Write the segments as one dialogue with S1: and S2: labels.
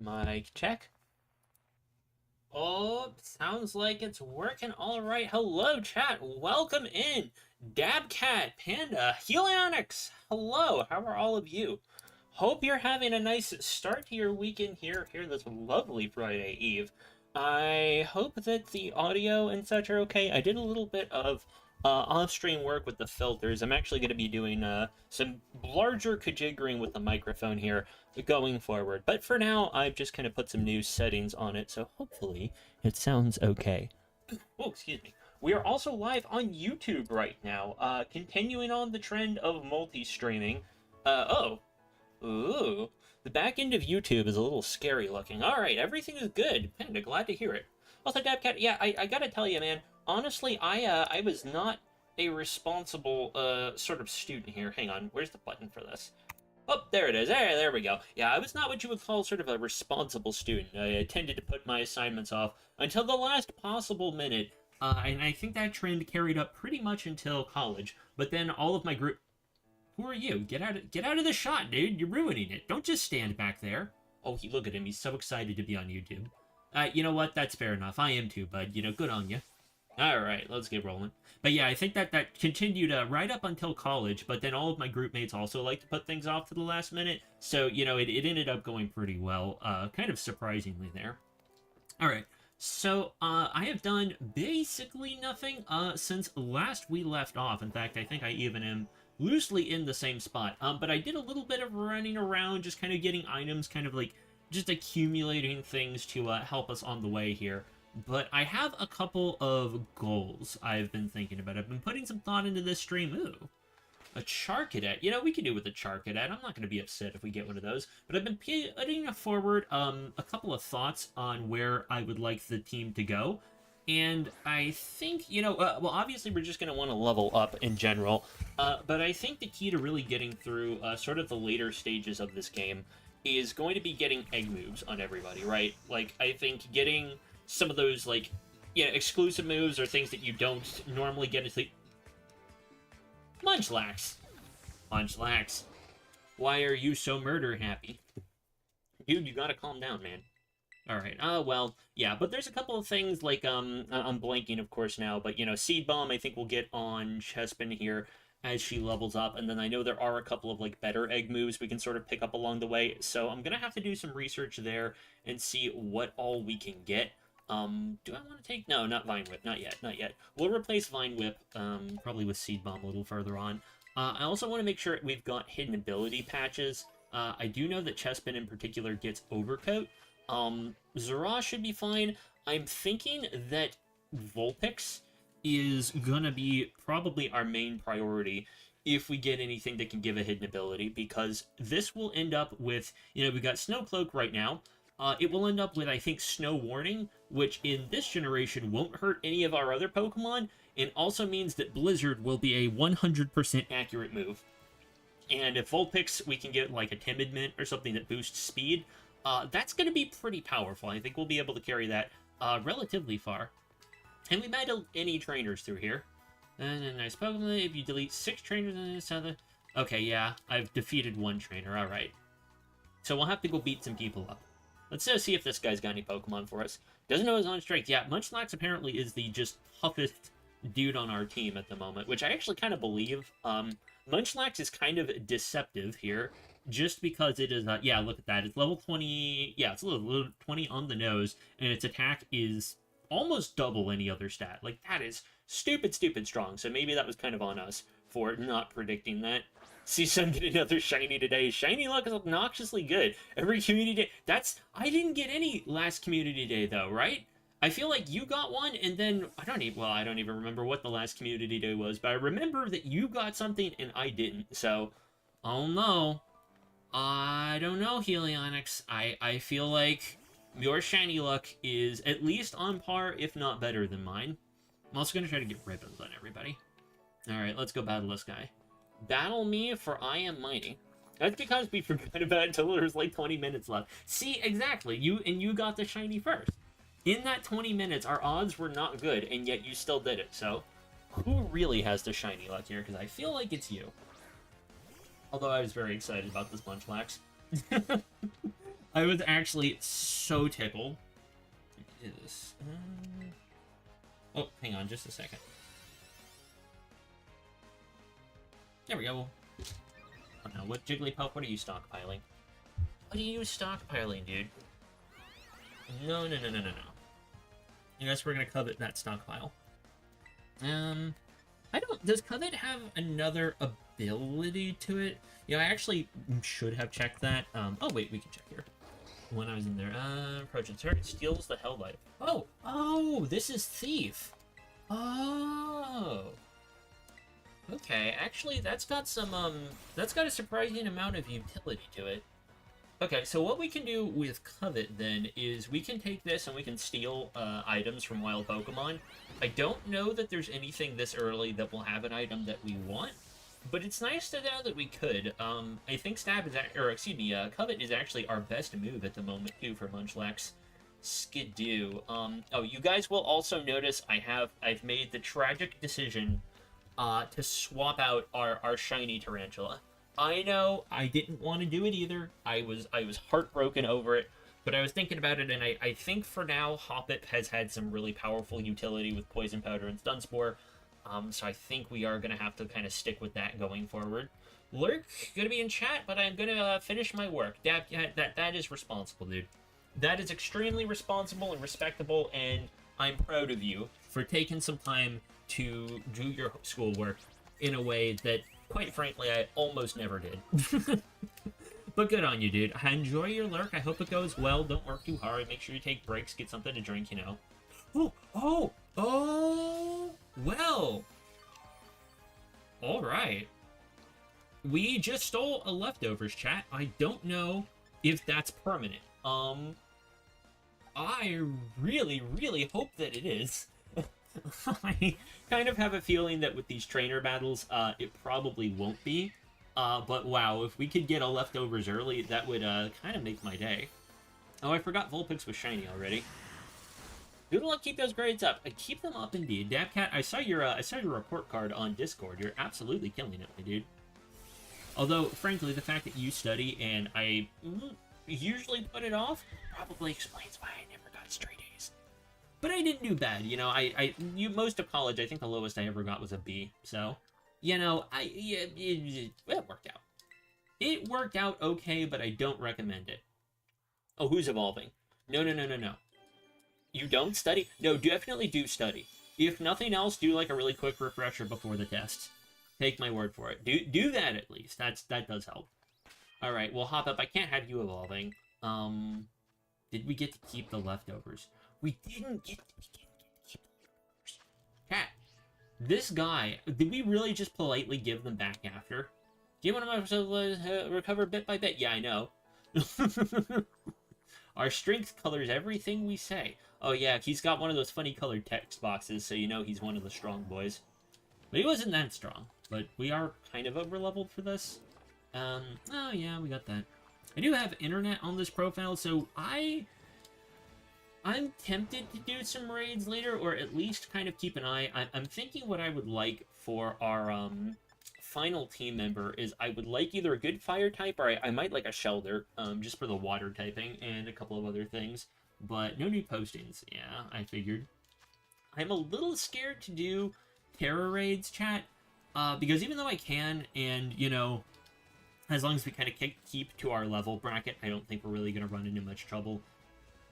S1: Mic check. Oh, sounds like it's working all right. Hello, chat. Welcome in. Dabcat, Panda, Helionics. Hello. How are all of you? Hope you're having a nice start to your weekend here this lovely Friday Eve. I hope that the audio and such are okay. I did a little bit of off-stream work with the filters. I'm actually going to be doing some larger kajiggering with the microphone here going forward. But for now, I've just kind of put some new settings on it, so hopefully it sounds okay. Oh, excuse me. We are also live on YouTube right now, continuing on the trend of multi-streaming. Ooh. The back end of YouTube is a little scary looking. Alright, everything is good. Panda, glad to hear it. Also, Dabcat, yeah, I gotta tell you, man, honestly, I was not a responsible, sort of student here. Hang on, where's the button for this? Oh, there it is. There we go. Yeah, I was not what you would call sort of a responsible student. I tended to put my assignments off until the last possible minute, and I think that trend carried up pretty much until college. But then all of my group... Who are you? Get out of the shot, dude. You're ruining it. Don't just stand back there. Oh, look at him. He's so excited to be on YouTube. You know what? That's fair enough. I am too, bud. You know, good on you. Alright, let's get rolling. But yeah, I think that continued right up until college, but then all of my group mates also like to put things off to the last minute, so, you know, it ended up going pretty well, kind of surprisingly there. Alright, so, I have done basically nothing, since last we left off. In fact, I think I even am loosely in the same spot, but I did a little bit of running around, just kind of getting items, kind of like, just accumulating things to, help us on the way here. But I have a couple of goals I've been thinking about. I've been putting some thought into this stream. Ooh, a char cadet. You know, we can do with a char cadet. I'm not going to be upset if we get one of those. But I've been putting forward a couple of thoughts on where I would like the team to go. And I think, you know, well, obviously we're just going to want to level up in general. But I think the key to really getting through sort of the later stages of this game is going to be getting egg moves on everybody, right? Like, I think getting some of those, like, yeah, exclusive moves or things that you don't normally get into... Munchlax! Munchlax. Why are you so murder happy? Dude, you gotta calm down, man. Alright, well, yeah, but there's a couple of things, like, I'm blanking, of course, now, but, you know, Seed Bomb, I think we'll get on Chespin here as she levels up, and then I know there are a couple of, like, better egg moves we can sort of pick up along the way, so I'm gonna have to do some research there and see what all we can get. Do I want to take... No, not Vine Whip. Not yet. We'll replace Vine Whip, probably with Seed Bomb a little further on. I also want to make sure we've got hidden ability patches. I do know that Chespin in particular gets Overcoat. Zera should be fine. I'm thinking that Vulpix is gonna be probably our main priority if we get anything that can give a hidden ability, because this will end up with... You know, we've got Snow Cloak right now. It will end up with, I think, Snow Warning, which in this generation won't hurt any of our other Pokemon, and also means that Blizzard will be a 100% accurate move. And if Vulpix, we can get, like, a Timid Mint or something that boosts speed, that's going to be pretty powerful. I think we'll be able to carry that relatively far. And we might any trainers through here. And a nice Pokemon, if you delete 6 trainers in this other... Okay, yeah, I've defeated 1 trainer, alright. So we'll have to go beat some people up. Let's see if this guy's got any Pokemon for us. Doesn't know his own strength. Yeah, Munchlax apparently is the just toughest dude on our team at the moment, which I actually kind of believe. Munchlax is kind of deceptive here, just because it is, yeah, look at that. It's level 20, yeah, it's a little 20 on the nose, and its attack is almost double any other stat. Like, that is stupid strong, so maybe that was kind of on us for not predicting that. See Sun get another shiny today. Shiny luck is obnoxiously good. Every community day. I didn't get any last community day, though, right? I feel like you got one, and then... I don't even remember what the last community day was, but I remember that you got something and I didn't. So, oh no. I don't know, Helionics. I feel like your shiny luck is at least on par, if not better than mine. I'm also going to try to get ribbons on everybody. Alright, let's go battle this guy. Battle me, for I am mighty. That's because we forgot about it until there was like 20 minutes left. See, exactly. You got the shiny first. In that 20 minutes, our odds were not good, and yet you still did it. So, who really has the shiny luck here? Because I feel like it's you. Although I was very excited about this Munchlax. I was actually so tickled. Let me do this. Oh, hang on just a second. There we go. Oh no, what Jigglypuff, what are you stockpiling? What are you stockpiling, dude? No. I guess we're gonna covet that stockpile. I don't... Does covet have another ability to it? Yeah, I actually should have checked that. Oh wait, we can check here. When I was in there, approach a target, steals the held item. Oh, this is thief. Oh. Okay, actually, that's got a surprising amount of utility to it. Okay, so what we can do with Covet, then, is we can take this and we can steal items from wild Pokemon. I don't know that there's anything this early that will have an item that we want, but it's nice to know that we could. I think Covet is actually our best move at the moment, too, for Munchlax. Skidoo. Oh, you guys will also notice I've made the tragic decision to swap out our shiny Tarantula. I know I didn't want to do it either. I was heartbroken over it, but I was thinking about it, and I think for now Hoppip has had some really powerful utility with Poison Powder and Stun Spore. So I think we are gonna have to kind of stick with that going forward. Lurk, gonna be in chat, but I'm gonna finish my work. That is responsible, dude. That is extremely responsible and respectable, and I'm proud of you for taking some time to do your schoolwork in a way that, quite frankly, I almost never did. But good on you, dude. Enjoy your lurk. I hope it goes well. Don't work too hard. Make sure you take breaks. Get something to drink, you know. Oh, well. All right. We just stole a leftovers, chat. I don't know if that's permanent. I really, really hope that it is. I kind of have a feeling that with these trainer battles, it probably won't be. But wow, if we could get a leftovers early, that would kind of make my day. Oh, I forgot Vulpix was shiny already. Good luck, keep those grades up. Keep them up indeed. Dabcat, I saw your report card on Discord. You're absolutely killing it, my dude. Although, frankly, the fact that you study and I usually put it off probably explains why I never got straight A's. But I didn't do bad, you know. Most of college, I think the lowest I ever got was a B. So, you know, it worked out. It worked out okay, but I don't recommend it. Oh, who's evolving? No. You don't study? No, definitely do study. If nothing else, do like a really quick refresher before the tests. Take my word for it. Do that at least. That does help. All right, well, Hop Up, I can't have you evolving. Did we get to keep the leftovers? We didn't get to keep the leftovers. Cat, this guy, did we really just politely give them back after? Do you want to recover bit by bit? Yeah, I know. Our strength colors everything we say. Oh yeah, he's got one of those funny colored text boxes, so you know he's one of the strong boys. But he wasn't that strong. But we are kind of over-leveled for this. Oh yeah, we got that. I do have internet on this profile, so I'm tempted to do some raids later, or at least kind of keep an eye. I'm thinking what I would like for our final team member is I would like either a good fire type, or I might like a Shelder, just for the water typing, and a couple of other things. But no new postings. Yeah, I figured. I'm a little scared to do Terra raids, chat, because even though I can, and, you know, as long as we kind of keep to our level bracket, I don't think we're really going to run into much trouble.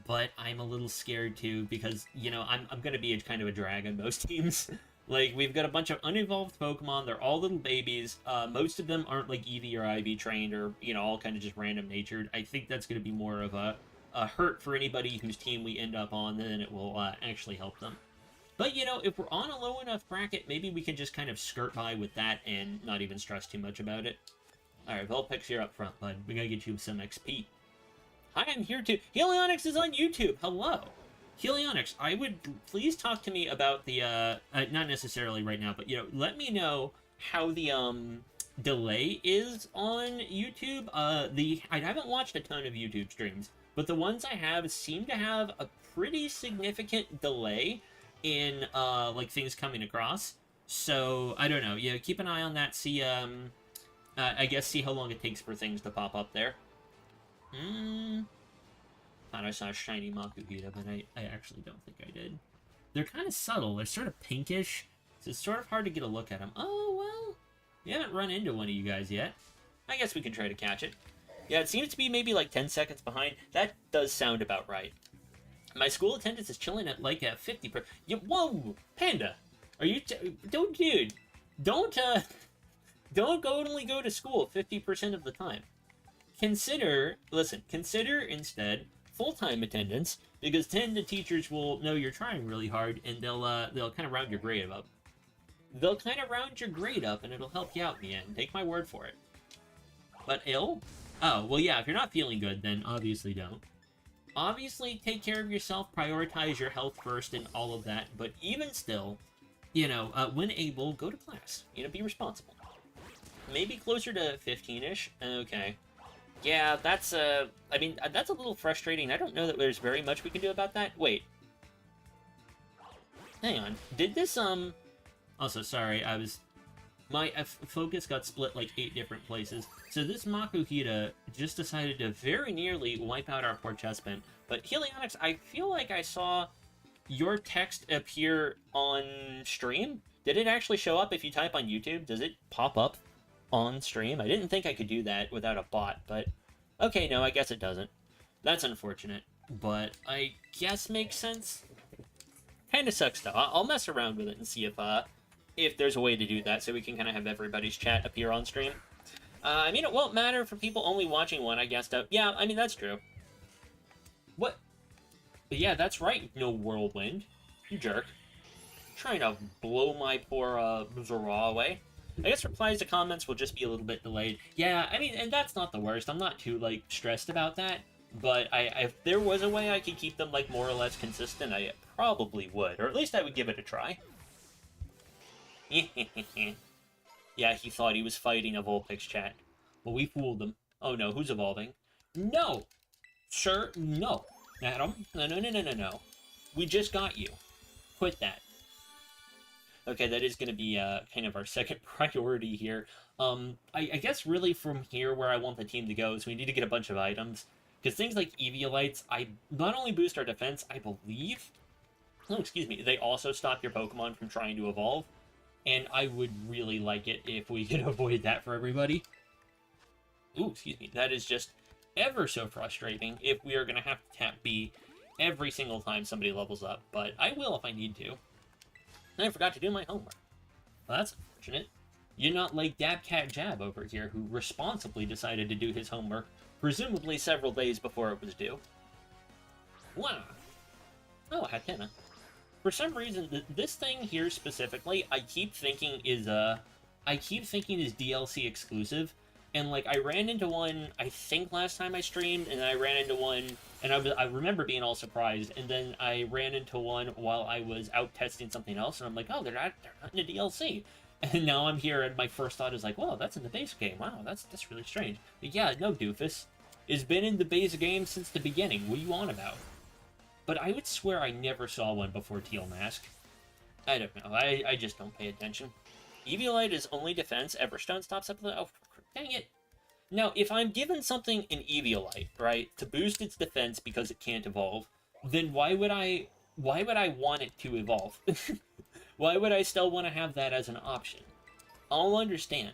S1: But I'm a little scared, too, because, you know, I'm going to be kind of a drag on most teams. Like, we've got a bunch of unevolved Pokemon. They're all little babies. Most of them aren't, like, EV or IV trained or, you know, all kind of just random natured. I think that's going to be more of a hurt for anybody whose team we end up on than it will actually help them. But, you know, if we're on a low enough bracket, maybe we can just kind of skirt by with that and not even stress too much about it. Alright, Vulpix, you're up front, bud. We gotta get you some XP. Hi, I'm here too. Helionyx is on YouTube. Hello. Helionyx, I would please talk to me about the, not necessarily right now, but, you know, let me know how the, delay is on YouTube. I haven't watched a ton of YouTube streams, but the ones I have seem to have a pretty significant delay in, like, things coming across. So, I don't know. Yeah, keep an eye on that. See, I guess see how long it takes for things to pop up there. Thought I saw a shiny Makuhita, but I actually don't think I did. They're kind of subtle. They're sort of pinkish, so it's sort of hard to get a look at them. Oh, well, we haven't run into one of you guys yet. I guess we can try to catch it. Yeah, it seems to be maybe like 10 seconds behind. That does sound about right. My school attendance is chilling at like a 50%. Whoa, Panda! Are you... Don't, dude. Don't only go to school 50% of the time. Consider instead full-time attendance, because then the teachers will know you're trying really hard, and they'll kind of round your grade up. They'll kind of round your grade up, and it'll help you out in the end. Take my word for it. But ill? Oh, well, yeah, if you're not feeling good, then obviously don't. Obviously, take care of yourself, prioritize your health first, and all of that, but even still, you know, when able, go to class. You know, be responsible. Maybe closer to 15-ish? Okay. Yeah, that's, I mean, that's a little frustrating. I don't know that there's very much we can do about that. Wait. Hang on. Did this, Also, sorry, my focus got split like 8 different places. So this Makuhita just decided to very nearly wipe out our poor chestman. But Helionics, I feel like I saw your text appear on stream. Did it actually show up if you type on YouTube? Does it pop up on stream? I didn't think I could do that without a bot, but okay, no, I guess it doesn't. That's unfortunate, but I guess makes sense. Kind of sucks though. I'll mess around with it and see if there's a way to do that so we can kind of have everybody's chat appear on stream. I mean, it won't matter for people only watching one, I guess. Yeah, I mean, that's true. What? But yeah, that's right, no whirlwind. You jerk. Trying to blow my poor Zora away. I guess replies to comments will just be a little bit delayed. Yeah, I mean, and that's not the worst. I'm not too, like, stressed about that. But if there was a way I could keep them, like, more or less consistent, I probably would. Or at least I would give it a try. Yeah, he thought he was fighting a Vulpix chat. Well, we fooled him. Oh no, who's evolving? No! Sir, no. Madam, no. We just got you. Quit that. Okay, that is going to be kind of our second priority here. I guess really from here where I want the team to go is we need to get a bunch of items. Because things like Eviolites, not only boost our defense, I believe... Oh, excuse me. They also stop your Pokemon from trying to evolve. And I would really like it if we could avoid that for everybody. Ooh, excuse me. That is just ever so frustrating if we are going to have to tap B every single time somebody levels up. But I will if I need to. And I forgot to do my homework. Well, that's unfortunate. You're not like Dabcat Jab over here, who responsibly decided to do his homework, presumably several days before it was due. Wow. Oh, Hatena. For some reason, this thing here specifically, I keep thinking is DLC exclusive. And, like, I ran into one, I think last time I streamed, and I ran into one, and I remember being all surprised, and then I ran into one while I was out testing something else, and I'm like, oh, they're not in the DLC. And now I'm here, and my first thought is like, well, that's in the base game. Wow, that's really strange. But yeah, no, doofus. It's been in the base game since the beginning. What are you on about? But I would swear I never saw one before Teal Mask. I don't know. I just don't pay attention. Eviolite is only defense. Everstone stops up the... Oh, dang it. Now, if I'm given something in Eviolite, right, to boost its defense because it can't evolve, then why would I want it to evolve? Why would I still want to have that as an option? I'll understand.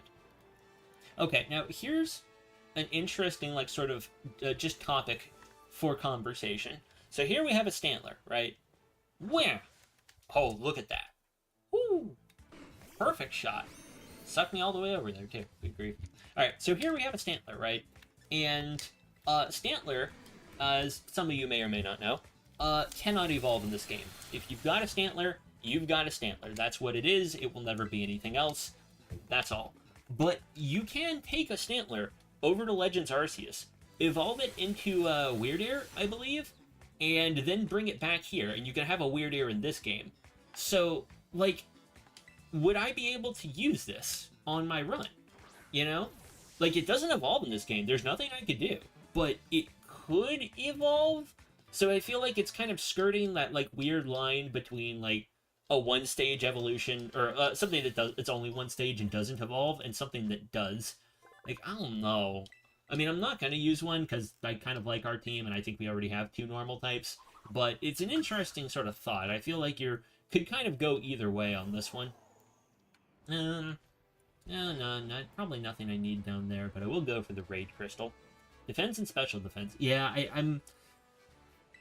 S1: Okay, now here's an interesting, like, sort of just topic for conversation. So here we have a Stantler, right? Where? Oh, look at that. Woo! Perfect shot. Sucked me all the way over there, too. Good grief. Alright, so here we have a Stantler, right? And Stantler, as some of you may or may not know, cannot evolve in this game. If you've got a Stantler, you've got a Stantler. That's what it is. It will never be anything else. That's all. But you can take a Stantler over to Legends Arceus, evolve it into Weirdair, I believe, and then bring it back here, and you can have a Weirdair in this game. So, like, would I be able to use this on my run? You know? Like, it doesn't evolve in this game. There's nothing I could do. But it could evolve, so I feel like it's kind of skirting that, like, weird line between, like, a one-stage evolution, or something that does, it's only one stage and doesn't evolve, and something that does. Like, I don't know. I mean, I'm not going to use one because I kind of like our team, and I think we already have 2 normal types. But it's an interesting sort of thought. I feel like you could kind of go either way on this one. No, probably nothing I need down there, but I will go for the Raid Crystal. Defense and Special Defense. Yeah, I'm...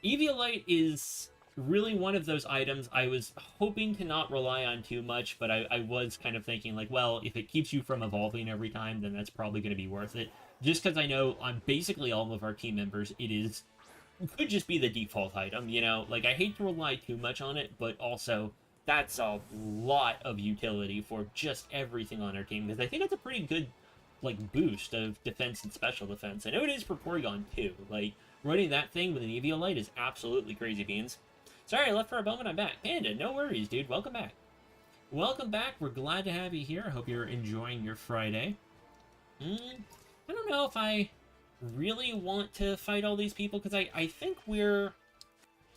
S1: Eviolite is really one of those items I was hoping to not rely on too much, but I was kind of thinking, like, well, if it keeps you from evolving every time, then that's probably going to be worth it. Just because I know on basically all of our team members, it could just be the default item, you know? Like, I hate to rely too much on it, but also, that's a lot of utility for just everything on our team, because I think it's a pretty good, like, boost of defense and special defense. I know it is for Porygon, too. Like, running that thing with an Eviolite is absolutely crazy beans. Sorry, I left for a moment, I'm back. Panda, no worries, dude. Welcome back. Welcome back. We're glad to have you here. I hope you're enjoying your Friday. I don't know if I really want to fight all these people, because I think we're...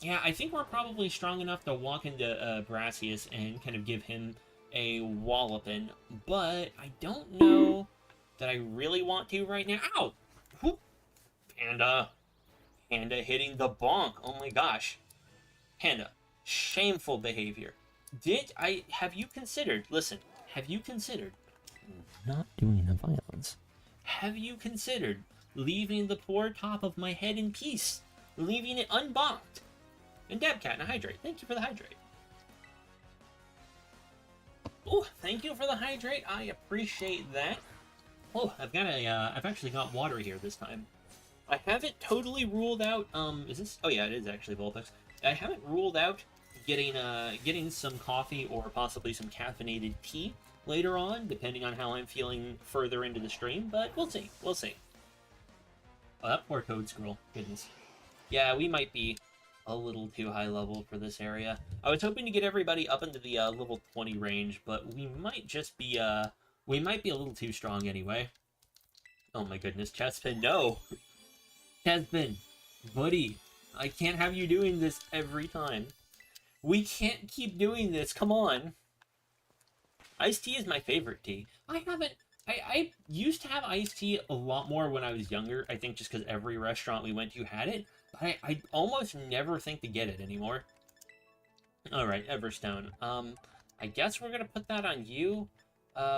S1: Yeah, I think we're probably strong enough to walk into Brassius and kind of give him a walloping, but I don't know that I really want to right now. Ow! Whoop. Panda hitting the bonk. Oh my gosh. Panda, shameful behavior. Have you considered not doing the violence? Have you considered leaving the poor top of my head in peace? Leaving it unbonked? And Dabcat and a hydrate. Thank you for the hydrate. Oh, thank you for the hydrate. I appreciate that. Oh, I've actually got water here this time. I haven't totally ruled out, is this? Oh yeah, it is actually Vulpix. I haven't ruled out getting some coffee or possibly some caffeinated tea later on, depending on how I'm feeling further into the stream, but we'll see. Oh, that poor Toad Squirrel. Goodness. Yeah, we might be a little too high level for this area. I was hoping to get everybody up into the level 20 range, but we might just be, we might be a little too strong anyway. Oh my goodness, Chespin, no! Chespin, buddy, I can't have you doing this every time. We can't keep doing this, come on! Iced tea is my favorite tea. I used to have iced tea a lot more when I was younger, I think just because every restaurant we went to had it. I almost never think to get it anymore. Alright, Everstone. I guess we're gonna put that on you.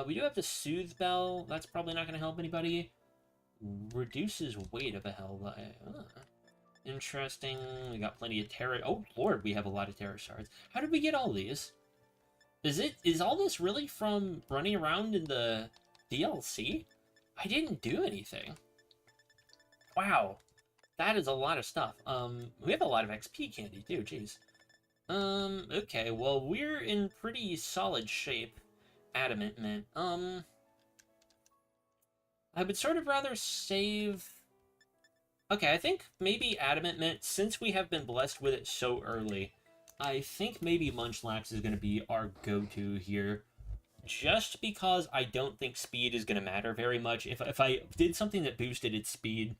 S1: We do have the Soothe Bell. That's probably not gonna help anybody. Reduces weight of a hell. Interesting. We got plenty of Terra. Oh, Lord, we have a lot of Terra shards. How did we get all these? Is all this really from running around in the DLC? I didn't do anything. Wow. That is a lot of stuff. We have a lot of XP candy, too, jeez. Okay, well, we're in pretty solid shape. Adamant Mint. I would sort of rather save... Okay, I think maybe Adamant Mint, since we have been blessed with it so early, I think maybe Munchlax is going to be our go-to here. Just because I don't think speed is going to matter very much. If I did something that boosted its speed...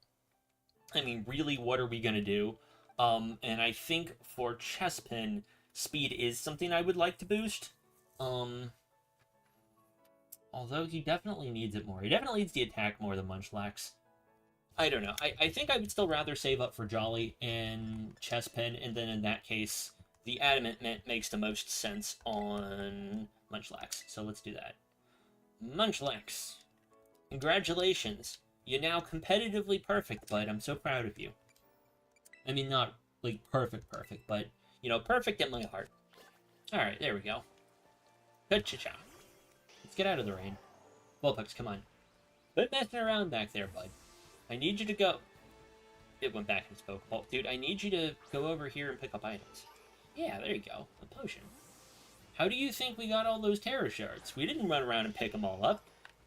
S1: I mean, really, what are we going to do? And I think for Chespin, speed is something I would like to boost. Although he definitely needs it more. He definitely needs the attack more than Munchlax. I don't know. I think I would still rather save up for Jolly and Chespin, and then in that case, the Adamant Mint makes the most sense on Munchlax. So let's do that. Munchlax, congratulations. You're now competitively perfect, bud. I'm so proud of you. I mean, not, like, perfect, but, you know, perfect in my heart. Alright, there we go. Good cha-cha. Let's get out of the rain. Vulpix, come on. Quit messing around back there, bud. I need you to go... It went back and spoke. Oh, dude, I need you to go over here and pick up items. Yeah, there you go. A potion. How do you think we got all those Terra Shards? We didn't run around and pick them all up.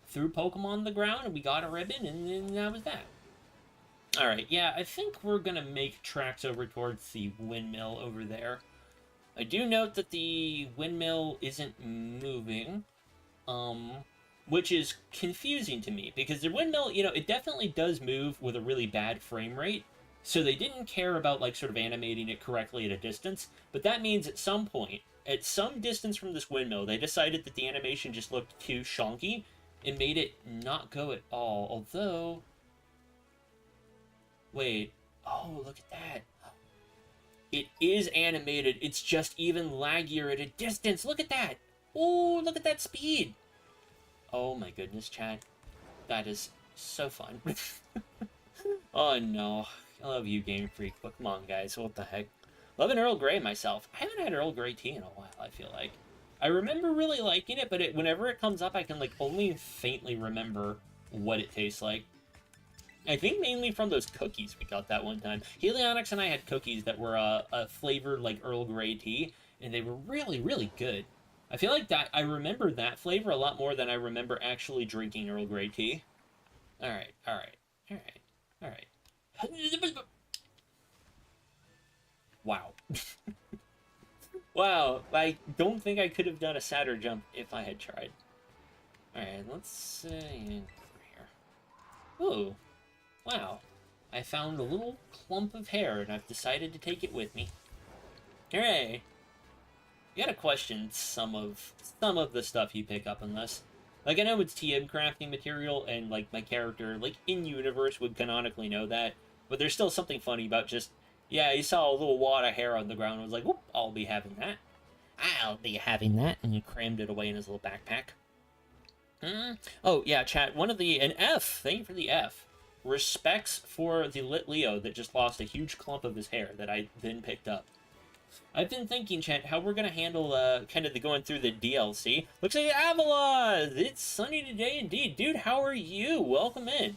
S1: Threw Pokemon on the ground, and we got a ribbon, and then that was that. Alright, yeah, I think we're gonna make tracks over towards the windmill over there. I do note that the windmill isn't moving, which is confusing to me, because the windmill, you know, it definitely does move with a really bad frame rate, so they didn't care about, like, sort of animating it correctly at a distance, but that means at some point, at some distance from this windmill, they decided that the animation just looked too shonky, and made it not go at all, although... Wait. Oh, look at that. It is animated. It's just even laggier at a distance. Look at that. Oh, look at that speed. Oh my goodness, chat. That is so fun. Oh no. I love you, Game Freak. But come on, guys. What the heck? Loving Earl Grey myself. I haven't had Earl Grey tea in a while, I feel like. I remember really liking it, but whenever it comes up, I can, like, only faintly remember what it tastes like. I think mainly from those cookies we got that one time. Helionyx and I had cookies that were a flavored, like, Earl Grey tea, and they were really, really good. I feel like that I remember that flavor a lot more than I remember actually drinking Earl Grey tea. Alright, alright, alright, alright. Wow. Wow, I don't think I could have done a sadder jump if I had tried. Alright, let's see here. Ooh. Wow. I found a little clump of hair, and I've decided to take it with me. Hooray! You gotta question some of the stuff you pick up in this. Like, I know it's TM crafting material, and, like, my character, like, in-universe would canonically know that, but there's still something funny about just, yeah, he saw a little wad of hair on the ground and was like, whoop, I'll be having that. I'll be having that, and he crammed it away in his little backpack. Oh, yeah, chat, an F, thank you for the F. Respects for the Lit Leo that just lost a huge clump of his hair that I then picked up. I've been thinking, chat, how we're gonna handle, kind of the going through the DLC. Looks like Avila! It's sunny today indeed. Dude, how are you? Welcome in.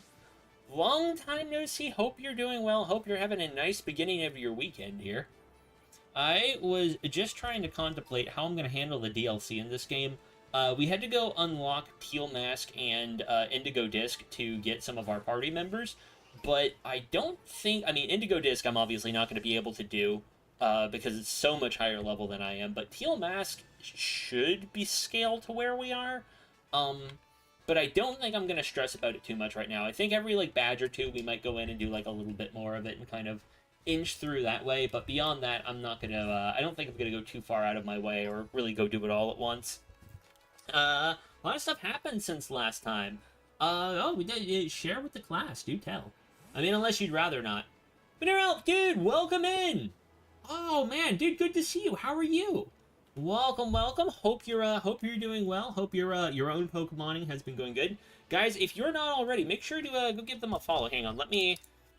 S1: Long time no see. Hope you're doing well. Hope you're having a nice beginning of your weekend here. I was just trying to contemplate how I'm gonna handle the DLC in this game. We had to go unlock Peel Mask and Indigo Disc to get some of our party members, but I don't think... I mean, Indigo Disc I'm obviously not going to be able to do, because it's so much higher level than I am, but Peel Mask should be scaled to where we are, but I don't think I'm going to stress about it too much right now. I think every, like, badge or two we might go in and do, like, a little bit more of it and kind of inch through that way, but beyond that, I'm not going to, I don't think I'm going to go too far out of my way or really go do it all at once. A lot of stuff happened since last time. Oh, we did share with the class. Do tell. I mean, unless you'd rather not. But Elf, dude, welcome in. Oh man, dude, good to see you. How are you? Welcome, welcome. Hope you're doing well. Hope your own Pokemoning has been going good, guys. If you're not already, make sure to go give them a follow. Hang on,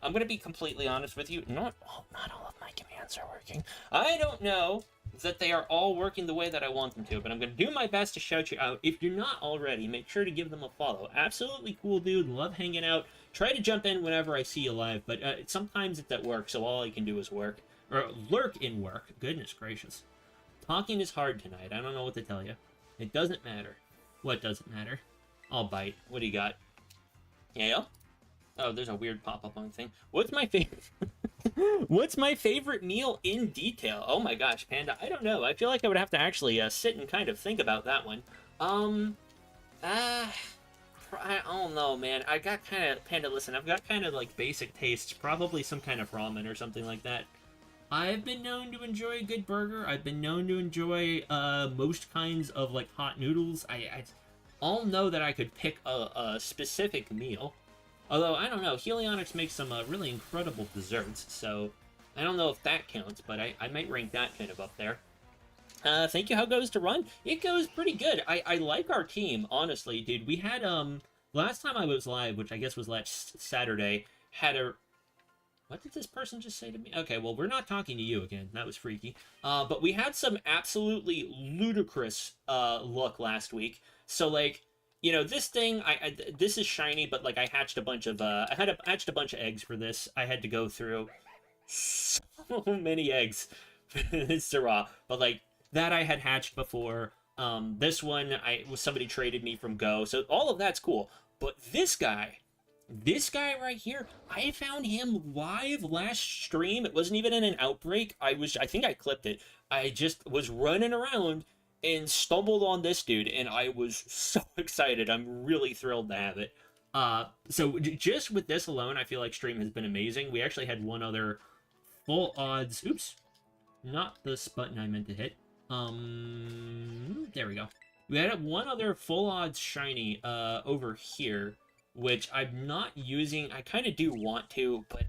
S1: I'm gonna be completely honest with you. Not all of my commands are working. I don't know that they are all working the way that I want them to, but I'm going to do my best to shout you out. If you're not already, make sure to give them a follow. Absolutely cool dude, love hanging out. Try to jump in whenever I see you live, but sometimes it's at work, so all I can do is work. Or lurk in work. Goodness gracious. Talking is hard tonight. I don't know what to tell you. It doesn't matter. What doesn't matter? I'll bite. What do you got? Yeah? Oh, there's a weird pop-up on the thing. What's my favorite... What's my favorite meal in detail? Oh my gosh, Panda, I don't know. I feel like I would have to actually sit and kind of think about that one. I don't know, man. I got kind of... Panda, listen, I've got kind of, like, basic tastes. Probably some kind of ramen or something like that. I've been known to enjoy a good burger. I've been known to enjoy most kinds of, like, hot noodles. I all know that I could pick a specific meal. Although, I don't know, Helionyx makes some really incredible desserts, so I don't know if that counts, but I might rank that kind of up there. Thank you, how goes to run? It goes pretty good. I like our team, honestly, dude. We had, last time I was live, which I guess was last Saturday, had a... What did this person just say to me? Okay, well, we're not talking to you again. That was freaky. But we had some absolutely ludicrous luck last week. So, like... You know, this thing, this is shiny, but, like, I hatched a bunch of, hatched a bunch of eggs for this. I had to go through so many eggs for this Syrah. But, like, that I had hatched before. This one, somebody traded me from Go, so all of that's cool. But this guy right here, I found him live last stream. It wasn't even in an outbreak. I think I clipped it. I just was running around and stumbled on this dude, and I was so excited. I'm really thrilled to have it. So just with this alone, I feel like stream has been amazing. We actually had one other full odds... Oops. Not this button I meant to hit. There we go. We had one other full odds shiny over here, which I'm not using. I kind of do want to, but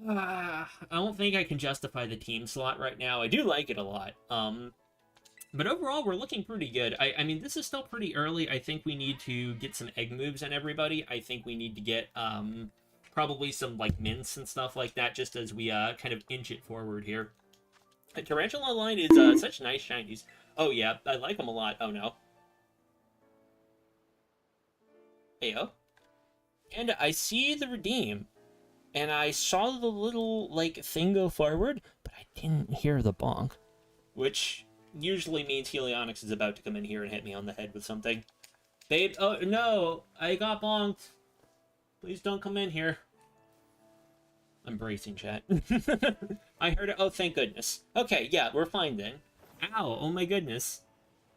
S1: I don't think I can justify the team slot right now. I do like it a lot. But overall, we're looking pretty good. I mean, this is still pretty early. I think we need to get some egg moves on everybody. I think we need to get probably some like mints and stuff like that, just as we kind of inch it forward here. Tarantula line is such nice shinies. Oh yeah, I like them a lot. Oh no. Heyo. And I see the redeem. And I saw the little, like, thing go forward, but I didn't hear the bonk. Which usually means Helionyx is about to come in here and hit me on the head with something. Babe, oh no, I got bonked. Please don't come in here. I'm bracing, chat. I heard it. Oh, thank goodness. Okay, yeah, we're fine then. Ow, oh my goodness.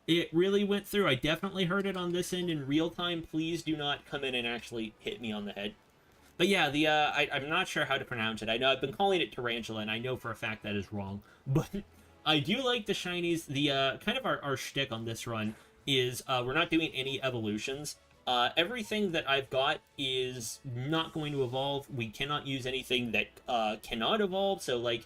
S1: It really went through. I definitely heard it on this end in real time. Please do not come in and actually hit me on the head. But yeah, I'm not sure how to pronounce it. I know I've been calling it Tarantula, and I know for a fact that is wrong. But I do like the shinies. The, kind of our shtick on this run is, we're not doing any evolutions. Everything that I've got is not going to evolve. We cannot use anything that, cannot evolve. So, like,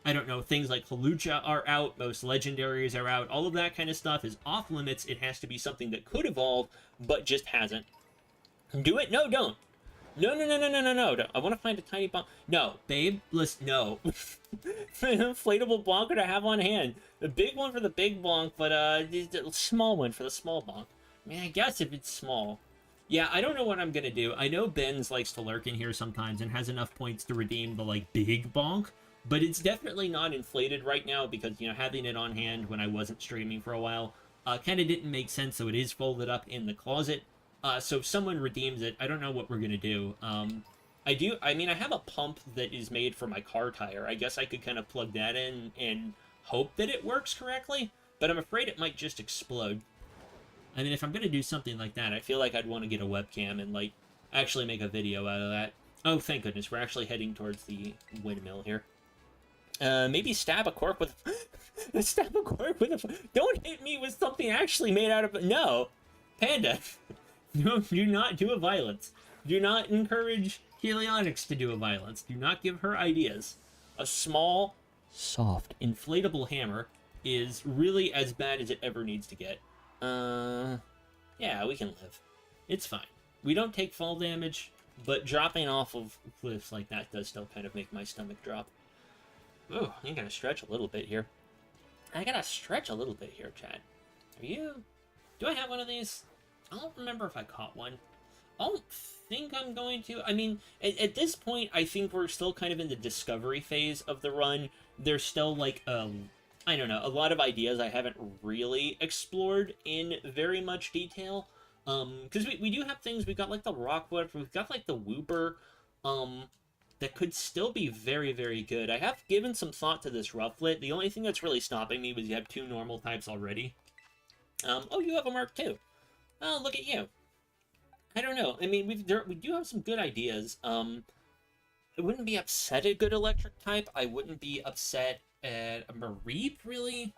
S1: I don't know, things like Hawlucha are out, most legendaries are out. All of that kind of stuff is off limits. It has to be something that could evolve, but just hasn't. Do it? No, don't. No. I want to find a tiny bonk. No, babe, listen, no. An inflatable bonker to have on hand. The big one for the big bonk, but the small one for the small bonk. I mean, I guess if it's small. Yeah, I don't know what I'm going to do. I know Benz likes to lurk in here sometimes and has enough points to redeem the, like, big bonk. But it's definitely not inflated right now because, you know, having it on hand when I wasn't streaming for a while kind of didn't make sense, so it is folded up in the closet. So if someone redeems it, I don't know what we're going to do. I mean, I have a pump that is made for my car tire. I guess I could kind of plug that in and hope that it works correctly, but I'm afraid it might just explode. I mean, if I'm going to do something like that, I feel like I'd want to get a webcam and, like, actually make a video out of that. Oh, thank goodness, we're actually heading towards the windmill here. Maybe stab a cork with... stab a cork with a... Don't hit me with something actually made out of... No! Panda! No, do not do a violence. Do not encourage Helionyx to do a violence. Do not give her ideas. A small, soft, inflatable hammer is really as bad as it ever needs to get. Yeah, we can live. It's fine. We don't take fall damage, but dropping off of cliffs like that does still kind of make my stomach drop. Oh, I gotta stretch a little bit here. Chad. Are you... Do I have one of these? I don't remember if I caught one. I don't think I'm going to. I mean, at this point, I think we're still kind of in the discovery phase of the run. There's still, like, I don't know, a lot of ideas I haven't really explored in very much detail. Because we do have things, we've got, like, the Rockwood, we've got, like, the Wooper, that could still be very, very good. I have given some thought to this Rufflet. The only thing that's really stopping me was you have 2 normal types already. Oh, you have a Mark too. Oh, look at you. I don't know. I mean, we do have some good ideas. I wouldn't be upset at a good electric type. I wouldn't be upset at a Mareep, really.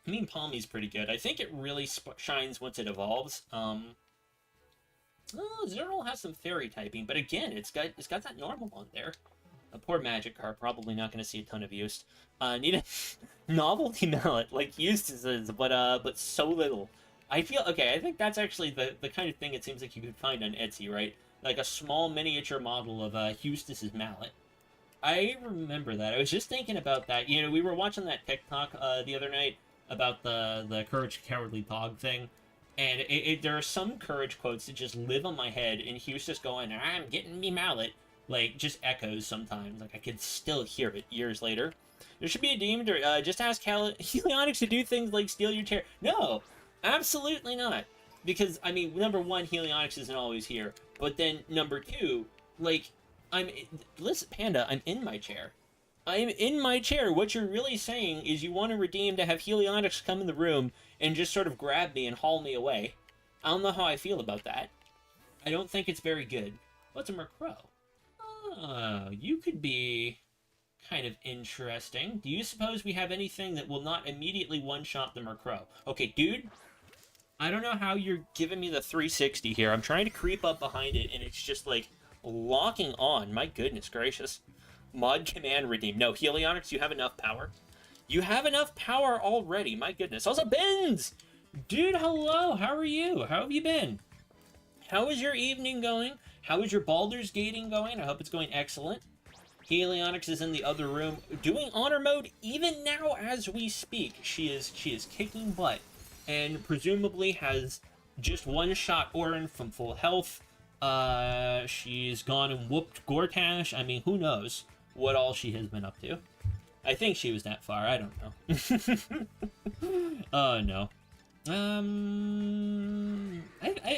S1: I mean, Palmy's pretty good. I think it really shines once it evolves. Oh, Zerl has some fairy typing, but again, it's got that normal one there. A poor Magikarp, probably not going to see a ton of use. Need a novelty mallet, like Eustace's, but so little. I think that's actually the kind of thing it seems like you could find on Etsy, right? Like a small miniature model of Eustace's mallet. I remember that. I was just thinking about that. You know, we were watching that TikTok the other night about the Courage Cowardly Dog thing, and there are some Courage quotes that just live on my head, and Eustace going, "I'm getting me mallet," like, just echoes sometimes. Like, I could still hear it years later. There should be a demon to just ask Helionyx to do things like steal your chair. No! Absolutely not. Because, I mean, number one, Helionyx isn't always here. But then, number two, like, listen, Panda, I'm in my chair. I'm in my chair. What you're really saying is you want to redeem to have Helionyx come in the room and just sort of grab me and haul me away. I don't know how I feel about that. I don't think it's very good. What's a Murkrow? Oh, you could be kind of interesting. Do you suppose we have anything that will not immediately one-shot the Murkrow? Okay, dude, I don't know how you're giving me the 360 here. I'm trying to creep up behind it, and it's just, like, locking on. My goodness gracious. Mod command redeem. No, Helionics, you have enough power. You have enough power already. My goodness. Also, Benz! Dude, hello. How are you? How have you been? How is your evening going? How is your Baldur's Gating going? I hope it's going excellent. Helionics is in the other room doing honor mode even now as we speak. She is kicking butt and presumably has just one-shot Orin from full health. She's gone and whooped Gortash. I mean, who knows what all she has been up to. I think she was that far. I don't know. Oh, no. I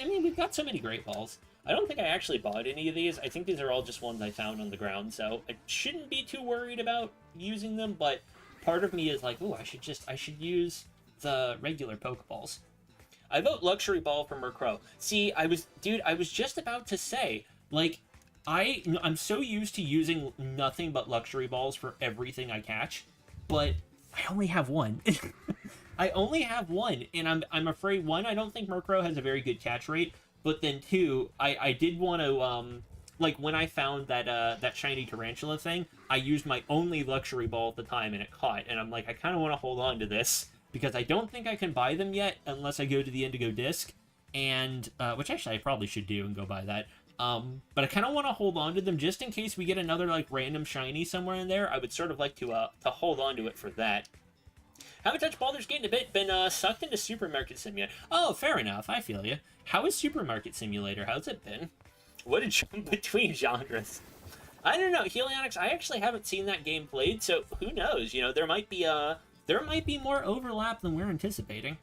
S1: mean, we've got so many Great Balls. I don't think I actually bought any of these. I think these are all just ones I found on the ground, so I shouldn't be too worried about using them, but part of me is like, ooh, I should use the regular Pokeballs. I vote Luxury Ball for Murkrow. See, I was just about to say, like, I'm so used to using nothing but Luxury Balls for everything I catch, but I only have one. I only have one, and I'm afraid, one, I don't think Murkrow has a very good catch rate, but then two, I did want to, like, when I found that, that shiny tarantula thing, I used my only Luxury Ball at the time, and it caught, and I'm like, I kind of want to hold on to this, because I don't think I can buy them yet, unless I go to the Indigo Disc, and, which actually I probably should do and go buy that, but I kind of want to hold on to them, just in case we get another, like, random shiny somewhere in there. I would sort of like to hold on to it for that. Haven't touched Baldur's Gate in a bit, been sucked into Supermarket Simulator. Oh, fair enough, I feel you. How is Supermarket Simulator? How's it been? What a jump between genres. I don't know, Helionics, I actually haven't seen that game played, so who knows? You know, there might be more overlap than we're anticipating.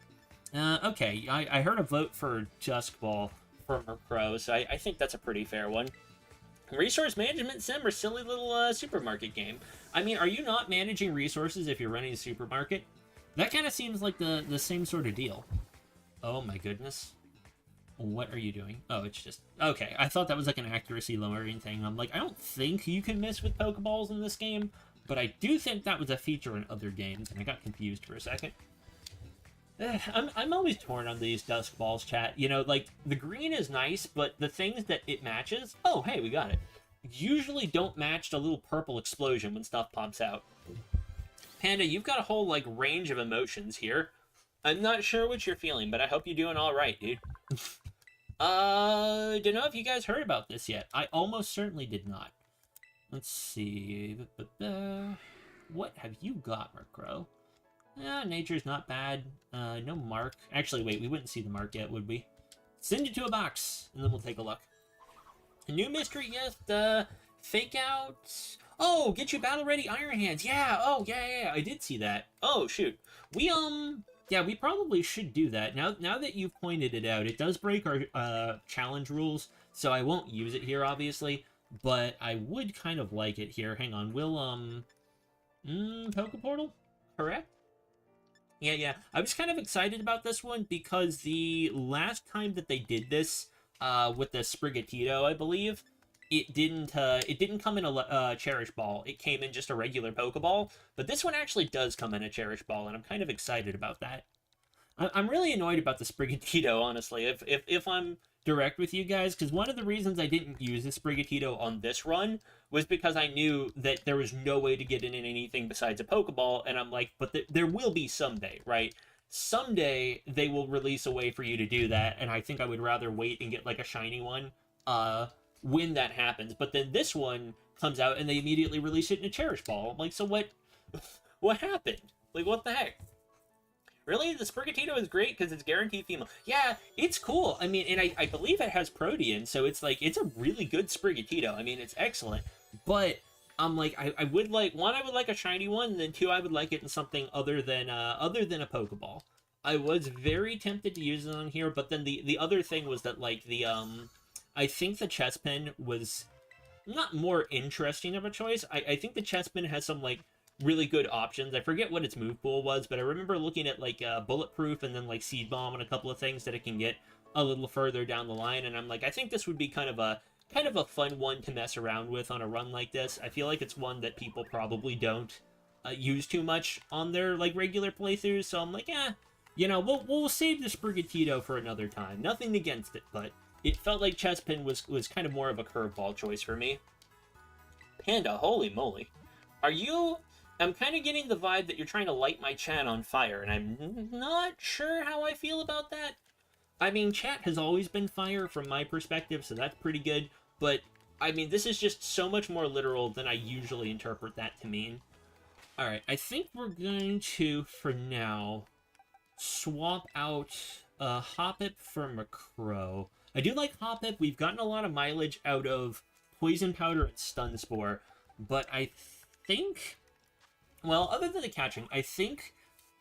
S1: Okay, I heard a vote for Dusk Ball for Murkrow, so I think that's a pretty fair one. Resource Management Sim or silly little supermarket game? I mean, are you not managing resources if you're running a supermarket? That kind of seems like the same sort of deal. Oh my goodness. What are you doing? Oh, it's just... Okay, I thought that was like an accuracy lowering thing. I'm like, I don't think you can miss with Pokeballs in this game, but I do think that was a feature in other games, and I got confused for a second. I'm always torn on these Dusk Balls, chat. You know, like, the green is nice, but the things that it matches... Oh, hey, we got it. Usually don't match the little purple explosion when stuff pops out. Panda, you've got a whole, like, range of emotions here. I'm not sure what you're feeling, but I hope you're doing all right, dude. Don't know if you guys heard about this yet. I almost certainly did not. Let's see. What have you got, Murkrow? Nature's not bad. No mark. Actually, wait, we wouldn't see the mark yet, would we? Send it to a box, and then we'll take a look. A new mystery gift, fake out. Oh, get you battle ready Iron Hands. Yeah, oh, yeah, I did see that. Oh, shoot. Yeah, we probably should do that. Now that you've pointed it out, it does break our, challenge rules, so I won't use it here, obviously, but I would kind of like it here. Hang on, we'll, Poke Portal? Correct? Yeah. I was kind of excited about this one because the last time that they did this, with the Sprigatito, I believe, it didn't come in a Cherish Ball. It came in just a regular Pokeball, but this one actually does come in a Cherish Ball, and I'm kind of excited about that. I'm really annoyed about the Sprigatito, honestly, if I'm direct with you guys, because one of the reasons I didn't use the Sprigatito on this run was because I knew that there was no way to get it in anything besides a Pokeball, and I'm like, but there will be someday, right? Someday they will release a way for you to do that, and I think I would rather wait and get like a shiny one when that happens. But then this one comes out and they immediately release it in a Cherish Ball. I'm like, so what happened? Like, what the heck? Really? The Sprigatito is great because it's guaranteed female. Yeah, it's cool. I mean, and I believe it has Protean, so it's like, it's a really good Sprigatito. I mean, it's excellent. But I'm like, I would like, one, I would like a shiny one, and then two, I would like it in something other than a Pokeball. I was very tempted to use it on here, but then the other thing was that, like, I think the Chespin was not more interesting of a choice. I think the Chespin has some, like, really good options. I forget what its move pool was, but I remember looking at, like, Bulletproof and then, like, Seed Bomb and a couple of things that it can get a little further down the line, and I'm like, I think this would be kind of a fun one to mess around with on a run like this. I feel like it's one that people probably don't use too much on their, like, regular playthroughs, so I'm like, you know, we'll save the Sprigatito for another time. Nothing against it, but it felt like Chespin was kind of more of a curveball choice for me. Panda, holy moly. Are you... I'm kind of getting the vibe that you're trying to light my chat on fire, and I'm not sure how I feel about that. I mean, chat has always been fire from my perspective, so that's pretty good, but, I mean, this is just so much more literal than I usually interpret that to mean. Alright, I think we're going to, for now, swap out Hoppip for Macro. I do like Hoppip. We've gotten a lot of mileage out of Poison Powder and Stun Spore, but I think... Well, other than the catching, I think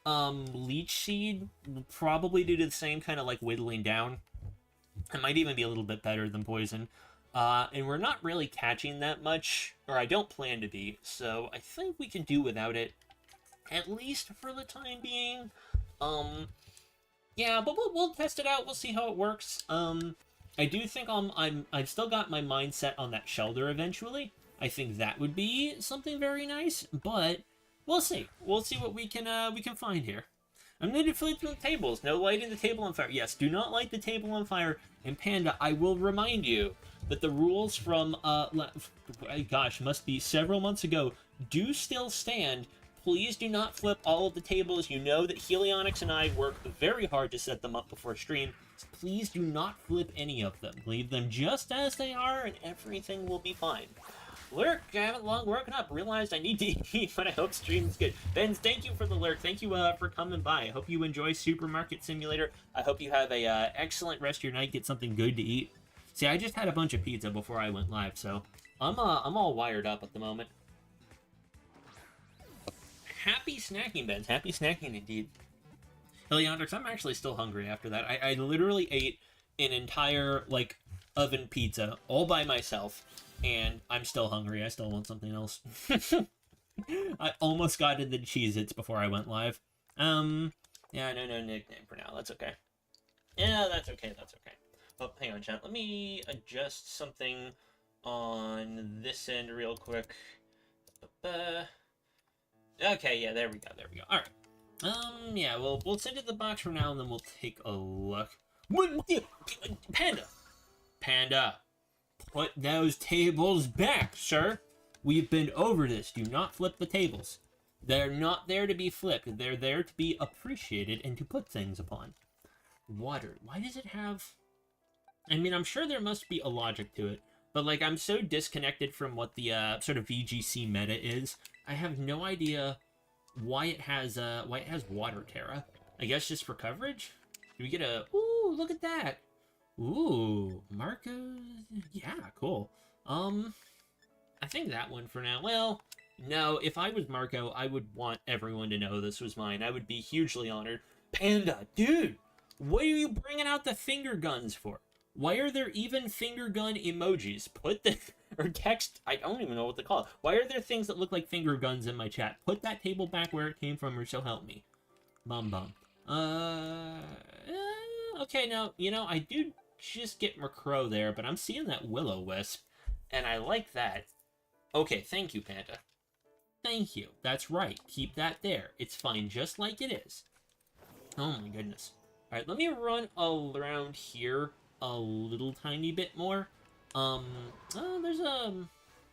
S1: Leech Seed will probably do the same kind of like whittling down. It might even be a little bit better than Poison. And we're not really catching that much, or I don't plan to be, so I think we can do without it, at least for the time being. Yeah, but we'll test it out. We'll see how it works. I do think I've still got my mind set on that Shelter eventually. I think that would be something very nice, but we'll see. We'll see what we can find here. I'm going to flip the tables. No lighting the table on fire. Yes, do not light the table on fire. And Panda, I will remind you that the rules from, gosh, must be several months ago, do still stand. Please do not flip all of the tables. You know that Helionics and I work very hard to set them up before stream. So please do not flip any of them. Leave them just as they are, and everything will be fine. Lurk, I haven't long woken up. Realized I need to eat, but I hope stream's good. Benz, thank you for the lurk. Thank you for coming by. I hope you enjoy Supermarket Simulator. I hope you have a excellent rest of your night. Get something good to eat. See, I just had a bunch of pizza before I went live, so I'm all wired up at the moment. Happy snacking, Benz. Happy snacking indeed. Heliondrix, I'm actually still hungry after that. I literally ate an entire, like, oven pizza all by myself, and I'm still hungry. I still want something else. I almost got into the Cheez-Its before I went live. Yeah, no nickname for now. That's okay. Yeah, that's okay. Oh, hang on, chat. Let me adjust something on this end real quick. Okay, yeah, there we go. Alright. Yeah, we'll send it the box for now, and then we'll take a look. Panda! Put those tables back, sir! We've been over this. Do not flip the tables. They're not there to be flipped. They're there to be appreciated and to put things upon. Water. Why does it have... I mean, I'm sure there must be a logic to it, but, like, I'm so disconnected from what the, sort of VGC meta is. I have no idea why it has Water Terra. I guess just for coverage? Do we get a... Ooh, look at that! Ooh, Marco... Yeah, cool. I think that one for now. Well, no, if I was Marco, I would want everyone to know this was mine. I would be hugely honored. Panda, dude! What are you bringing out the finger guns for? Why are there even finger gun emojis? Put the... Or text... I don't even know what to call it. Why are there things that look like finger guns in my chat? Put that table back where it came from, or so help me. Bum. Okay, now, you know, I do just get Macro there, but I'm seeing that Will-O-Wisp, and I like that. Okay, thank you, Panda. Thank you. That's right. Keep that there. It's fine just like it is. Oh my goodness. Alright, let me run around here a little tiny bit more. Oh, there's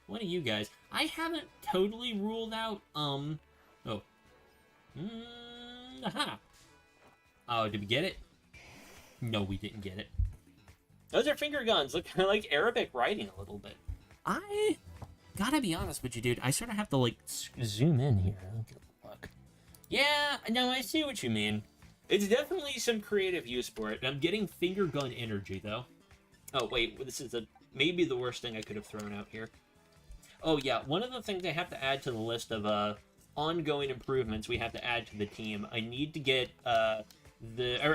S1: one of you guys. I haven't totally ruled out, aha! Oh, did we get it? No, we didn't get it. Those are finger guns. Look kind of like Arabic writing a little bit. I gotta be honest with you, dude. I sort of have to, like, zoom in here. Look. Yeah, no, I see what you mean. It's definitely some creative use for it. I'm getting finger gun energy, though. Oh, wait, this is maybe the worst thing I could have thrown out here. Oh, yeah, one of the things I have to add to the list of ongoing improvements we have to add to the team, I need to get I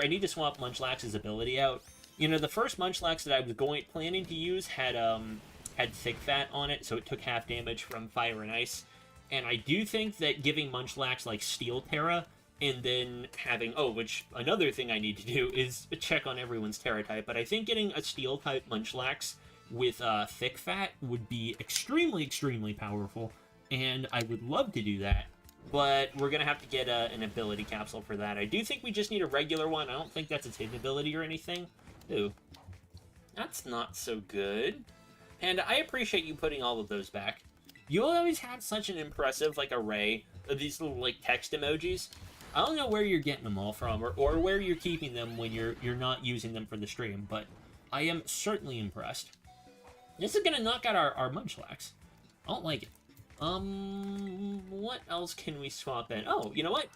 S1: need to swap Munchlax's ability out. You know, the first Munchlax that I was planning to use had Thick Fat on it, so it took half damage from Fire and Ice. And I do think that giving Munchlax, like, Steel Terra, and then having... Oh, which, another thing I need to do is check on everyone's Terra type, but I think getting a Steel-type Munchlax with Thick Fat would be extremely, extremely powerful, and I would love to do that, but we're going to have to get an ability capsule for that. I do think we just need a regular one. I don't think that's its hidden ability or anything. Ooh. That's not so good. And I appreciate you putting all of those back. You always have such an impressive, like, array of these little, like, text emojis. I don't know where you're getting them all from, or where you're keeping them when you're not using them for the stream, but I am certainly impressed. This is gonna knock out our Munchlax. I don't like it. What else can we swap in? Oh, you know what?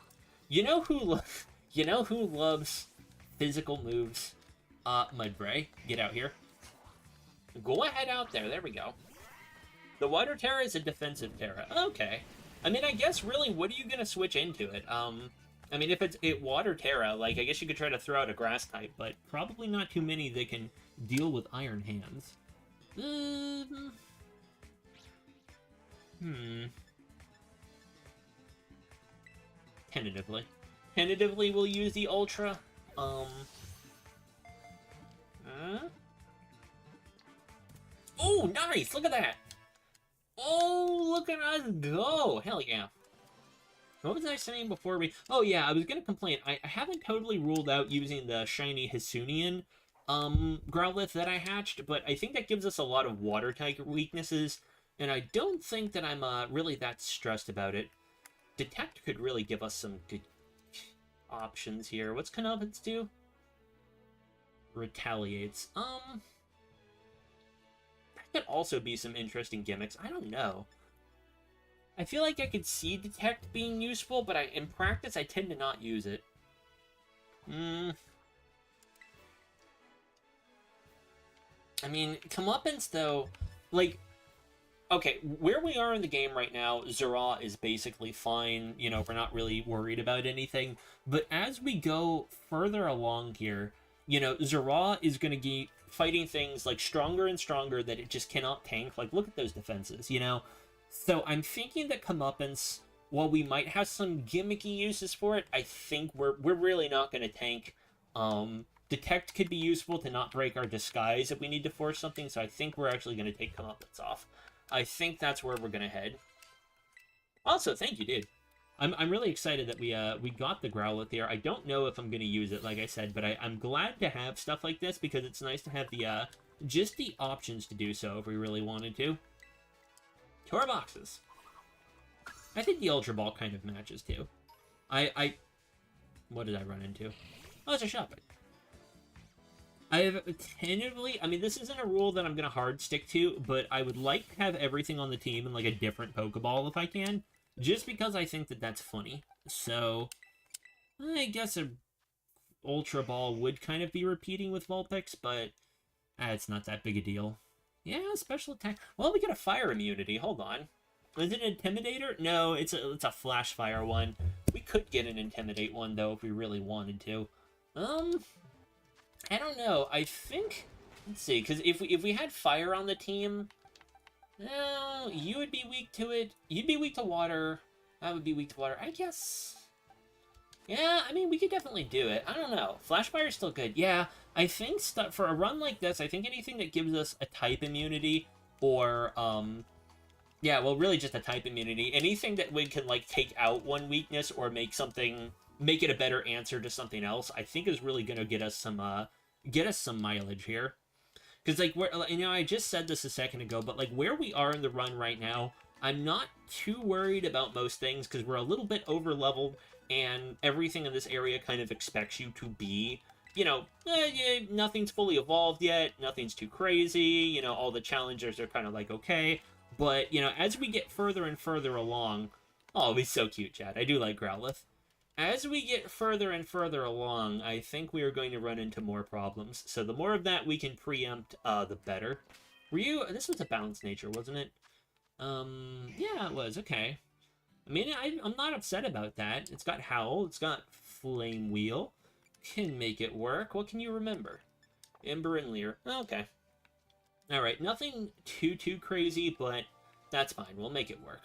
S1: You know who you know who loves physical moves? Mudbray. Get out here. Go ahead out there. There we go. The Water Terra is a defensive Terra. Okay. I mean, I guess, really, what are you going to switch into it? I mean, if it's Water Terra, like, I guess you could try to throw out a Grass type, but probably not too many that can deal with Iron Hands. Tentatively. Tentatively, we'll use the Ultra. Oh, nice! Look at that! Oh, look at us go! Hell yeah. What was I saying before we... Oh, yeah, I was gonna complain. I haven't totally ruled out using the shiny Hisuian Growlithe that I hatched, but I think that gives us a lot of water-type weaknesses, and I don't think that I'm really that stressed about it. Detect could really give us some good options here. What's Canopins do? Retaliates. That could also be some interesting gimmicks. I don't know. I feel like I could see Detect being useful, but in practice, I tend to not use it. I mean, Comeuppance, though, like... Okay, where we are in the game right now, Zera is basically fine. You know, we're not really worried about anything. But as we go further along here, you know, Zera is going to be fighting things, like, stronger and stronger that it just cannot tank. Like, look at those defenses, you know? So I'm thinking that Comeuppance, while we might have some gimmicky uses for it, I think we're really not going to tank. Detect could be useful to not break our disguise if we need to force something, so I think we're actually going to take Comeuppance off. I think that's where we're going to head. Also, thank you, dude. I'm really excited that we got the Growlithe here. I don't know if I'm going to use it, like I said, but I'm glad to have stuff like this because it's nice to have the just the options to do so if we really wanted to. To our boxes. I think the Ultra Ball kind of matches, too. What did I run into? Oh, it's a Shuppet. I've tentatively... I mean, this isn't a rule that I'm going to hard stick to, but I would like to have everything on the team in, like, a different Pokeball if I can, just because I think that that's funny. So, I guess a Ultra Ball would kind of be repeating with Vulpix, but it's not that big a deal. Yeah, special attack. Well, we get a fire immunity. Hold on. Is it an Intimidator? No, it's a Flash Fire one. We could get an Intimidate one, though, if we really wanted to. I don't know. I think... Let's see, because if we had fire on the team... Well, you would be weak to it. You'd be weak to water. I would be weak to water. I guess... Yeah, I mean, we could definitely do it. I don't know. Flash Fire is still good. Yeah, I think for a run like this, I think anything that gives us a type immunity or... Yeah, well, really just a type immunity. Anything that we can, like, take out one weakness or make it a better answer to something else, I think is really going to get us some mileage here. Because, like, I just said this a second ago, but, like, where we are in the run right now, I'm not too worried about most things because we're a little bit over-leveled and everything in this area kind of expects you to be, you know, nothing's fully evolved yet, nothing's too crazy, you know, all the challengers are kind of like, okay. But, you know, as we get further and further along... Oh, he's so cute, Chad. I do like Growlithe. As we get further and further along, I think we are going to run into more problems. So the more of that we can preempt, the better. This was a balanced nature, wasn't it? Yeah, it was. Okay. I mean, I'm not upset about that. It's got Howl. It's got Flame Wheel. Can make it work. What can you remember? Ember and Leer. Okay. Alright, nothing too crazy, but that's fine. We'll make it work.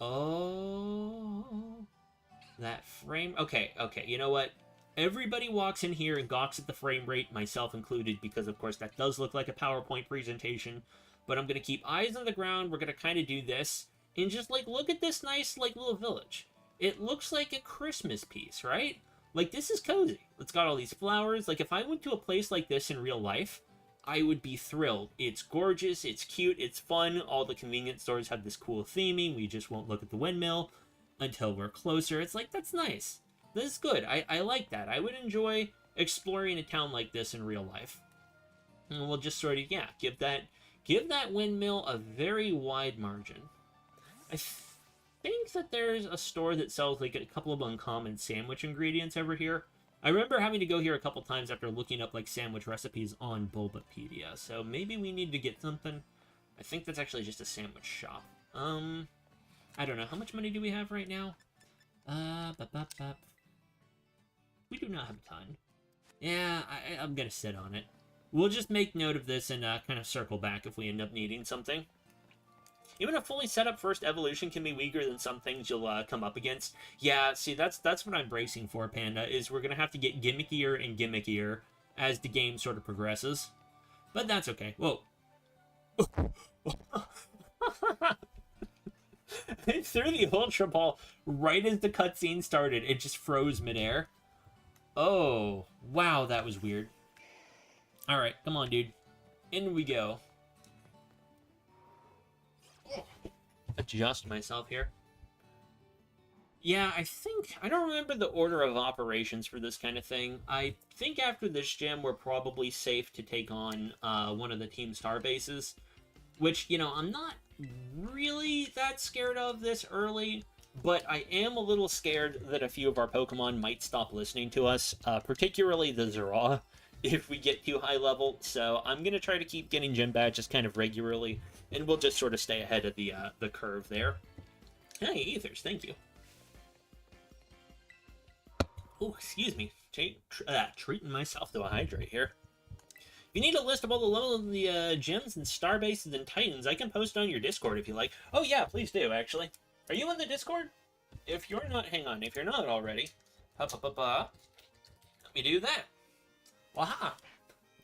S1: Oh, that frame... Okay, you know what? Everybody walks in here and gawks at the frame rate, myself included, because, of course, that does look like a PowerPoint presentation. But I'm going to keep eyes on the ground. We're going to kind of do this. And just, like, look at this nice, like, little village. It looks like a Christmas piece, right? Like, this is cozy. It's got all these flowers. Like, if I went to a place like this in real life... I would be thrilled. It's gorgeous, it's cute, it's fun. All the convenience stores have this cool theming. We just won't look at the windmill until we're closer. It's like, that's nice. This is good. I like that. I would enjoy exploring a town like this in real life. And we'll just sort of, yeah, give that windmill a very wide margin. I think that there's a store that sells like a couple of uncommon sandwich ingredients over here. I remember having to go here a couple times after looking up like sandwich recipes on Bulbapedia, so maybe we need to get something. I think that's actually just a sandwich shop. I don't know. How much money do we have right now? We do not have a ton. Yeah, I'm gonna sit on it. We'll just make note of this and kind of circle back if we end up needing something. Even a fully set up first evolution can be weaker than some things you'll come up against. Yeah, see, that's what I'm bracing for, Panda, is we're going to have to get gimmickier and gimmickier as the game sort of progresses. But that's okay. Whoa. I threw the Ultra Ball right as the cutscene started. It just froze midair. Oh, wow, that was weird. Alright, come on, dude. In we go. Adjust myself here. Yeah, I don't remember the order of operations for this kind of thing. I think after this gym, we're probably safe to take on one of the Team Star bases. Which, you know, I'm not really that scared of this early, but I am a little scared that a few of our Pokemon might stop listening to us, particularly the Zeraw, if we get too high level. So I'm going to try to keep getting gym badges kind of regularly, and we'll just sort of stay ahead of the curve there. Hey, Ethers, thank you. Oh, excuse me. Treating myself to a hydrate here. If you need a list of all the levels of the gyms and star bases and titans, I can post on your Discord if you like. Oh yeah, please do, actually. Are you in the Discord? If you're not, hang on. If you're not already, let me do that. Waha!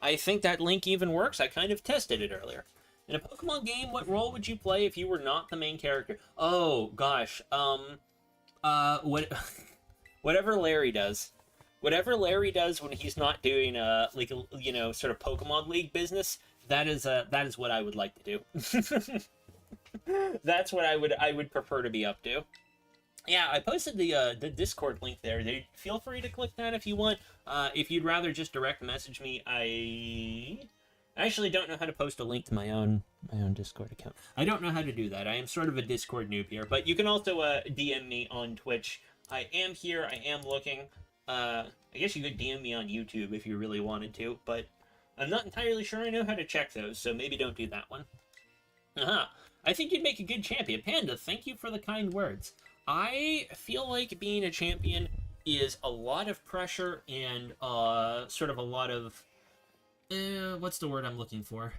S1: I think that link even works. I kind of tested it earlier. In a Pokemon game, what role would you play if you were not the main character? Oh, gosh. Whatever Larry does. Whatever Larry does when he's not doing, like, you know, sort of Pokemon League business, that is what I would like to do. That's what I would prefer to be up to. Yeah, I posted the Discord link there. Feel free to click that if you want. If you'd rather just direct message me, I actually don't know how to post a link to my own Discord account. I don't know how to do that. I am sort of a Discord noob here. But you can also DM me on Twitch. I am here. I am looking. I guess you could DM me on YouTube if you really wanted to. But I'm not entirely sure I know how to check those, so maybe don't do that one. I think you'd make a good champion. Panda, thank you for the kind words. I feel like being a champion is a lot of pressure and sort of a lot of... what's the word I'm looking for?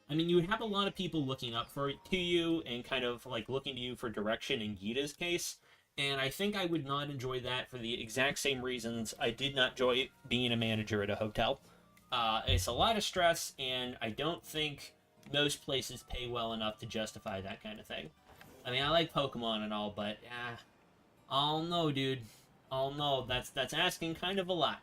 S1: I mean, you would have a lot of people looking up to you and kind of like looking to you for direction in Gita's case. And I think I would not enjoy that for the exact same reasons I did not enjoy being a manager at a hotel. It's a lot of stress, and I don't think most places pay well enough to justify that kind of thing. I mean, I like Pokemon and all, but I'll know, dude. I'll know. That's asking kind of a lot.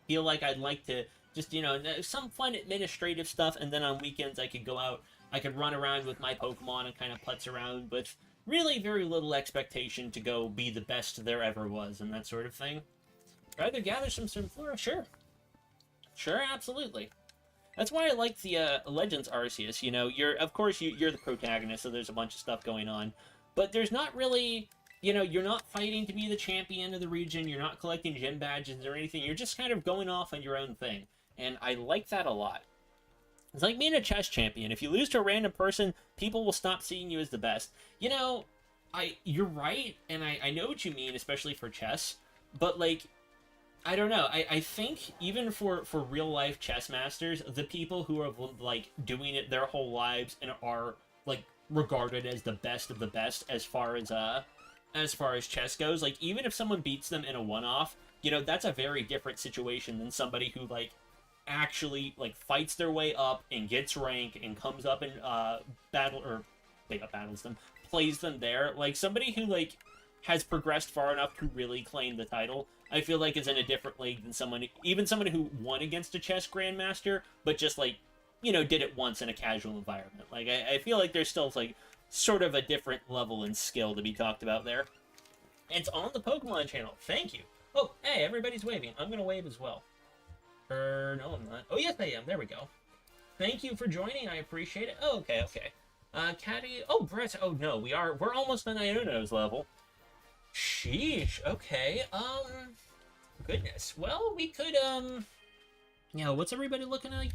S1: Feel like I'd like to just, you know, some fun administrative stuff, and then on weekends I could go out, I could run around with my Pokemon and kind of putz around with really very little expectation to go be the best there ever was and that sort of thing. Rather gather some Sunflora? Sure. Sure, absolutely. That's why I like the Legends Arceus. You know, of course you're the protagonist, so there's a bunch of stuff going on. But there's not really, you know, you're not fighting to be the champion of the region, you're not collecting gym badges or anything, you're just kind of going off on your own thing. And I like that a lot. It's like being a chess champion. If you lose to a random person, people will stop seeing you as the best. You know, you're right, and I know what you mean, especially for chess. But, like, I don't know. I think even for real-life chess masters, the people who are, like, doing it their whole lives and are, like, regarded as the best of the best as far as chess goes, like, even if someone beats them in a one-off, you know, that's a very different situation than somebody who, like, actually, like, fights their way up and gets rank and comes up and battles them, plays them there. Like, somebody who, like, has progressed far enough to really claim the title. I feel like is in a different league than someone who won against a chess grandmaster, but just like, did it once in a casual environment. Like, I feel like there's still like sort of a different level in skill to be talked about there. And it's on the Pokemon channel. Thank you. Oh, hey, everybody's waving. I'm gonna wave as well. No, I'm not. Oh, yes, I am. There we go. Thank you for joining. I appreciate it. Oh, okay. Caddy. Oh, Brett. Oh, no, we're almost on Iono's level. Sheesh. Okay. Goodness. Well, we could, what's everybody looking like?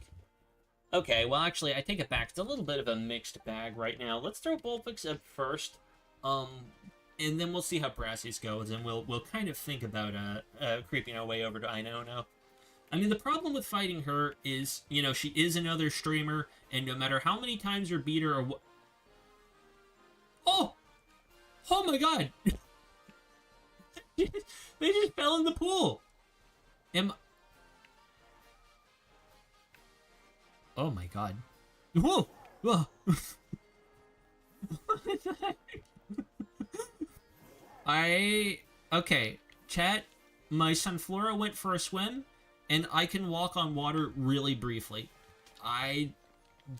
S1: Okay, well, actually, I take it back. It's a little bit of a mixed bag right now. Let's throw Bullpix up first. And then we'll see how Brassy's goes, and we'll kind of think about, creeping our way over to Iono. I mean, the problem with fighting her is, she is another streamer, and no matter how many times you beat her or what... Oh! Oh my god! They just fell in the pool! Oh my god. Whoa! Whoa! What the heck? Okay, chat, my Sunflora went for a swim, and I can walk on water really briefly. I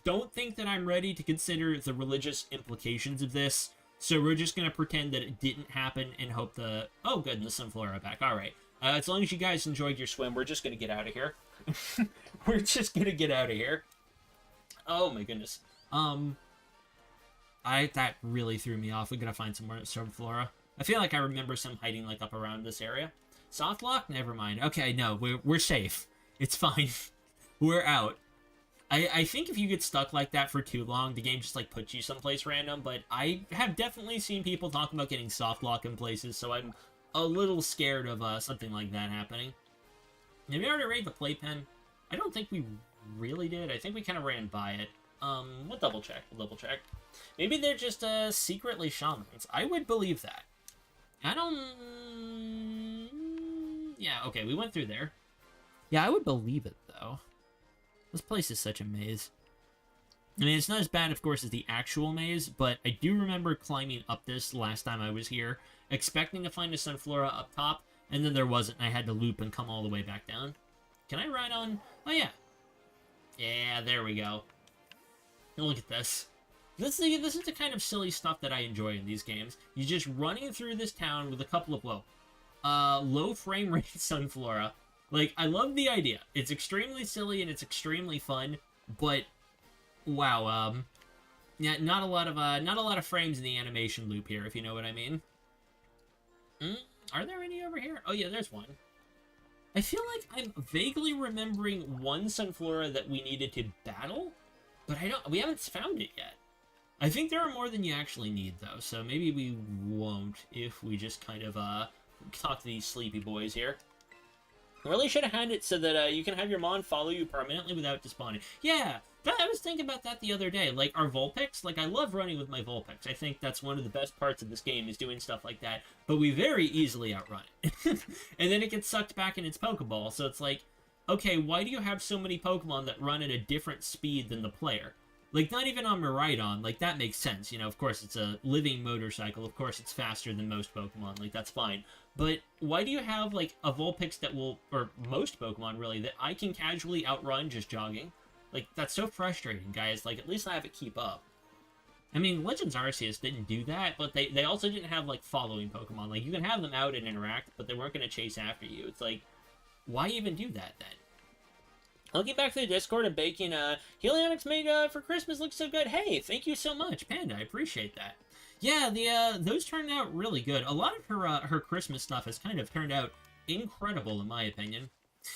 S1: don't think that I'm ready to consider the religious implications of this, so we're just going to pretend that it didn't happen and hope the... Oh, good, and the Sunflora back. Alright. As long as you guys enjoyed your swim, we're just going to get out of here. We're just going to get out of here. Oh, my goodness. That really threw me off. We got to find some more Sunflora. I feel like I remember some hiding, like, up around this area. Soft lock? Never mind. Okay, no, we're safe. It's fine. We're out. I think if you get stuck like that for too long, the game just, like, puts you someplace random, but I have definitely seen people talking about getting soft lock in places, so I'm a little scared of something like that happening. Did we already raid the playpen? I don't think we really did. I think we kind of ran by it. We'll double check. Maybe they're just, secretly shamans. I would believe that. Yeah, okay, we went through there. Yeah, I would believe it, though. This place is such a maze. I mean, it's not as bad, of course, as the actual maze, but I do remember climbing up this last time I was here, expecting to find a Sunflora up top, and then there wasn't, and I had to loop and come all the way back down. Can I ride on? Oh, yeah. Yeah, there we go. Look at this. This is the kind of silly stuff that I enjoy in these games. You're just running through this town with a couple of, low frame rate Sunflora. Like, I love the idea. It's extremely silly and it's extremely fun, but wow, yeah, not a lot of frames in the animation loop here, if you know what I mean. Are there any over here? Oh yeah, there's one. I feel like I'm vaguely remembering one Sunflora that we needed to battle, but we haven't found it yet. I think there are more than you actually need, though, so maybe we won't if we just kind of, talk to these sleepy boys here. Really should have had it so that, you can have your Mon follow you permanently without despawning. Yeah, I was thinking about that the other day. Like, our Vulpix, like, I love running with my Vulpix. I think that's one of the best parts of this game, is doing stuff like that. But we very easily outrun it. And then it gets sucked back in its Pokeball, so it's like, okay, why do you have so many Pokemon that run at a different speed than the player? Like, not even on Miraidon, like, that makes sense. You know, of course, it's a living motorcycle. Of course, it's faster than most Pokemon. Like, that's fine. But why do you have, like, a Vulpix that will, or most Pokemon, really, that I can casually outrun just jogging? Like, that's so frustrating, guys. Like, at least I have it keep up. I mean, Legends Arceus didn't do that, but they also didn't have, like, following Pokemon. Like, you can have them out and interact, but they weren't going to chase after you. It's like, why even do that, then? I'll get back to the Discord and baking, Helionics made, for Christmas looks so good. Hey, thank you so much, Panda. I appreciate that. Yeah, those turned out really good. A lot of her Christmas stuff has kind of turned out incredible, in my opinion.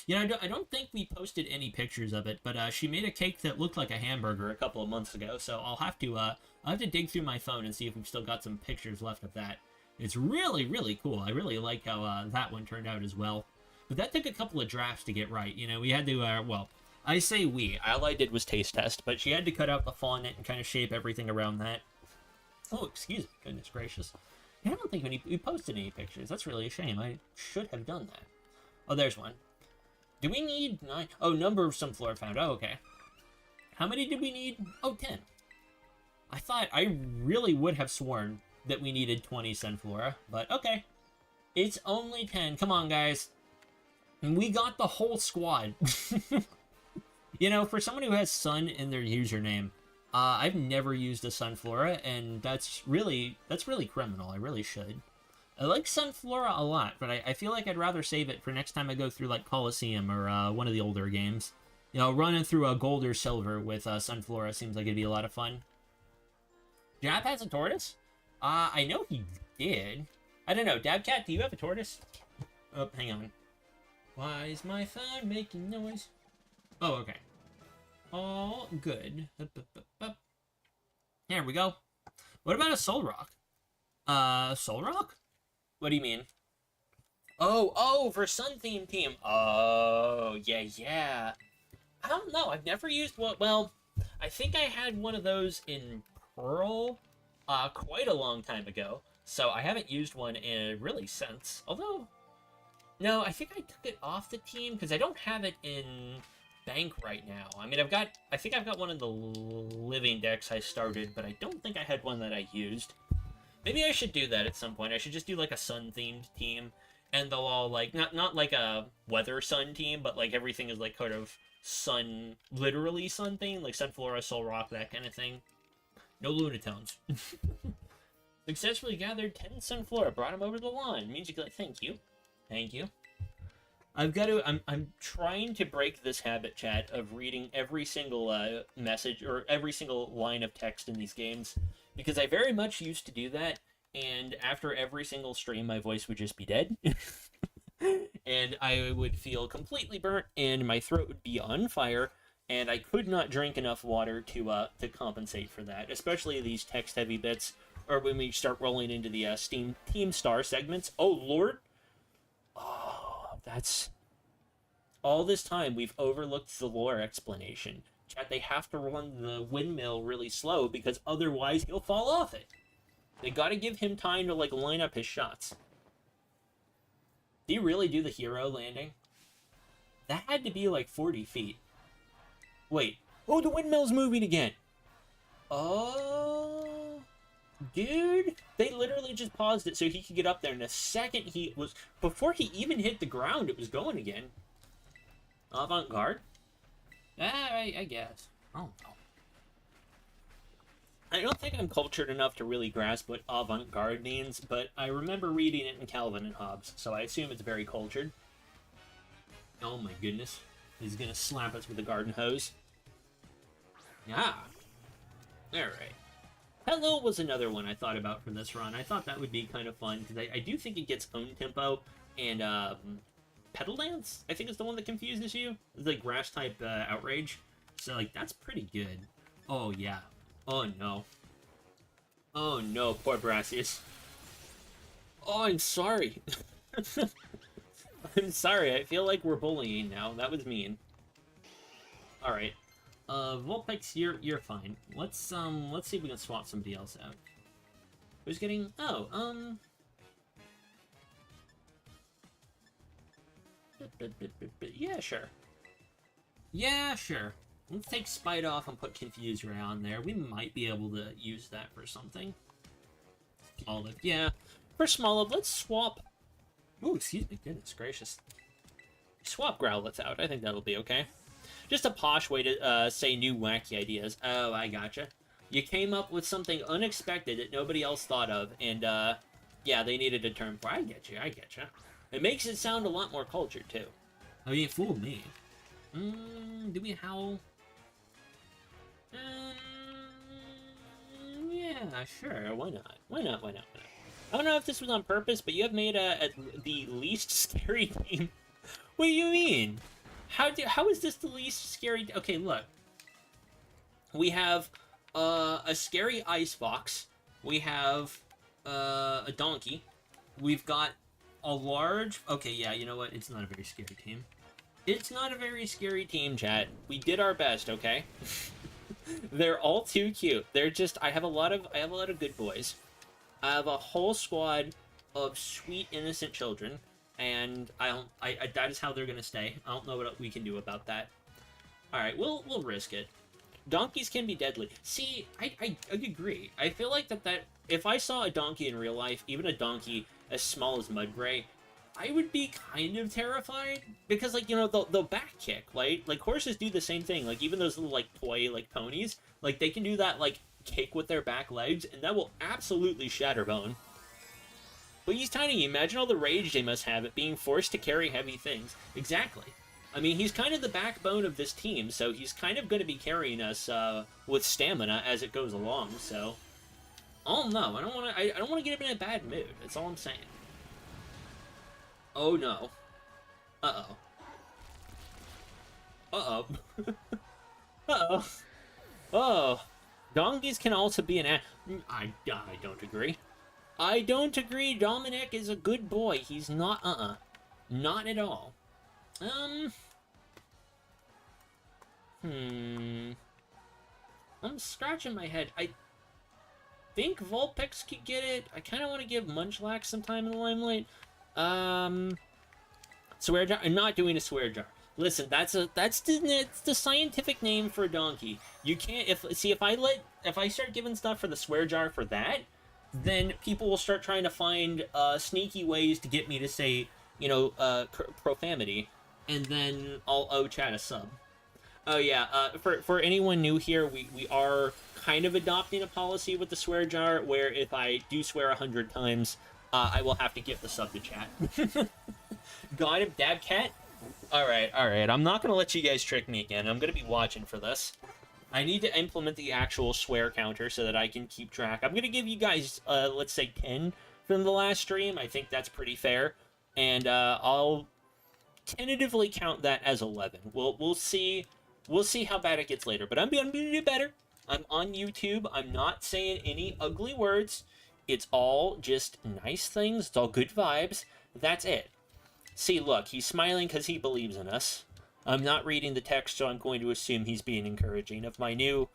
S1: Yeah, I don't think we posted any pictures of it, but, she made a cake that looked like a hamburger a couple of months ago, so I'll have to dig through my phone and see if we've still got some pictures left of that. It's really, really cool. I really like how, that one turned out as well. But that took a couple of drafts to get right. You know, we had to, well, I say we. All I did was taste test, but she had to cut out the fondant and kind of shape everything around that. Oh, excuse me. Goodness gracious. I don't think we posted any pictures. That's really a shame. I should have done that. Oh, there's one. Do we need 9? Oh, number of Sunflora found. Oh, okay. How many did we need? Oh, 10. I really would have sworn that we needed 20 Sunflora, but okay. It's only 10. Come on, guys. We got the whole squad. You know, for someone who has Sun in their username, I've never used a Sunflora, and that's really criminal. I really should. I like Sunflora a lot, but I feel like I'd rather save it for next time I go through, like, Coliseum or one of the older games. You know, running through a gold or silver with Sunflora seems like it'd be a lot of fun. Jab has a tortoise? I know he did. I don't know. Dabcat, do you have a tortoise? Oh, hang on. Why is my phone making noise? Oh, okay. All good. There we go. What about a Soul Rock? Soul Rock? What do you mean? Oh, for Sun Theme Team. Oh, yeah. I don't know. I've never used one. Well, I think I had one of those in Pearl quite a long time ago. So I haven't used one in really since. Although, no, I think I took it off the team because I don't have it in Bank right now. I mean, I think I've got one of the living decks I started, but I don't think I had one that I used. Maybe I should do that at some point. I should just do like a sun-themed team, and they'll all like, not like a weather sun team, but like everything is like kind of sun, literally sun themed, like Sunflora, Soul Rock, that kind of thing. No Lunatones. Successfully gathered 10 Sunflora, brought them over the lawn. Means you go, thank you. Thank you. I'm trying to break this habit, chat, of reading every single message or every single line of text in these games, because I very much used to do that, and after every single stream, my voice would just be dead, and I would feel completely burnt, and my throat would be on fire, and I could not drink enough water to compensate for that, especially these text-heavy bits, or when we start rolling into the Team Star segments. Oh, Lord! Oh, that's... All this time, we've overlooked the lore explanation. Chat, they have to run the windmill really slow, because otherwise he'll fall off it. They gotta give him time to, like, line up his shots. Do you really do the hero landing? That had to be, like, 40 feet. Wait. Oh, the windmill's moving again! Oh... Dude, they literally just paused it so he could get up there, and the second he was... Before he even hit the ground, it was going again. Avant-garde? I guess. I don't know. I don't think I'm cultured enough to really grasp what avant-garde means, but I remember reading it in Calvin and Hobbes, so I assume it's very cultured. Oh my goodness. He's gonna slap us with a garden hose. Ah. Alright. Hello was another one I thought about for this run. I thought that would be kind of fun, because I do think it gets own tempo, and Pedal Dance, I think, is the one that confuses you. It's like grass-type outrage. So, like, that's pretty good. Oh, yeah. Oh, no. Oh, no, poor Brassius. Oh, I'm sorry. I'm sorry, I feel like we're bullying now. That was mean. Alright. Vulpix, you're fine. Let's see if we can swap somebody else out. Who's getting... Oh, yeah, sure. Yeah, sure. Let's take Spite off and put Confuse Ray on there. We might be able to use that for something. Smoliv, yeah. For Smoliv, let's swap... Ooh, excuse me, goodness gracious. Swap Growlithe out, I think that'll be okay. Just a posh way to say new wacky ideas. Oh, I gotcha. You came up with something unexpected that nobody else thought of, and, yeah, they needed a term for it. I get you. It makes it sound a lot more cultured, too. I mean, it fooled me. Do we howl? Yeah, sure, why not? Why not? I don't know if this was on purpose, but you have made the least scary team. What do you mean? How is this the least scary? Okay, look. We have a scary ice fox. We have a donkey. We've got a large... Okay, yeah, you know what? It's not a very scary team. It's not a very scary team, chat. We did our best, okay? They're all too cute. They're just... I have a lot of good boys. I have a whole squad of sweet, innocent children. And that is how they're gonna stay. I don't know what we can do about that. Alright, we'll risk it. Donkeys can be deadly. See, I agree. I feel like that if I saw a donkey in real life, even a donkey as small as Mudbray, I would be kind of terrified because, like, you know, they'll back kick, right? Like horses do the same thing. Like even those little like toy like ponies, like they can do that like kick with their back legs, and that will absolutely shatter bone. But he's tiny. Imagine all the rage they must have at being forced to carry heavy things. Exactly. I mean, he's kind of the backbone of this team, so he's kind of going to be carrying us with stamina as it goes along. So, oh no, I don't want to. I don't want to get him in a bad mood. That's all I'm saying. Oh no. Uh oh. Uh oh. Uh oh. Oh. Donkeys can also be an. I don't agree. I don't agree. Dominic is a good boy. He's not. Not at all. I'm scratching my head. I think Vulpix could get it. I kind of want to give Munchlax some time in the limelight. Swear jar. I'm not doing a swear jar. Listen, that's the scientific name for a donkey. You can't if I start giving stuff for the swear jar for that, then people will start trying to find sneaky ways to get me to say, you know, profanity, and then I'll owe chat a sub. Oh yeah, for anyone new here, we are kind of adopting a policy with the swear jar where if I do swear 100 times, I will have to give the sub to chat. Got him, dab cat. All right. I'm not gonna let you guys trick me again. I'm gonna be watching for this. I need to implement the actual swear counter so that I can keep track. I'm gonna give you guys, let's say 10 from the last stream. I think that's pretty fair, and I'll tentatively count that as 11. We'll see. We'll see how bad it gets later, but I'm gonna do better. I'm on YouTube. I'm not saying any ugly words. It's all just nice things. It's all good vibes. That's it. See, look, he's smiling because he believes in us. I'm not reading the text, so I'm going to assume he's being encouraging of my new,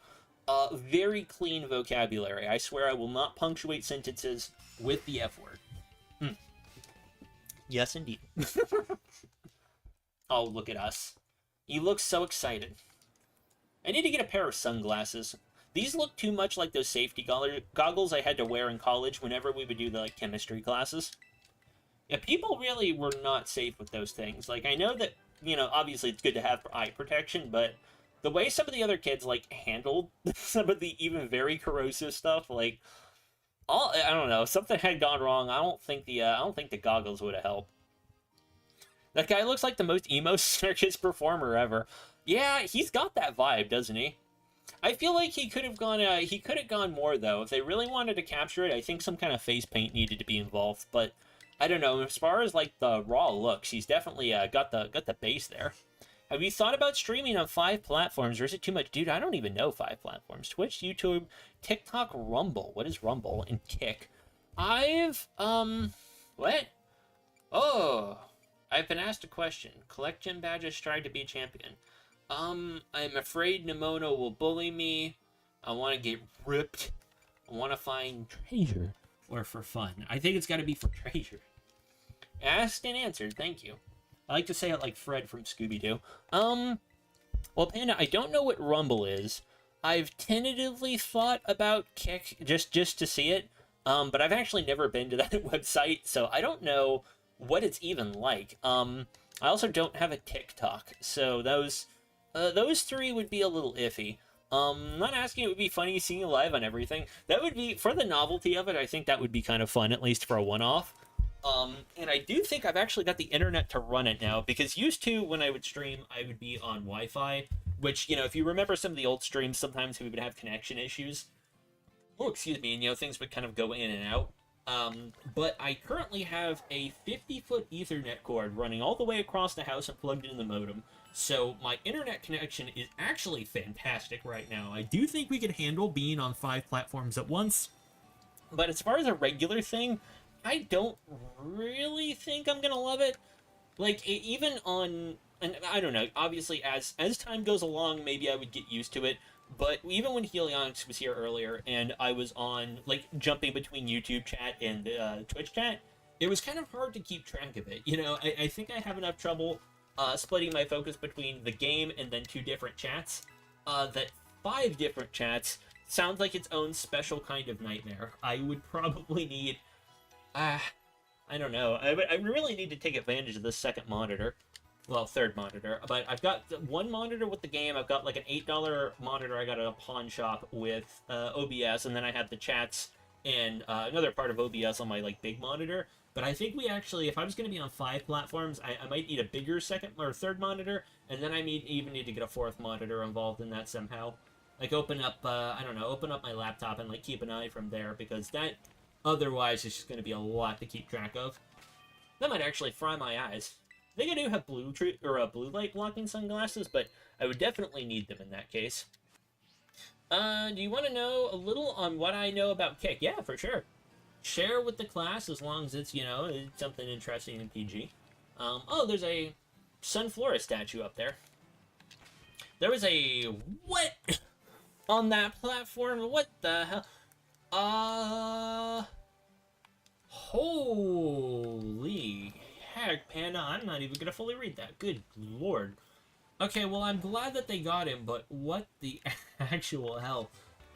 S1: very clean vocabulary. I swear I will not punctuate sentences with the F word. Yes, indeed. Oh, look at us. He looks so excited. I need to get a pair of sunglasses. These look too much like those safety goggles I had to wear in college whenever we would do the chemistry classes. Yeah, people really were not safe with those things. Like, I know that, you know, obviously it's good to have eye protection, but the way some of the other kids, like, handled some of the even very corrosive stuff, like, I don't know, if something had gone wrong, I don't think the goggles would have helped. That guy looks like the most emo circus performer ever. Yeah, he's got that vibe, doesn't he? I feel like he could have gone more, though. If they really wanted to capture it, I think some kind of face paint needed to be involved, but I don't know. As far as, like, the raw looks, he's definitely got the base there. Have you thought about streaming on 5 platforms, or is it too much? Dude, I don't even know 5 platforms. Twitch, YouTube, TikTok, Rumble. What is Rumble? And Kick. What? Oh, I've been asked a question. Collect gym badges, strive to be a champion. I'm afraid Nemono will bully me. I want to get ripped. I want to find treasure. Or for fun. I think it's got to be for treasure. Asked and answered, thank you. I like to say it like Fred from Scooby-Doo. Well, Panda, I don't know what Rumble is. I've tentatively thought about Kick just to see it, but I've actually never been to that website, so I don't know what it's even like. I also don't have a TikTok, so those 3 would be a little iffy. Not asking it would be funny seeing you live on everything. That would be, for the novelty of it, I think that would be kind of fun, at least for a one-off. And I do think I've actually got the internet to run it now, because used to, when I would stream, I would be on Wi-Fi, which, you know, if you remember some of the old streams, sometimes we would have connection issues. Oh, excuse me, and, you know, things would kind of go in and out. But I currently have a 50-foot Ethernet cord running all the way across the house and plugged into the modem. So my internet connection is actually fantastic right now. I do think we could handle being on 5 platforms at once. But as far as a regular thing, I don't really think I'm gonna love it. Like, even on... And I don't know, obviously as time goes along, maybe I would get used to it. But even when Helionics was here earlier, and I was on, like, jumping between YouTube chat and Twitch chat, it was kind of hard to keep track of it. You know, I think I have enough trouble splitting my focus between the game and then 2 different chats that 5 different chats sounds like its own special kind of nightmare. I would probably need, I don't know. I really need to take advantage of this second monitor. Well, third monitor. But I've got one monitor with the game. I've got like an $8 monitor I got at a pawn shop with OBS, and then I have the chats and another part of OBS on my like big monitor. But I think we actually, if I was going to be on 5 platforms, I might need a bigger second or third monitor, and then I even need to get a 4th monitor involved in that somehow. Like open up, I don't know, open up my laptop and like keep an eye from there, because that otherwise is just going to be a lot to keep track of. That might actually fry my eyes. I think I do have blue light blocking sunglasses, but I would definitely need them in that case. Do you want to know a little on what I know about Kick? Yeah, for sure. Share with the class as long as it's, you know, it's something interesting in PG. Oh, there's a Sunflora statue up there. There was a what on that platform? What the hell? Holy heck, Panda, I'm not even gonna fully read that. Good lord. Okay, well, I'm glad that they got him, but what the actual hell?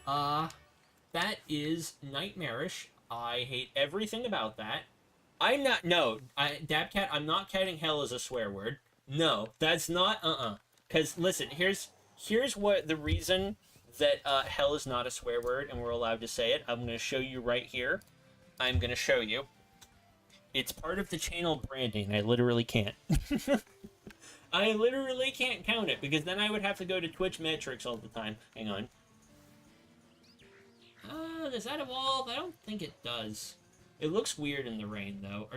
S1: That is nightmarish. I hate everything about that. I'm not, no, Dabcat, I'm not counting hell as a swear word. No, that's not, Because, listen, here's what the reason that hell is not a swear word and we're allowed to say it. I'm going to show you right here. I'm going to show you. It's part of the channel branding. I literally can't. I literally can't count it, because then I would have to go to Twitch metrics all the time. Hang on. Does that evolve? I don't think it does. It looks weird in the rain, though.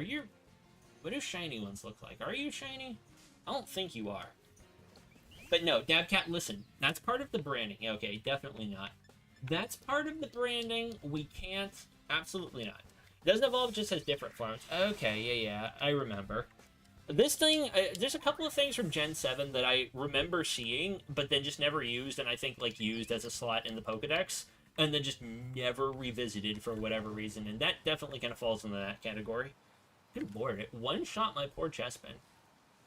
S1: What do shiny ones look like? Are you shiny? I don't think you are. But no, Dabcat, listen. That's part of the branding. Okay, definitely not. That's part of the branding. We can't. Absolutely not. Doesn't evolve, just has different forms. Okay, yeah, I remember. This thing, there's a couple of things from Gen 7 that I remember seeing, but then just never used, and I think, like, used as a slot in the Pokedex, and then just never revisited for whatever reason, and that definitely kind of falls into that category. Good lord, it one-shot my poor Chespin.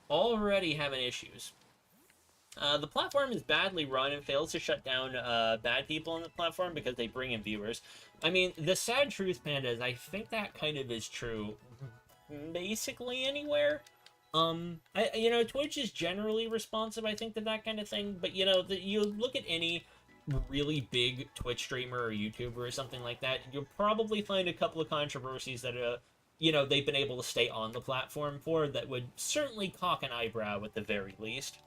S1: Already having issues. The platform is badly run and fails to shut down bad people on the platform because they bring in viewers. I mean, the sad truth, Panda, is I think that kind of is true basically anywhere. You know, Twitch is generally responsive, I think, to that kind of thing, but, you know, you look at any really big Twitch streamer or YouTuber or something like that, you'll probably find a couple of controversies that, you know, they've been able to stay on the platform for that would certainly cock an eyebrow at the very least.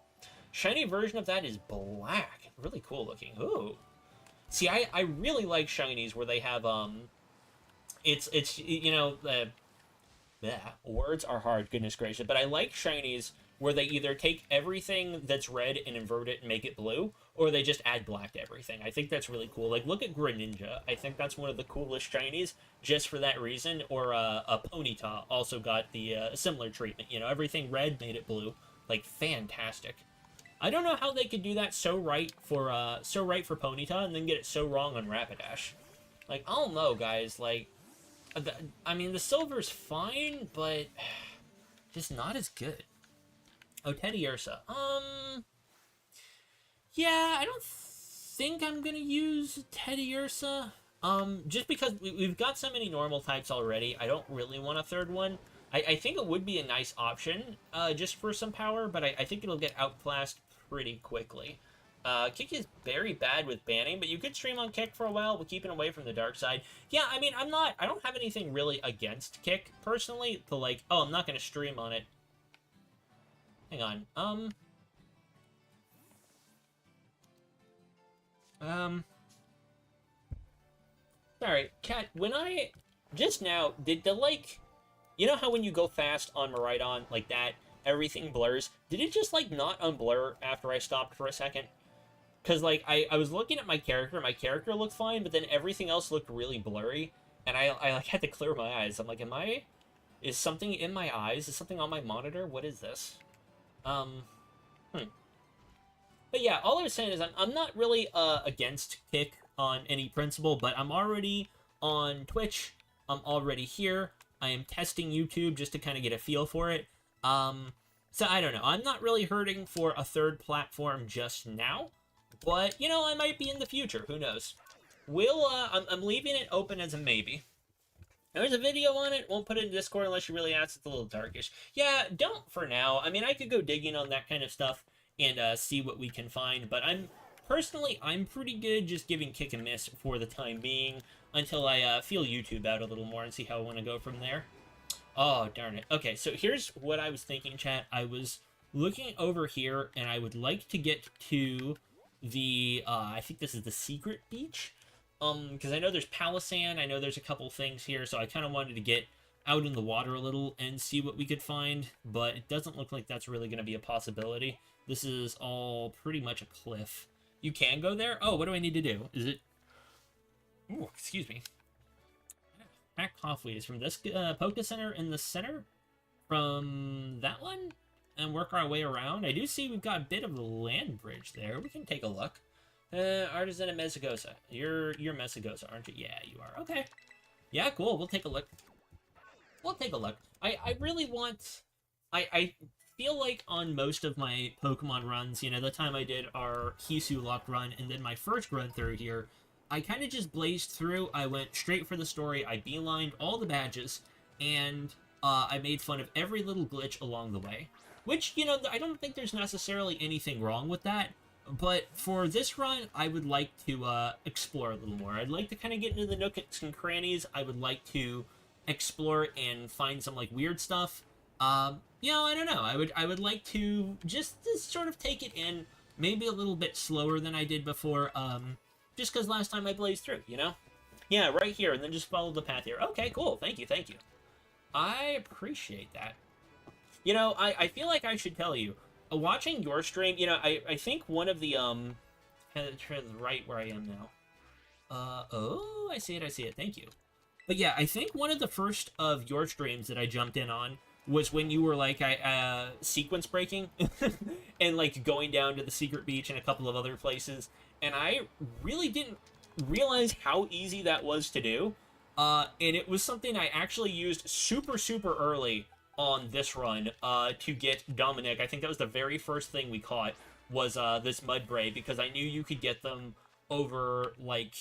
S1: Shiny version of that is black. Really cool looking. Ooh. See, I really like shinies where they have, it's you know, words are hard, goodness gracious, but I like shinies where they either take everything that's red and invert it and make it blue, or they just add black to everything. I think that's really cool. Like, look at Greninja. I think that's one of the coolest shinies, just for that reason. Or a Ponyta also got the similar treatment. You know, everything red made it blue. Like, fantastic. I don't know how they could do that so right for Ponyta and then get it so wrong on Rapidash. Like, I don't know, guys. Like, I mean, the silver's fine, but just not as good. Oh, Teddy Ursa. Yeah, I don't think I'm gonna use Teddy Ursa. Just because we've got so many normal types already, I don't really want a third one. I think it would be a nice option, just for some power, but I think it'll get outclassed pretty quickly. Kick is very bad with banning, but you could stream on Kick for a while, but keeping away from the dark side. Yeah, I mean, I don't have anything really against Kick, personally, to like, oh, I'm not gonna stream on it. Hang on, Sorry, Kat, when just now, did the, like, you know how when you go fast on Miraidon, like that, everything blurs? Did it just, like, not unblur after I stopped for a second? Because, like, I was looking at my character looked fine, but then everything else looked really blurry, and I like, had to clear my eyes. I'm like, is something in my eyes? Is something on my monitor? What is this? But yeah, all I was saying is I'm not really, against Kick on any principle, but I'm already on Twitch. I'm already here. I am testing YouTube just to kind of get a feel for it. So I don't know. I'm not really hurting for a third platform just now, But, you know, I might be in the future. Who knows? I'm leaving it open as a maybe. There's a video on it. Won't put it in Discord unless you really ask. It's a little darkish. Yeah, don't for now. I mean, I could go digging on that kind of stuff and see what we can find. But I'm pretty good just giving kick and miss for the time being until I feel YouTube out a little more and see how I want to go from there. Oh, darn it. Okay, so here's what I was thinking, chat. I was looking over here, and I would like to get to the, I think this is the secret beach. Because I know there's Palisand, I know there's a couple things here, so I kind of wanted to get out in the water a little and see what we could find, but it doesn't look like that's really going to be a possibility. This is all pretty much a cliff. You can go there? Oh, what do I need to do? Is it... Ooh, excuse me. Back halfways from this Poké Center in the center? From that one? And work our way around? I do see we've got a bit of a land bridge there. We can take a look. Artisan of Mesagosa. You're Mesagosa, aren't you? Yeah, you are. Okay. Yeah, cool. We'll take a look. We'll take a look. I really want... I feel like on most of my Pokemon runs, you know, the time I did our Hisu Lock run, and then my first run through here, I kind of just blazed through. I went straight for the story. I beelined all the badges, and I made fun of every little glitch along the way. Which, you know, I don't think there's necessarily anything wrong with that. But for this run, I would like to explore a little more. I'd like to kind of get into the nooks and crannies. I would like to explore and find some like weird stuff. You know, I don't know. I would like to just sort of take it in, maybe a little bit slower than I did before. Just because last time I blazed through, you know. Yeah, right here, and then just follow the path here. Okay, cool. Thank you, thank you. I appreciate that. You know, I feel like I should tell you. Watching your stream, you know, I think one of the, kind of to the right where I am now. Oh, I see it, thank you. But yeah, I think one of the first of your streams that I jumped in on was when you were, like, sequence breaking, and, like, going down to the secret beach and a couple of other places, and I really didn't realize how easy that was to do, and it was something I actually used super, super early on this run to get Dominic. I think that was the very first thing we caught was this Mudbray, because I knew you could get them over like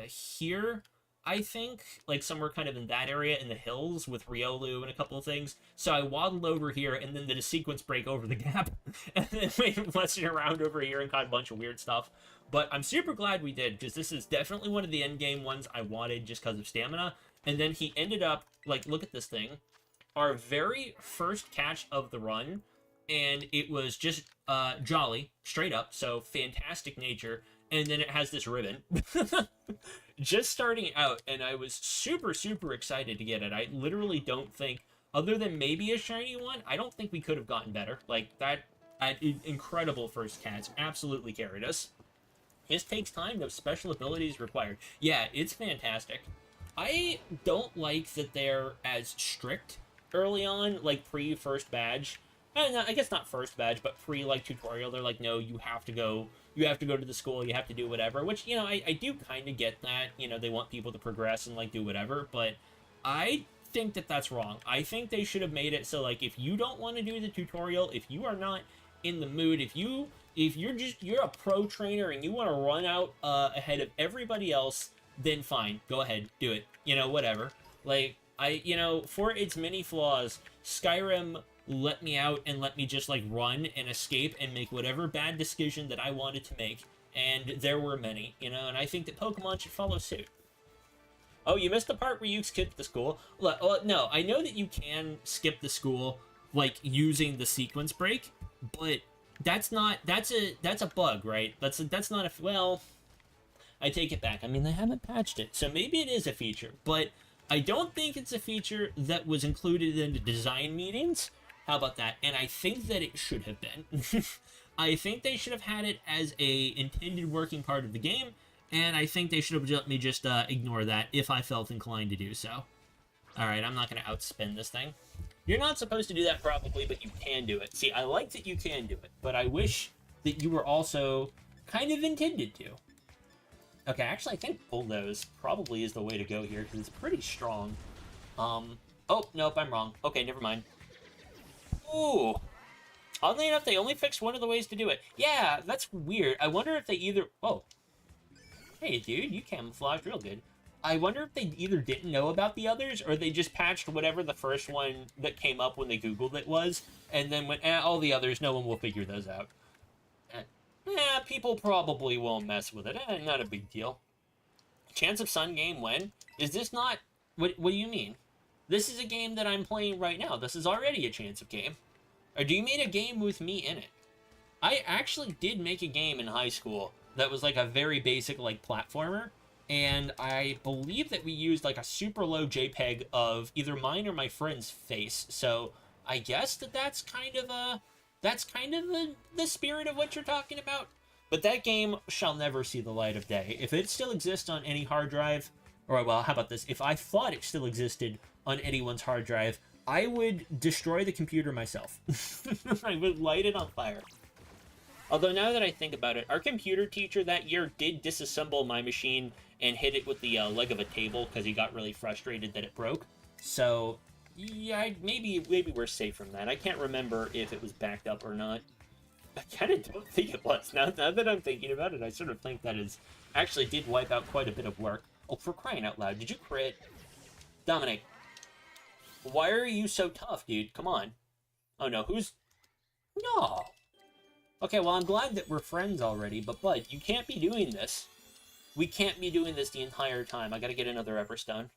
S1: here, I think, like somewhere kind of in that area in the hills with Riolu and a couple of things. So I waddled over here and then did a sequence break over the gap and then went messing around over here and caught a bunch of weird stuff. But I'm super glad we did, because this is definitely one of the end game ones I wanted just because of stamina. And then he ended up, like, look at this thing. Our very first catch of the run, and it was just jolly, straight up, so fantastic nature, and then it has this ribbon. Just starting out, and I was super, super excited to get it. I literally don't think, other than maybe a shiny one, I don't think we could have gotten better. Like, that incredible first catch absolutely carried us. Just takes time, no special abilities required. Yeah, it's fantastic. I don't like that they're as strict early on, like pre-first badge. I guess not first badge, but pre-like tutorial. They're like, no, you have to go to the school, you have to do whatever, which, you know, I do kind of get that. You know, they want people to progress and like do whatever, but I think that that's wrong. I think they should have made it so, like, if you don't want to do the tutorial, if you are not in the mood, if you're a pro trainer and you want to run out ahead of everybody else, then fine, go ahead, do it. You know, whatever. Like, you know, for its many flaws, Skyrim let me out and let me just, like, run and escape and make whatever bad decision that I wanted to make. And there were many, you know, and I think that Pokemon should follow suit. Oh, you missed the part where you skipped the school? No, I know that you can skip the school, like, using the sequence break, but that's a bug, right? That's not a, well, I take it back. I mean, they haven't patched it, so maybe it is a feature, but I don't think it's a feature that was included in the design meetings. How about that? And I think that it should have been. I think they should have had it as a intended working part of the game, and I think they should have let me just ignore that if I felt inclined to do so. Alright, I'm not going to outspin this thing. You're not supposed to do that probably, but you can do it. See, I like that you can do it, but I wish that you were also kind of intended to. Okay, actually, I think Bulldoze probably is the way to go here, because it's pretty strong. Oh, nope, I'm wrong. Okay, never mind. Ooh. Oddly enough, they only fixed one of the ways to do it. Yeah, that's weird. I wonder if they either... Oh. Hey, dude, you camouflaged real good. I wonder if they either didn't know about the others, or they just patched whatever the first one that came up when they Googled it was, and then went, all the others, no one will figure those out. People probably won't mess with it. Not a big deal. Chance of Sun game when? Is this not... What do you mean? This is a game that I'm playing right now. This is already a Chance of game. Or do you mean a game with me in it? I actually did make a game in high school that was like a very basic like platformer, and I believe that we used like a super low JPEG of either mine or my friend's face. So I guess that's kind of the spirit of what you're talking about. But that game shall never see the light of day. If it still exists on any hard drive, or well, how about this? If I thought it still existed on anyone's hard drive, I would destroy the computer myself. I would light it on fire. Although now that I think about it, our computer teacher that year did disassemble my machine and hit it with the leg of a table because he got really frustrated that it broke. So, yeah, maybe we're safe from that. I can't remember if it was backed up or not. I kind of don't think it was. Now that I'm thinking about it, I sort of think that is actually did wipe out quite a bit of work. Oh, for crying out loud, did you crit? Dominic, why are you so tough, dude? Come on. Oh, no, who's... No! Okay, well, I'm glad that we're friends already, but Bud, you can't be doing this. We can't be doing this the entire time. I gotta get another Everstone.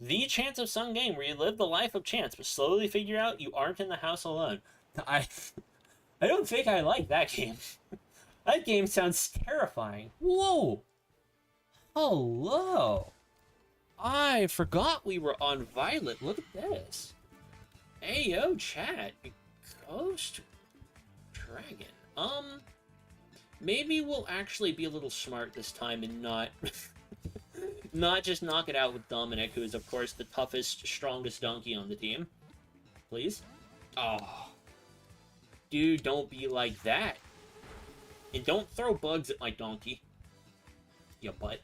S1: The Chance of Sun game where you live the life of chance, but slowly figure out you aren't in the house alone. I don't think I like that game. That game sounds terrifying. Whoa! Hello! I forgot we were on Violet. Look at this. Hey, yo, chat. Ghost Dragon. Maybe we'll actually be a little smart this time and not... not just knock it out with Dominic, who is, of course, the toughest, strongest donkey on the team. Please? Oh. Dude, don't be like that. And don't throw bugs at my donkey. You butt.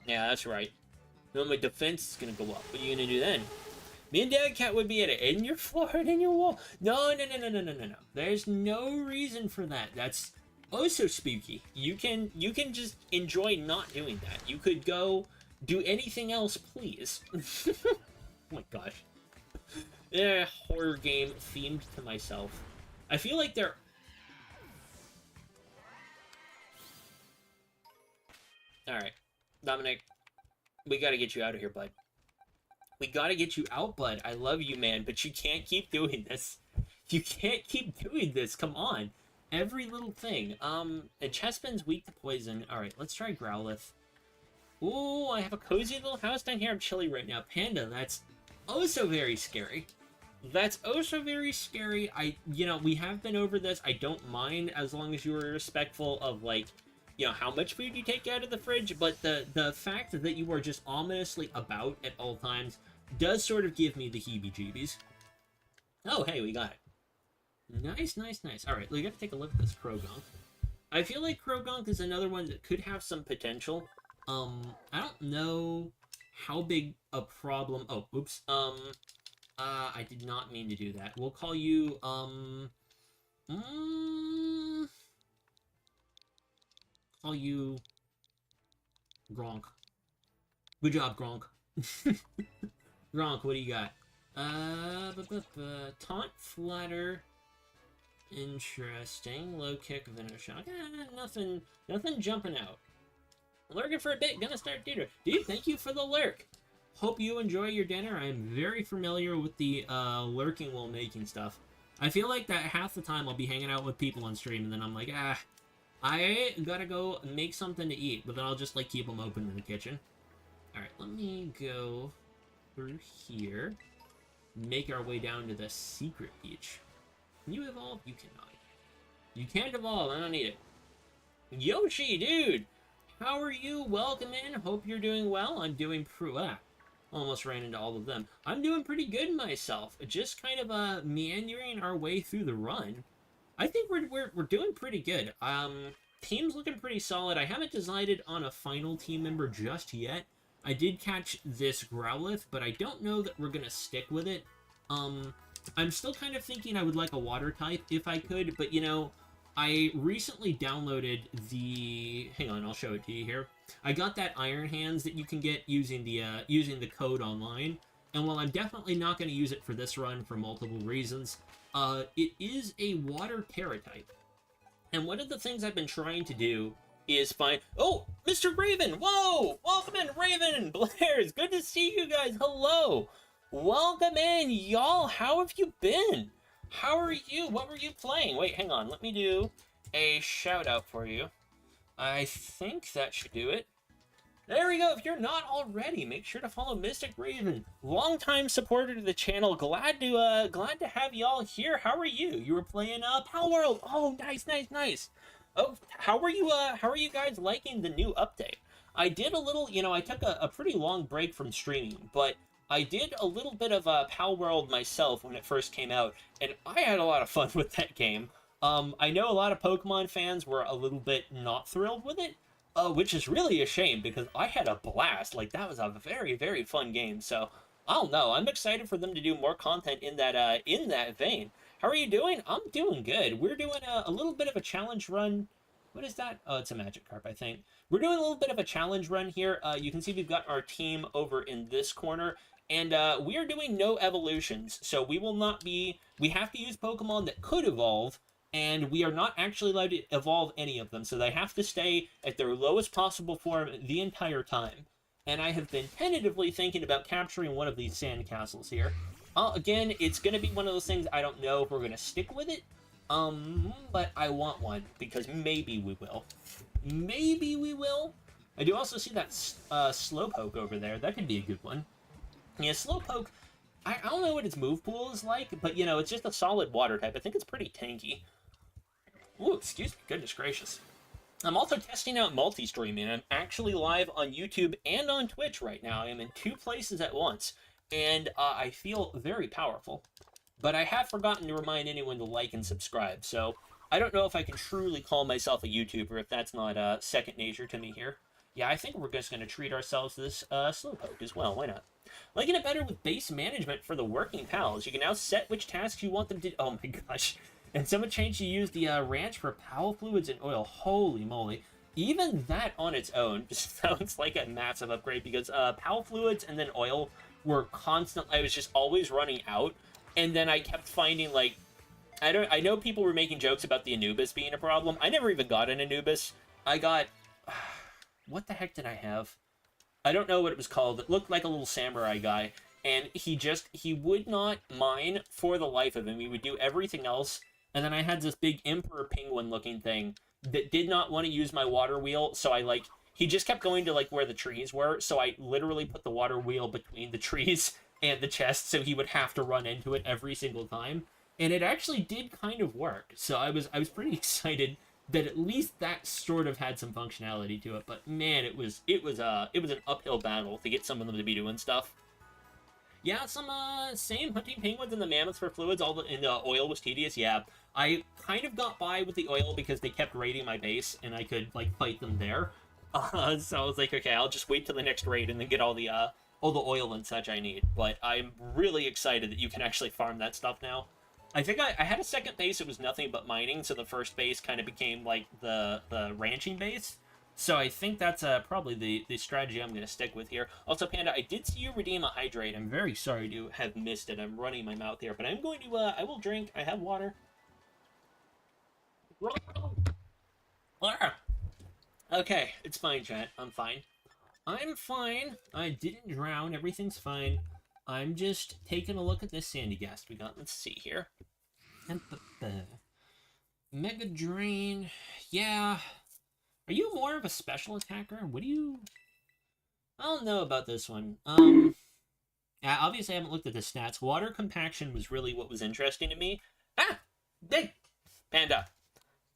S1: Yeah, that's right. No, my defense is gonna go up. What are you gonna do then? Me and Dad Cat would be at it. In your floor and in your wall. No. There's no reason for that. That's oh so spooky. You can just enjoy not doing that. You could go do anything else, please. Oh my gosh. Yeah, horror game themed to myself. I feel like they're... Alright. Dominic, we gotta get you out of here, bud. We gotta get you out, bud. I love you, man, but you can't keep doing this. You can't keep doing this. Come on. Every little thing. And Chespin's weak to poison. Alright, let's try Growlithe. Ooh, I have a cozy little house down here. I'm chilly right now. Panda, that's oh so very scary. That's oh so very scary. We have been over this. I don't mind as long as you are respectful of, like, how much food you take out of the fridge, but the fact that you are just ominously about at all times does sort of give me the heebie-jeebies. Oh, hey, we got it. Nice. Alright, we gotta take a look at this Croagunk. I feel like Croagunk is another one that could have some potential. I don't know how big a problem... Oh, oops. I did not mean to do that. We'll call you, call you Gronk. Good job, Gronk. Gronk, what do you got? Taunt, Flatter. Interesting. Low kick, Venom Shock. Nothing jumping out. Lurking for a bit, gonna start dinner. Dude, thank you for the lurk. Hope you enjoy your dinner. I am very familiar with the lurking while making stuff. I feel like that half the time I'll be hanging out with people on stream and then I'm like, I gotta go make something to eat, but then I'll just, like, keep them open in the kitchen. Alright, let me go through here. Make our way down to the secret beach. Can you evolve? You cannot. You can't evolve. I don't need it. Yoshi, dude! How are you? Welcome in. Hope you're doing well. I'm doing almost ran into all of them. I'm doing pretty good myself. Just kind of meandering our way through the run. I think we're doing pretty good. Team's looking pretty solid. I haven't decided on a final team member just yet. I did catch this Growlithe, but I don't know that we're gonna stick with it. I'm still kind of thinking I would like a water type if I could, but you know, I recently downloaded the. Hang on, I'll show it to you here. I got that Iron Hands that you can get using the code online, and while I'm definitely not going to use it for this run for multiple reasons, it is a water Terra type. And one of the things I've been trying to do is find. Oh, Mr. Raven! Whoa! Welcome in, Raven! Blair's, good to see you guys. Hello! Welcome in, y'all! How have you been? How are you? What were you playing? Wait, hang on. Let me do a shout out for you. I think that should do it. There we go. If you're not already, make sure to follow Mystic Raven. Longtime supporter to the channel. Glad to have y'all here. How are you? You were playing Pal World. Oh, nice. Oh, how are you guys liking the new update? I did a little, you know, I took a pretty long break from streaming, but I did a little bit of Pal World myself when it first came out, and I had a lot of fun with that game. I know a lot of Pokemon fans were a little bit not thrilled with it, which is really a shame because I had a blast. Like, that was a very, very fun game. So, I don't know. I'm excited for them to do more content in that vein. How are you doing? I'm doing good. We're doing a little bit of a challenge run. What is that? Oh, it's a Magikarp, I think. We're doing a little bit of a challenge run here. You can see we've got our team over in this corner. And we are doing no evolutions, so we have to use Pokemon that could evolve, and we are not actually allowed to evolve any of them, so they have to stay at their lowest possible form the entire time. And I have been tentatively thinking about capturing one of these sandcastles here. Again, it's going to be one of those things I don't know if we're going to stick with it, but I want one, because maybe we will. Maybe we will. I do also see that Slowpoke over there. That could be a good one. Yeah, Slowpoke, I don't know what its move pool is like, but, you know, it's just a solid water type. I think it's pretty tanky. Ooh, excuse me. Goodness gracious. I'm also testing out multi-streaming. I'm actually live on YouTube and on Twitch right now. I am in 2 places at once, and I feel very powerful. But I have forgotten to remind anyone to like and subscribe, so I don't know if I can truly call myself a YouTuber if that's not second nature to me here. Yeah, I think we're just going to treat ourselves to this Slowpoke as well. Why not? Liking it better with base management for the working pals. You can now set which tasks you want them to... Oh my gosh. And someone changed to use the ranch for pal fluids and oil. Holy moly. Even that on its own just sounds like a massive upgrade because pal fluids and then oil were constant. I was just always running out. And then I kept finding, like... I know people were making jokes about the Anubis being a problem. I never even got an Anubis. I got... What the heck did I have? I don't know what it was called. It looked like a little samurai guy. And he would not mine for the life of him. He would do everything else. And then I had this big emperor penguin looking thing that did not want to use my water wheel. So he just kept going to where the trees were. So I literally put the water wheel between the trees and the chest. So he would have to run into it every single time. And it actually did kind of work. So I was pretty excited that at least that sort of had some functionality to it. But man, it was an uphill battle to get some of them to be doing stuff. Yeah, some same hunting penguins and the mammoths for fluids. And the oil was tedious. Yeah, I kind of got by with the oil because they kept raiding my base, and I could fight them there. So I was like, okay, I'll just wait till the next raid and then get all the oil and such I need. But I'm really excited that you can actually farm that stuff now. I think I had a second base. It was nothing but mining, so the first base kind of became the ranching base. So I think that's probably the strategy I'm going to stick with here. Also, Panda, I did see you redeem a hydrate. I'm very sorry to have missed it. I'm running my mouth here, but I'm going to, I will drink. I have water. Okay, it's fine, chat. I'm fine. I'm fine. I didn't drown. Everything's fine. I'm just taking a look at this sandy gas we got. Let's see here. Mega Drain. Yeah. Are you more of a special attacker? What do you... I don't know about this one. Obviously I haven't looked at the stats. Water compaction was really what was interesting to me. Ah! Dig! Panda.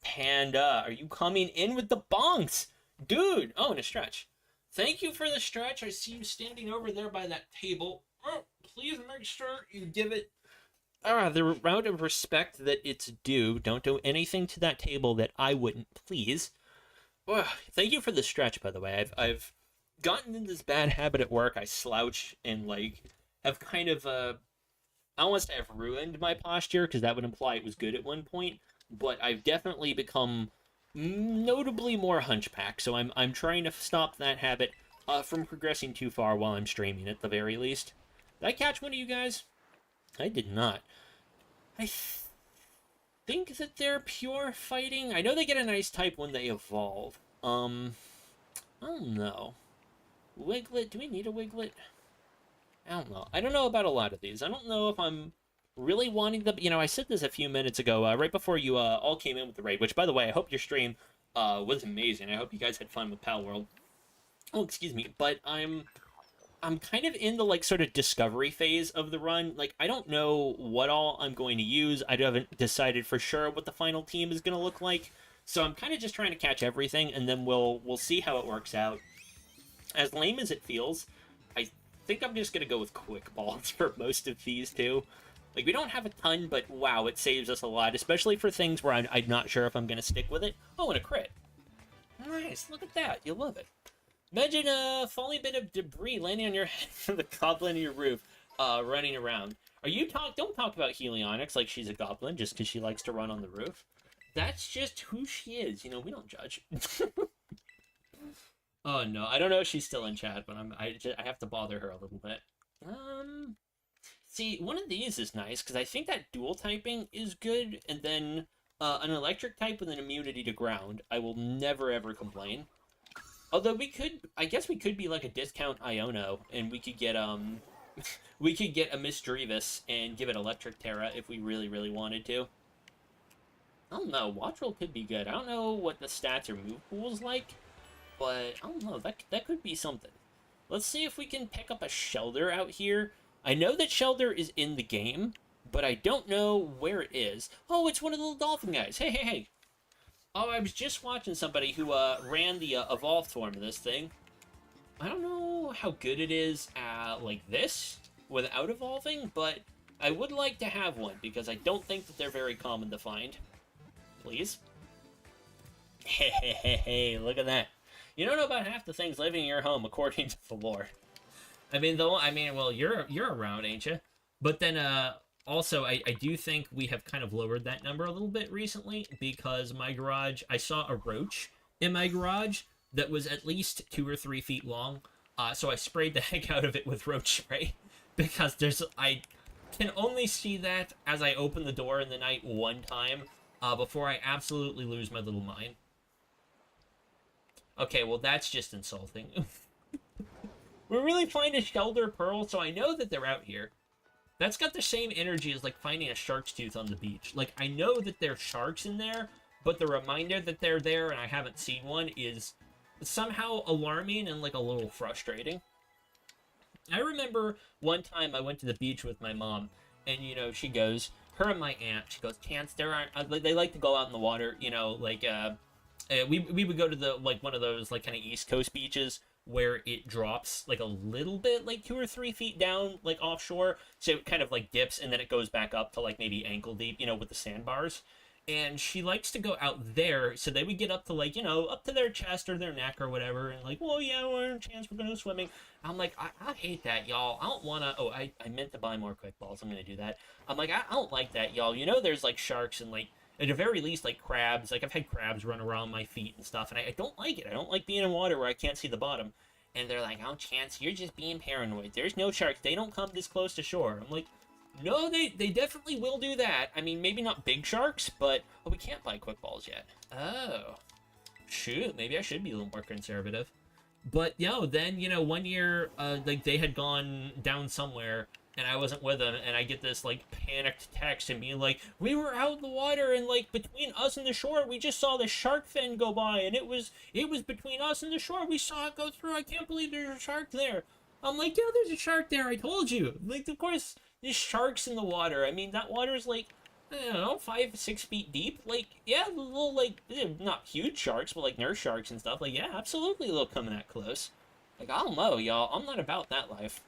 S1: Panda, are you coming in with the bonks? Dude! Oh, and a stretch. Thank you for the stretch. I see you standing over there by that table. Oh, please make sure you give it the amount of respect that it's due. Don't do anything to that table that I wouldn't, please. Oh, thank you for the stretch, by the way. I've gotten in this bad habit at work. I slouch and have kind of I don't want to say I've ruined my posture, because that would imply it was good at one point, but I've definitely become notably more hunchback, so I'm trying to stop that habit from progressing too far while I'm streaming, at the very least. Did I catch one of you guys? I did not. I think that they're pure fighting. I know they get a nice type when they evolve. I don't know. Wiglet, do we need a Wiglet? I don't know. I don't know about a lot of these. I don't know if I'm really wanting them. I said this a few minutes ago, right before you all came in with the raid, which, by the way, I hope your stream was amazing. I hope you guys had fun with Pal World. Oh, excuse me. But I'm kind of in the, like, sort of discovery phase of the run. Like, I don't know what all I'm going to use. I haven't decided for sure what the final team is going to look like. So I'm kind of just trying to catch everything, and then we'll see how it works out. As lame as it feels, I think I'm just going to go with quick balls for most of these, too. Like, we don't have a ton, but wow, it saves us a lot, especially for things where I'm not sure if I'm going to stick with it. Oh, and a crit. Nice, look at that. You'll love it. Imagine a falling bit of debris landing on your head from the goblin on your roof, running around. Don't talk about Helionics like she's a goblin just because she likes to run on the roof. That's just who she is. We don't judge. Oh no, I don't know if she's still in chat, but I have to bother her a little bit. See, one of these is nice because I think that dual typing is good, and then an electric type with an immunity to ground. I will never ever complain. Although I guess we could be like a discount Iono, and we could get we could get a Misdreavus and give it Electric Terra if we really, really wanted to. I don't know, Watch Roll could be good. I don't know what the stats or move pool's like, but I don't know, that could be something. Let's see if we can pick up a Shelder out here. I know that Shelder is in the game, but I don't know where it is. Oh, it's one of the little dolphin guys. Hey, hey, hey. Oh, I was just watching somebody who ran the evolved form of this thing. I don't know how good it is like this without evolving, but I would like to have one because I don't think that they're very common to find. Please? Hey, hey, hey, hey, look at that. You don't know about half the things living in your home according to the lore. Well, you're around, ain't you? But then, also, I do think we have kind of lowered that number a little bit recently because my garage, I saw a roach in my garage that was at least 2 or 3 feet long. So I sprayed the heck out of it with roach spray because I can only see that as I open the door in the night one time before I absolutely lose my little mind. Okay, well, that's just insulting. We really find a Shelder Pearl, so I know that they're out here. That's got the same energy as, like, finding a shark's tooth on the beach. Like, I know that there's sharks in there, but the reminder that they're there and I haven't seen one is somehow alarming and, like, a little frustrating. I remember one time I went to the beach with my mom, and, she goes, her and my aunt, she goes, Chance, they like to go out in the water, like, we would go to the, like, one of those, like, kind of East Coast beaches where it drops like a little bit, like 2 or 3 feet down, like offshore, so it kind of like dips and then it goes back up to like maybe ankle deep, with the sandbars. And she likes to go out there, so they would get up to like, up to their chest or their neck or whatever, and like, well, yeah, we're in chance, we're gonna go swimming. I'm like, I hate that, y'all. I don't wanna. Oh, I meant to buy more quick balls. I'm gonna do that. I'm like, I don't like that, y'all. There's like sharks and like, at the very least, like crabs. Like, I've had crabs run around my feet and stuff, and I don't like it. I don't like being in water where I can't see the bottom. And they're like, oh, Chance, you're just being paranoid. There's no sharks. They don't come this close to shore. I'm like, no, they definitely will do that. I mean, maybe not big sharks, but we can't buy quick balls yet. Oh. Shoot, maybe I should be a little more conservative. But, then, one year, like, they had gone down somewhere, and I wasn't with them, and I get this, like, panicked text and being like, we were out in the water, and, like, between us and the shore, we just saw the shark fin go by, and it was between us and the shore, we saw it go through, I can't believe there's a shark there. I'm like, yeah, there's a shark there, I told you. Like, of course, there's sharks in the water. I mean, that water is, like, I don't know, 5-6 feet deep. Like, yeah, little, like, not huge sharks, but, like, nurse sharks and stuff. Like, yeah, absolutely they'll come that close. Like, I don't know, y'all. I'm not about that life.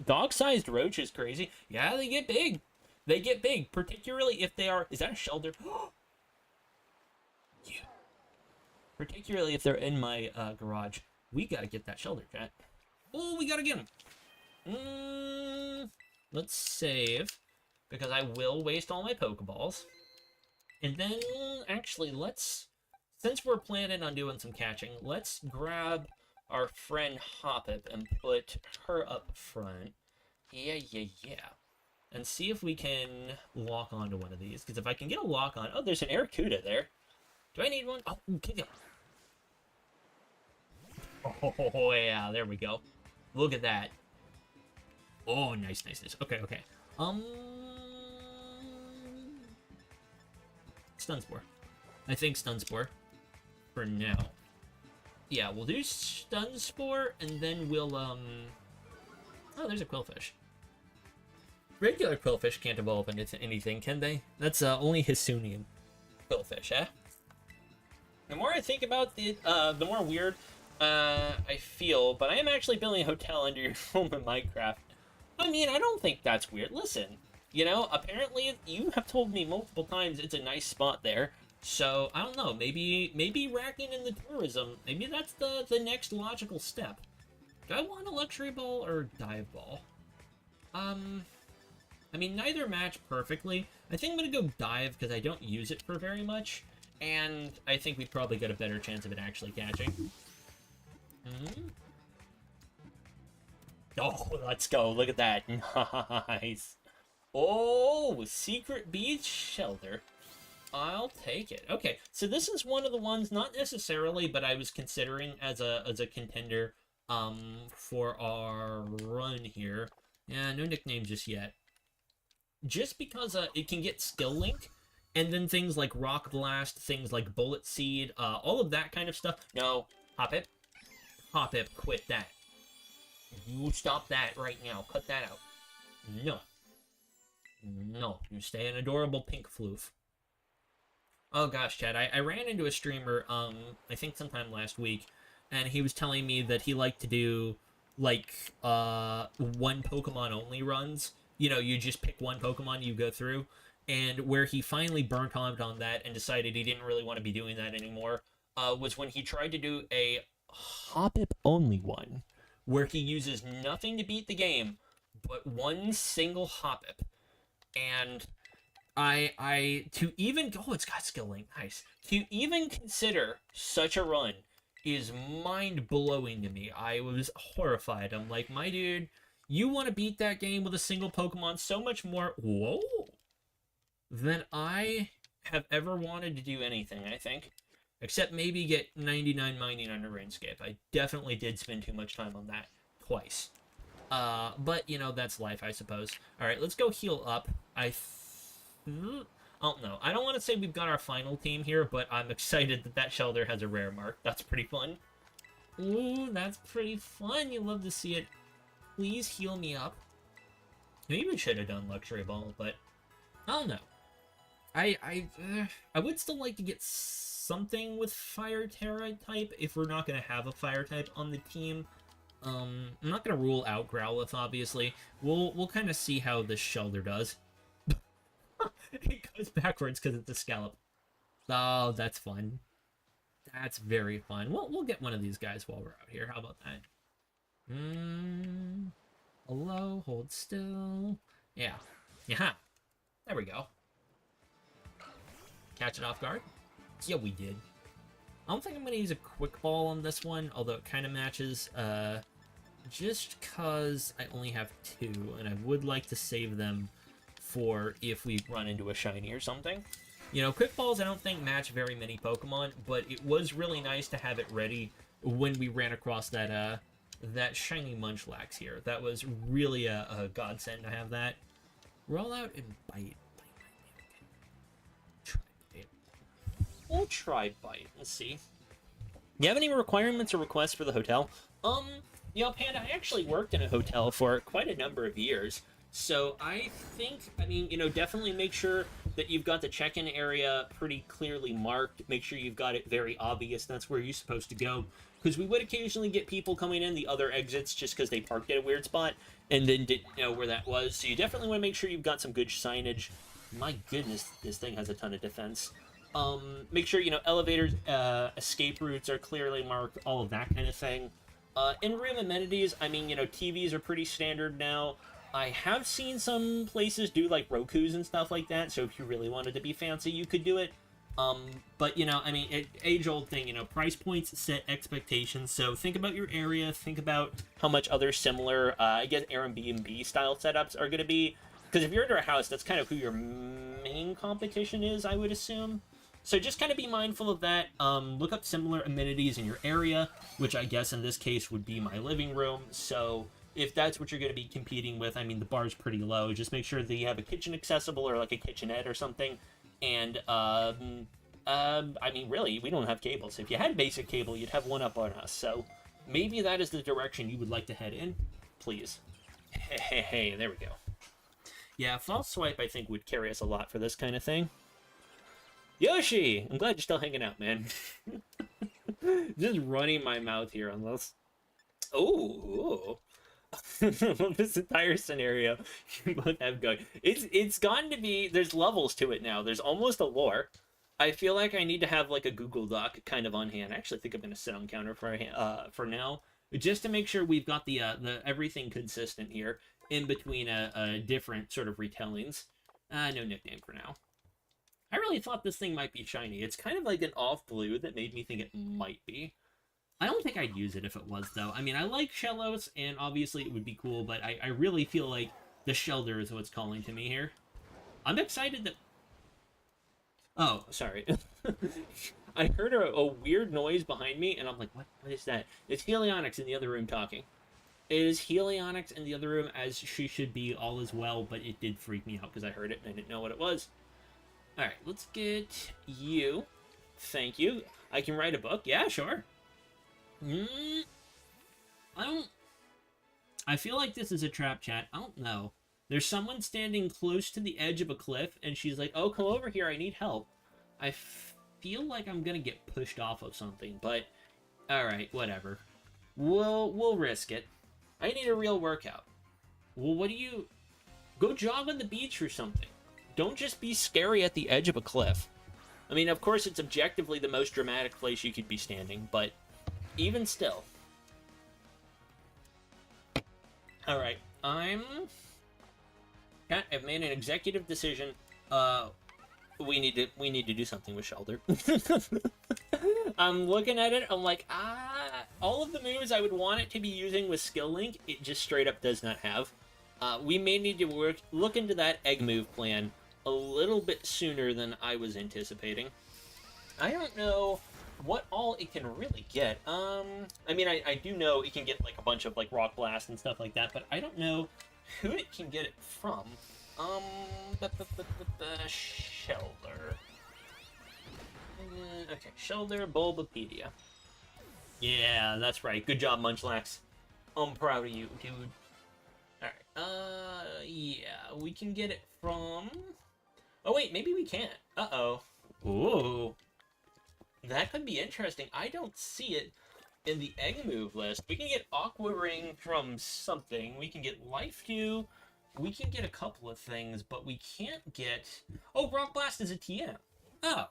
S1: Dog-sized roach is crazy. Yeah, they get big. They get big, particularly if they are... Is that a Shelder? Yeah. Particularly if they're in my garage. We gotta get that Shelder, chat. Oh, we gotta get him. Let's save, because I will waste all my Pokeballs. And then, actually, since we're planning on doing some catching, let's grab our friend Hoppip and put her up front. Yeah. And see if we can lock onto one of these. Because if I can get a lock on... Oh, there's an Aracuda there. Do I need one? Oh, kick him. Oh, yeah, there we go. Look at that. Oh, nice. Okay. Stun Spore. I think Stun Spore. For now. Yeah, we'll do Stun Spore, and then we'll, Oh, there's a Quillfish. Regular Quillfish can't evolve into anything, can they? That's, only Hisuian Quillfish, eh? The more I think about the more weird, I feel, but I am actually building a hotel under your home in Minecraft. I mean, I don't think that's weird. Listen, you know, apparently you have told me multiple times it's a nice spot there. So, I don't know, maybe racking in the tourism, maybe that's the next logical step. Do I want a luxury ball or dive ball? I mean, neither match perfectly. I think I'm gonna go dive because I don't use it for very much. And I think we probably got a better chance of it actually catching. Oh, let's go. Look at that. Nice. Oh, secret beach shelter. I'll take it. Okay, so this is one of the ones, not necessarily, but I was considering as a contender for our run here. Yeah, no nickname just yet. Just because it can get skill link, and then things like Rock Blast, things like Bullet Seed, all of that kind of stuff. No, Hoppip. Hoppip, quit that. You stop that right now. Cut that out. No, you stay an adorable pink floof. Oh gosh, Chad, I ran into a streamer, I think sometime last week, and he was telling me that he liked to do, like, one Pokemon only runs. You know, you just pick one Pokemon you go through, and where he finally burnt out on that and decided he didn't really want to be doing that anymore, was when he tried to do a Hoppip only one, where he uses nothing to beat the game, but one single Hoppip. And to even, oh, it's got skill link, nice. To even consider such a run is mind-blowing to me. I was horrified. I'm like, my dude, you want to beat that game with a single Pokemon so much more, whoa, than I have ever wanted to do anything, I think. Except maybe get 99 mining under RuneScape. I definitely did spend too much time on that twice. But, you know, that's life, I suppose. Alright, let's go heal up. I don't know. I don't want to say we've got our final team here, but I'm excited that shelter has a rare mark. That's pretty fun. Ooh, that's pretty fun. You love to see it. Please heal me up. Maybe we should have done Luxury Ball, but I don't know. I would still like to get something with Fire Terra type if we're not going to have a Fire type on the team. I'm not going to rule out Growlithe, obviously. We'll kind of see how this shelter does. It goes backwards because it's a scallop. Oh, that's fun. That's very fun. We'll get one of these guys while we're out here. How about that? Hello, hold still. Yeah. Yeah. There we go. Catch it off guard? Yeah, we did. I don't think I'm going to use a quick ball on this one, although it kind of matches, just because I only have 2, and I would like to save them for if we run into a shiny or something. You know, quick balls I don't think match very many Pokemon, but it was really nice to have it ready when we ran across that, that shiny Munchlax here. That was really a godsend to have that. Roll out and bite. We'll try bite. Let's see. You have any requirements or requests for the hotel? You know, Panda, I actually worked in a hotel for quite a number of years. So I think, I mean, you know, definitely make sure that you've got the check-in area pretty clearly marked. Make sure you've got it very obvious. That's where you're supposed to go. Because we would occasionally get people coming in the other exits just because they parked at a weird spot and then didn't know where that was. So you definitely want to make sure you've got some good signage. My goodness, this thing has a ton of defense. Make sure, you know, elevators, escape routes are clearly marked, all of that kind of thing. In-room amenities, I mean, you know, TVs are pretty standard now. I have seen some places do like Rokus and stuff like that, so if you really wanted to be fancy, you could do it. But you know, I mean, age-old thing, you know, price points set expectations. So think about your area, think about how much other similar, I guess, Airbnb style setups are going to be. Because if you're under a house, that's kind of who your main competition is, I would assume. So just kind of be mindful of that. Look up similar amenities in your area, which I guess in this case would be my living room. So if that's what you're going to be competing with, I mean, the bar's pretty low. Just make sure that you have a kitchen accessible or like a kitchenette or something. And, I mean, really, we don't have cables. If you had basic cable, you'd have one up on us. So maybe that is the direction you would like to head in. Please. Hey, there we go. Yeah, false swipe, I think, would carry us a lot for this kind of thing. Yoshi! I'm glad you're still hanging out, man. Just running my mouth here on this. Oh, this entire scenario you both have going. It's gotten to be, there's levels to it now. There's almost a lore. I feel like I need to have like a Google Doc kind of on hand. I actually think I'm gonna sit on counter for now, just to make sure we've got the everything consistent here in between different sort of retellings. No nickname for now. I really thought this thing might be shiny. It's kind of like an off blue that made me think it might be. I don't think I'd use it if it was, though. I mean, I like Shellos, and obviously it would be cool, but I really feel like the Shelder is what's calling to me here. I'm excited that... Oh, sorry. I heard a weird noise behind me, and I'm like, what is that? It's Helionyx in the other room talking. It is Helionyx in the other room, as she should be, all is well, but it did freak me out because I heard it and I didn't know what it was. Alright, let's get you. Thank you. I can write a book? Yeah, sure. I feel like this is a trap chat. I don't know. There's someone standing close to the edge of a cliff, and she's like, oh, come over here, I need help. I feel like I'm gonna get pushed off of something, but... Alright, whatever. We'll risk it. I need a real workout. Well, what do you... Go jog on the beach or something. Don't just be scary at the edge of a cliff. I mean, of course, it's objectively the most dramatic place you could be standing, but even still. Alright, I've made an executive decision. We need to do something with Shelter. I'm looking at it, I'm like, all of the moves I would want it to be using with Skill Link, it just straight up does not have. We may need to look into that egg move plan a little bit sooner than I was anticipating. I don't know what all it can really get. I mean, I do know it can get like a bunch of like Rock Blast and stuff like that, but I don't know who it can get it from. Shelter. Okay, Shelter, Bulbapedia. Yeah, that's right. Good job, Munchlax. I'm proud of you, dude. Alright, yeah, we can get it from... Oh, wait, maybe we can't. Uh-oh. Ooh. That could be interesting. I don't see it in the egg move list. We can get Aqua Ring from something. We can get Life Dew. We can get a couple of things, but we can't get... Oh, Rock Blast is a TM. Oh.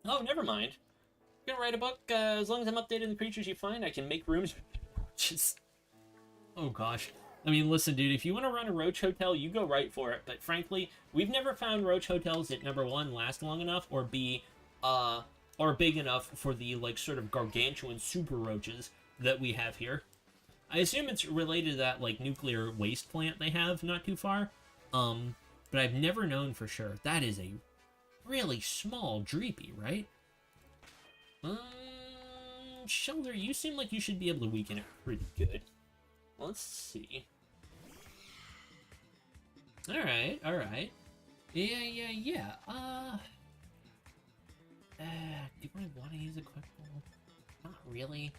S1: Oh, never mind. I'm gonna write a book. As long as I'm updating the creatures you find, I can make rooms. Just... Oh, gosh. I mean, listen, dude, if you want to run a Roach Hotel, you go right for it. But frankly, we've never found Roach Hotels that, number one, last long enough, or B, are big enough for the, like, sort of gargantuan super roaches that we have here. I assume it's related to that, like, nuclear waste plant they have not too far. But I've never known for sure. That is a really small Dreepy, right? Shelter, you seem like you should be able to weaken it pretty good. Let's see. Alright. Yeah. Do I want to use a quick ball? Not really.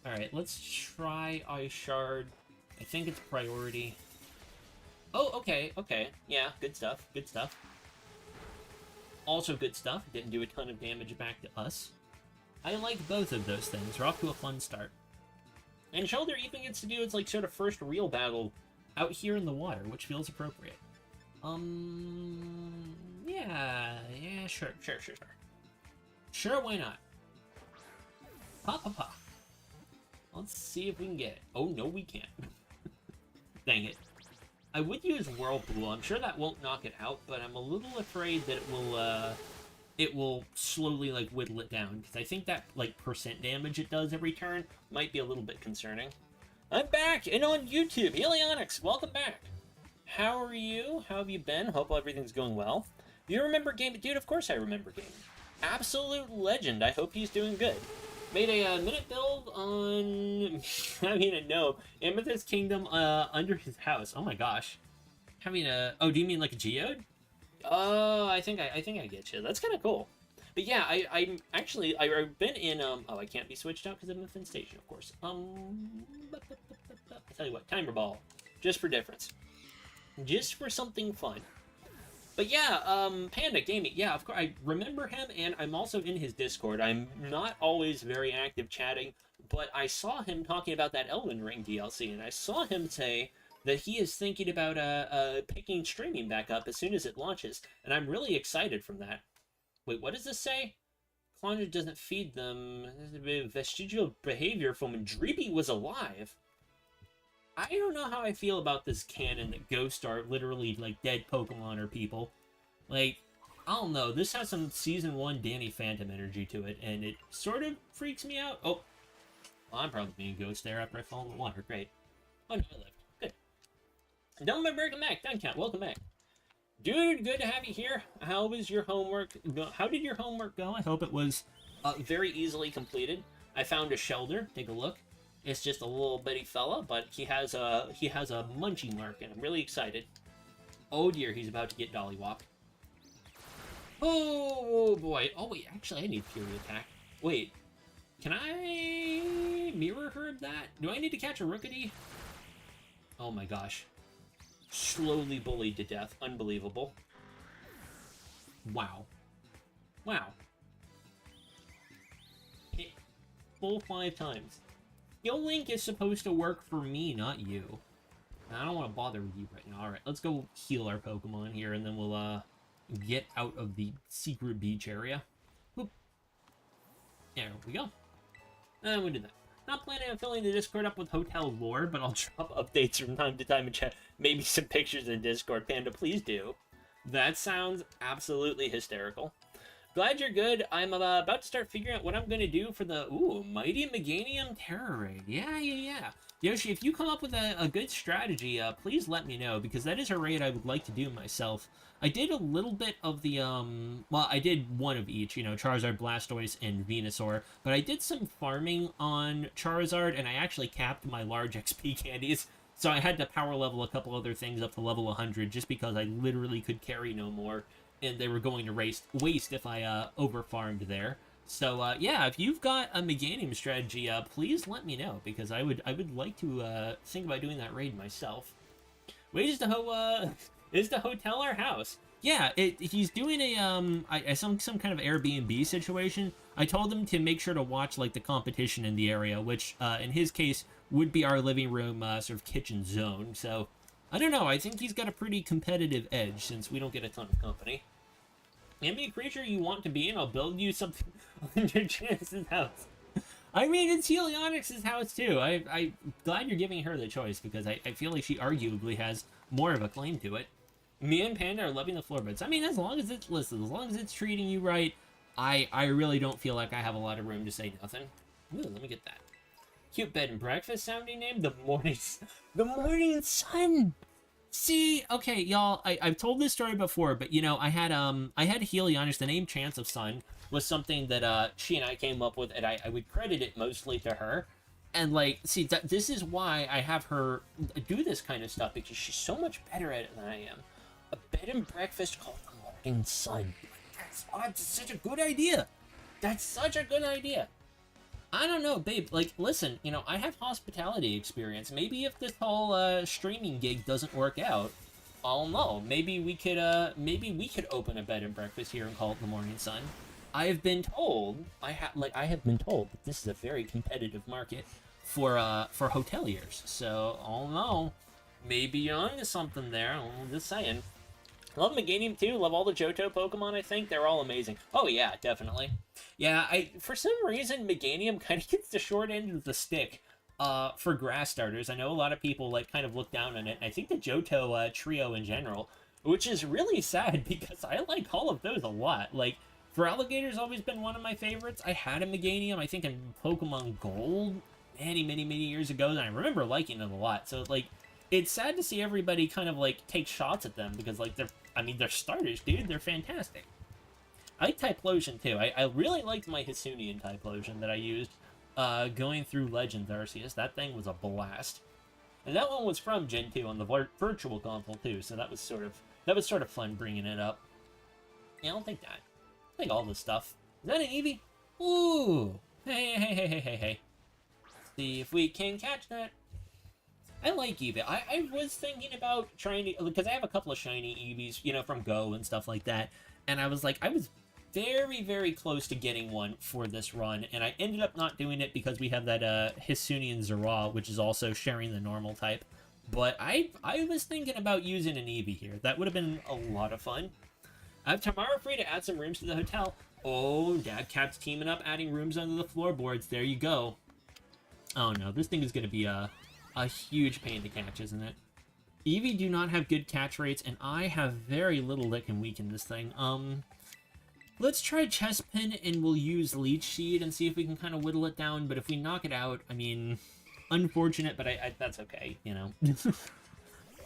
S1: Alright, let's try Ice Shard. I think it's priority. Oh, okay. Yeah, good stuff. Also good stuff. Didn't do a ton of damage back to us. I like both of those things. We're off to a fun start. And Shelter even gets to do its, like, sort of first real battle out here in the water, which feels appropriate. Yeah, sure. Sure, why not? Let's see if we can get it. Oh, no, we can't. Dang it. I would use Whirlpool. I'm sure that won't knock it out, but I'm a little afraid that it will slowly, like, whittle it down, because I think that, like, percent damage it does every turn might be a little bit concerning. I'm back, and on YouTube, Helionics, welcome back. How are you? How have you been? Hope everything's going well. You remember Game? Dude, of course I remember Game. Absolute legend. I hope he's doing good. Made a minute build on, I mean, no, Amethyst Kingdom under his house. Oh my gosh. Having a, oh, do you mean like a geode? Oh, I think I get you. That's kind of cool. But yeah, I'm actually, I've been in, oh, I can't be switched out because I'm in Fin Station, of course. I tell you what, Timer Ball. Just for difference. Just for something fun. But yeah, Panda Gaming, yeah, of course, I remember him, and I'm also in his Discord. I'm not always very active chatting, but I saw him talking about that Elden Ring DLC, and I saw him say that he is thinking about picking streaming back up as soon as it launches, and I'm really excited from that. Wait, what does this say? Clonge doesn't feed them. Vestigial behavior from when Dreeby was alive. I don't know how I feel about this canon that ghosts are literally, like, dead Pokemon or people. Like, I don't know. This has some Season 1 Danny Phantom energy to it, and it sort of freaks me out. Oh, well, I'm probably being a ghost there after I fall in the water. Great. Oh, no, I lived. Good. Don't remember, welcome back. Duncount, welcome back. Dude, good to have you here. How was your homework? How did your homework go? I hope it was very easily completed. I found a shelter. Take a look. It's just a little bitty fella, but he has a munchie mark, and I'm really excited. Oh dear, he's about to get Dollywop. Oh boy. Oh wait, actually I need Fury Attack. Wait, can I Mirror Herb that? Do I need to catch a Rookity? Oh my gosh. Slowly bullied to death. Unbelievable. Wow. Wow. Hit full 5 times. Skill Link is supposed to work for me, not you. I don't want to bother with you right now. Alright, let's go heal our Pokemon here, and then we'll, get out of the secret beach area. Whoop. There we go. And we did that. Not planning on filling the Discord up with hotel lore, but I'll drop updates from time to time and chat. Maybe some pictures in Discord. Panda, please do. That sounds absolutely hysterical. Glad you're good. I'm about to start figuring out what I'm going to do for the, Mighty Meganium Terror Raid. Yeah. Yoshi, if you come up with a good strategy, please let me know, because that is a raid I would like to do myself. I did a little bit of the, well, I did one of each, Charizard, Blastoise, and Venusaur, but I did some farming on Charizard, and I actually capped my large XP candies, so I had to power level a couple other things up to level 100, just because I literally could carry no more, and they were going to waste if I over-farmed there. So, yeah, if you've got a Meganium strategy, please let me know, because I would like to think about doing that raid myself. Wait, is the hotel our house? Yeah, he's doing a some kind of Airbnb situation. I told him to make sure to watch, like, the competition in the area, which, in his case, would be our living room, sort of kitchen zone. So, I don't know, I think he's got a pretty competitive edge, since we don't get a ton of company. Name me a creature you want to be in, I'll build you something on your Chance's house. I mean, it's Helionyx's house, too. I'm glad you're giving her the choice, because I feel like she arguably has more of a claim to it. Me and Panda are loving the floorboards. I mean, as long as it's treating you right, I really don't feel like I have a lot of room to say nothing. Ooh, let me get that. Cute bed and breakfast sounding name? The Morning Sun! See, okay, y'all, I've told this story before, but, I had Helionyx. The name Chance of Sun was something that, she and I came up with, and I would credit it mostly to her. And, like, see, this is why I have her do this kind of stuff, because she's so much better at it than I am. A bed and breakfast called the Morning Sun. That's such a good idea. That's such a good idea. I don't know, babe, like, listen, I have hospitality experience. Maybe if this whole, streaming gig doesn't work out, I don't know, maybe we could open a bed and breakfast here and call it the Morning Sun. I have been told that this is a very competitive market for hoteliers, so, I don't know, maybe you're onto something there, I'm just saying. Love Meganium too, love all the Johto Pokemon, I think, they're all amazing. Oh yeah, definitely. Yeah, for some reason, Meganium kind of gets the short end of the stick for grass starters. I know a lot of people like kind of look down on it. I think the Johto trio in general, which is really sad because I like all of those a lot. Like, for Alligator's always been one of my favorites. I had a Meganium, I think, in Pokemon Gold many, many, many years ago, and I remember liking it a lot. So, like, it's sad to see everybody kind of, like, take shots at them because, like, they're starters, dude. They're fantastic. I like Typhlosion, too. I really liked my Hisuian Typhlosion that I used going through Legends Arceus. That thing was a blast. And that one was from Gen 2 on the virtual console, too, so that was sort of fun bringing it up. Yeah, I don't think that. I think all this stuff. Is that an Eevee? Ooh! Hey. Let's see if we can catch that. I like Eevee. I was thinking about trying to, because I have a couple of shiny Eevees, you know, from Go and stuff like that, and I was like, I was very, very close to getting one for this run, and I ended up not doing it because we have that Hisuian Zeraw, which is also sharing the normal type. But I was thinking about using an Eevee here. That would have been a lot of fun. I have tomorrow free to add some rooms to the hotel. Oh, Dad Cat's teaming up, adding rooms under the floorboards. There you go. Oh no, this thing is going to be a huge pain to catch, isn't it? Eevee do not have good catch rates, and I have very little that can weaken this thing. Let's try Chespin, and we'll use Leech Seed and see if we can kind of whittle it down, but if we knock it out, I mean, unfortunate, but that's okay, you know?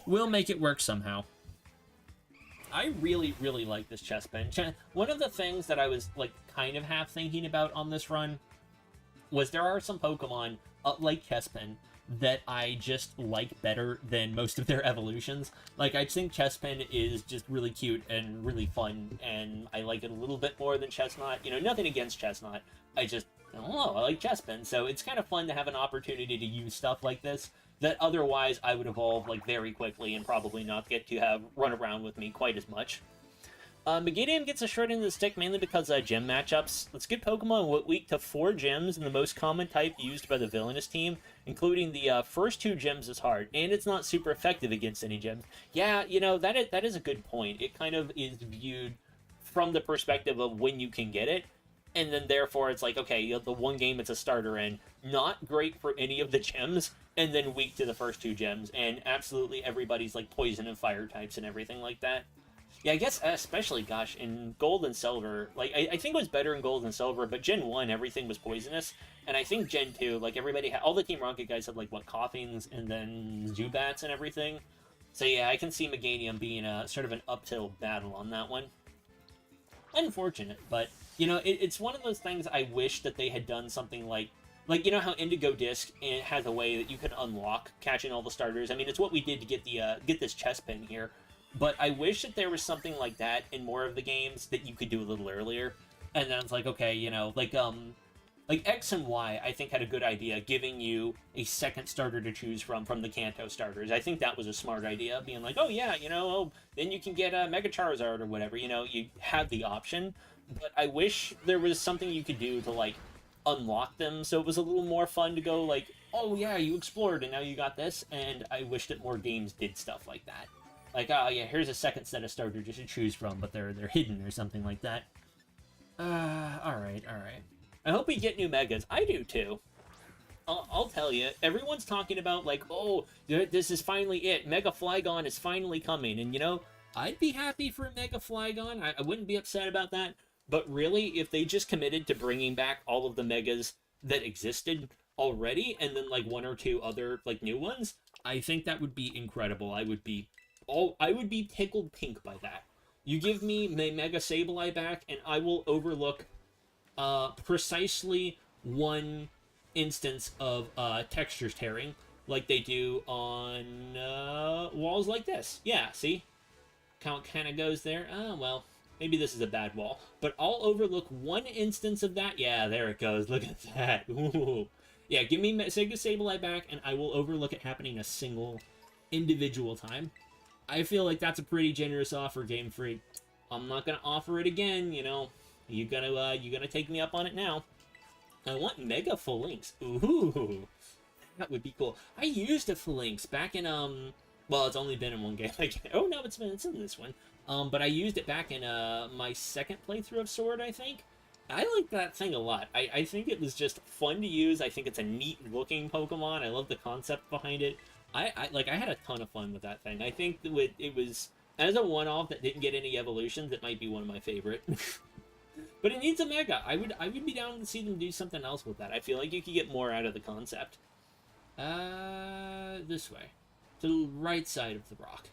S1: We'll make it work somehow. I really, really like this Chespin. One of the things that I was, like, kind of half thinking about on this run was there are some Pokemon, like Chespin, that I just like better than most of their evolutions. Like, I think Chespin is just really cute and really fun, and I like it a little bit more than Chestnut. You know, nothing against Chestnut. I don't know, I like Chespin, so it's kind of fun to have an opportunity to use stuff like this that otherwise I would evolve, like, very quickly and probably not get to have run around with me quite as much. Meganium gets a short end of the stick mainly because gym matchups. Let's get Pokemon weak to 4 gyms and the most common type used by the Villainous team, including the first 2 gyms is hard, and it's not super effective against any gyms. Yeah, you know, that is a good point. It kind of is viewed from the perspective of when you can get it, and then therefore it's like, okay, you know, the one game it's a starter in, not great for any of the gyms, and then weak to the first 2 gyms, and absolutely everybody's like poison and fire types and everything like that. Yeah, I guess especially, gosh, in Gold and Silver, like, I think it was better in Gold and Silver, but Gen 1, everything was poisonous, and I think Gen 2, like, all the Team Rocket guys had, like, what, Coughings, and then Zubats and everything. So yeah, I can see Meganium being sort of an uphill battle on that one. Unfortunate, but, you know, it's one of those things I wish that they had done something like, you know how Indigo Disc has a way that you can unlock catching all the starters? I mean, it's what we did to get get this Chespin here. But I wish that there was something like that in more of the games that you could do a little earlier. And then it's like, okay, you know, like X and Y, I think had a good idea, giving you a second starter to choose from the Kanto starters. I think that was a smart idea, being like, oh yeah, you know, then you can get a Mega Charizard or whatever, you know, you have the option. But I wish there was something you could do to, like, unlock them, so it was a little more fun to go, like, oh yeah, you explored and now you got this, and I wish that more games did stuff like that. Like, oh yeah, here's a second set of starters to choose from, but they're hidden or something like that. Alright. I hope we get new Megas. I do too. I'll tell you, everyone's talking about, like, oh, this is finally it. Mega Flygon is finally coming, and you know, I'd be happy for Mega Flygon. I wouldn't be upset about that. But really, if they just committed to bringing back all of the Megas that existed already, and then, like, 1 or 2 other, like, new ones, I think that would be incredible. I would be tickled pink by that. You give me my Mega Sableye back, and I will overlook precisely 1 instance of textures tearing, like they do on walls like this. Yeah, see? Count kind of goes there. Oh, well, maybe this is a bad wall. But I'll overlook 1 instance of that. Yeah, there it goes. Look at that. Ooh. Yeah, give me Sega Sableye back, and I will overlook it happening a single individual time. I feel like that's a pretty generous offer, Game Freak. I'm not gonna offer it again, you know. You gonna take me up on it now. I want Mega Phalanx. Ooh, that would be cool. I used a Phalanx back in well, it's only been in 1 game. Oh no, it's in this one. But I used it back in my second playthrough of Sword, I think. I like that thing a lot. I think it was just fun to use. I think it's a neat looking Pokemon. I love the concept behind it. I had a ton of fun with that thing. I think that it was as a one-off that didn't get any evolutions, it might be one of my favorite. But it needs a Mega. I would be down to see them do something else with that. I feel like you could get more out of the concept. This way. To the right side of the rock.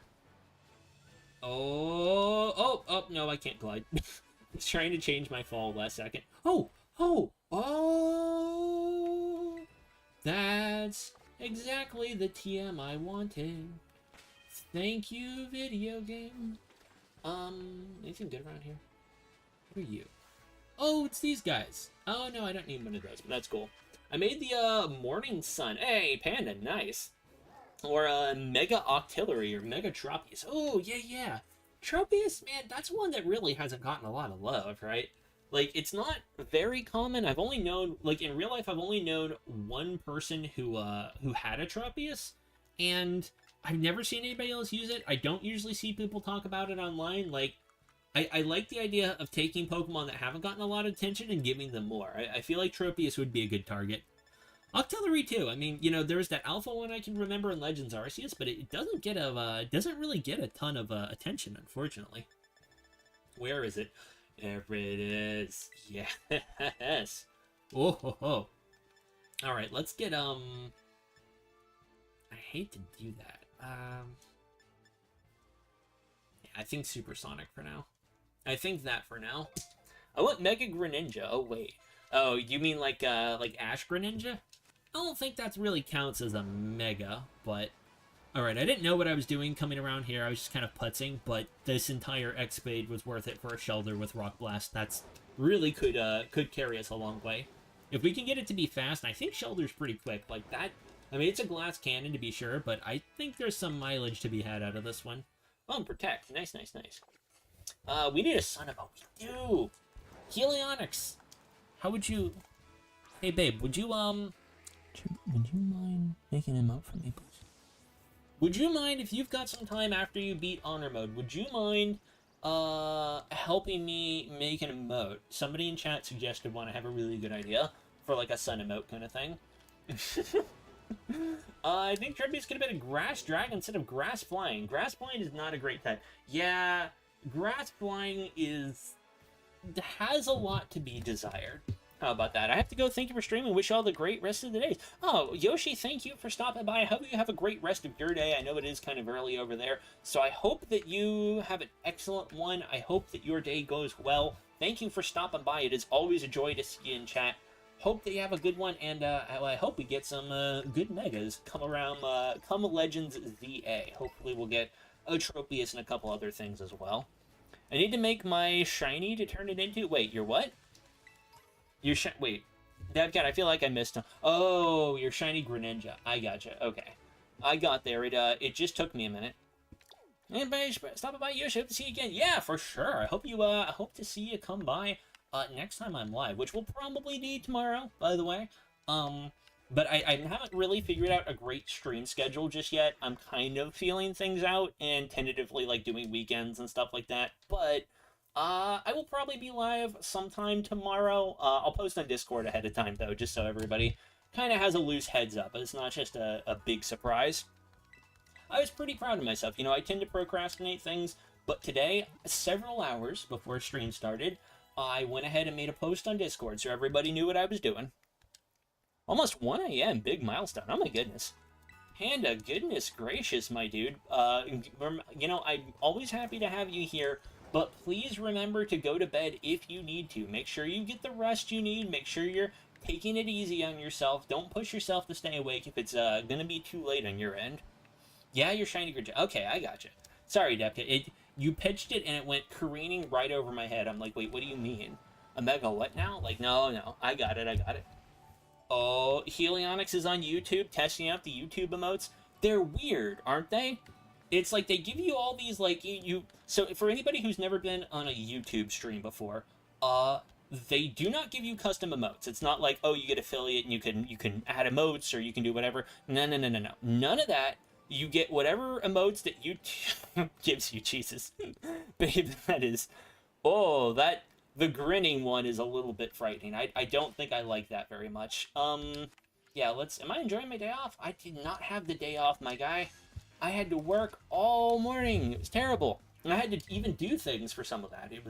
S1: Oh, no, I can't glide. I was trying to change my fall last second. Oh! That's exactly the TM I wanted. Thank you, video game. Anything good around here? What are you? Oh, it's these guys. Oh, no, I don't need one of those, but that's cool. I made the, Morning Sun. Hey, Panda, nice. Or, Mega Octillery, or Mega Tropius. Oh, yeah. Tropius, man, that's one that really hasn't gotten a lot of love, right? Like, it's not very common. I've only known, like, in real life, I've only known one person who had a Tropius, and I've never seen anybody else use it. I don't usually see people talk about it online. Like, I like the idea of taking Pokemon that haven't gotten a lot of attention and giving them more. I feel like Tropius would be a good target. Octillery too. I mean, there's that alpha one I can remember in Legends Arceus, but it doesn't really get a ton of attention, unfortunately. Where is it? There it is. Yes. Oh. All right, let's get I hate to do that. I think Supersonic for now. I think that for now. I want Mega Greninja. Oh wait. Oh, you mean like Ash Greninja? I don't think that really counts as a Mega, but alright, I didn't know what I was doing coming around here. I was just kind of putzing, but this entire X-Spade was worth it for a Shelter with Rock Blast. That's really could carry us a long way. If we can get it to be fast, and I think Shelter's pretty quick, like that. I mean, it's a glass cannon to be sure, but I think there's some mileage to be had out of this one. Oh, and Protect. Nice. We need a Sun Emote. We do! Helionics! How would you... Hey, babe, would you mind making an emote for me, please? Would you mind, if you've got some time after you beat Honor Mode, would you mind, helping me make an emote? Somebody in chat suggested one. I have a really good idea for, like, a Sun Emote kind of thing. I think Trebius could have been a Grass Dragon instead of Grass Flying. Grass Flying is not a great type. Yeah, Grass Flying has a lot to be desired. How about that? I have to go. Thank you for streaming. Wish you all the great rest of the day. Oh, Yoshi, thank you for stopping by. I hope you have a great rest of your day. I know it is kind of early over there, so I hope that you have an excellent one. I hope that your day goes well. Thank you for stopping by. It is always a joy to see you in chat. Hope that you have a good one, and I hope we get some good Megas come around, come Legends ZA. Hopefully we'll get a Tropius and a couple other things as well. I need to make my shiny to turn it into... Wait, your what? Wait. Devcat, I feel like I missed him. Oh, your shiny Greninja. I gotcha. Okay. I got there. It just took me a minute. Anybody stop by Yoshi. Hope to see you again. Yeah, for sure. I hope to see you come by next time I'm live, which will probably be tomorrow, by the way. But I haven't really figured out a great stream schedule just yet. I'm kind of feeling things out and tentatively like doing weekends and stuff like that. But I will probably be live sometime tomorrow. I'll post on Discord ahead of time though, just so everybody kind of has a loose heads up. It's not just a big surprise. I was pretty proud of myself. I tend to procrastinate things, but today, several hours before stream started, I went ahead and made a post on Discord so everybody knew what I was doing. Almost 1 a.m. Big milestone. Oh my goodness. Panda, goodness gracious, my dude. I'm always happy to have you here, but please remember to go to bed if you need to. Make sure you get the rest you need. Make sure you're taking it easy on yourself. Don't push yourself to stay awake if it's gonna be too late on your end. Yeah, you're shiny Greninja. Okay, I gotcha. Sorry, Depka. You pitched it and it went careening right over my head. I'm like, wait, what do you mean? A Mega what now? Like, no. I got it. Oh, Helionics is on YouTube, testing out the YouTube emotes. They're weird, aren't they? It's like they give you all these, like, So for anybody who's never been on a YouTube stream before, they do not give you custom emotes. It's not like, oh, you get affiliate and you can add emotes or you can do whatever. No. None of that. You get whatever emotes that YouTube gives you, Jesus. Babe, that is... Oh, that The grinning one is a little bit frightening. I don't think I like that very much. Yeah, am I enjoying my day off? I did not have the day off, my guy. I had to work all morning. It was terrible. And I had to even do things for some of that. You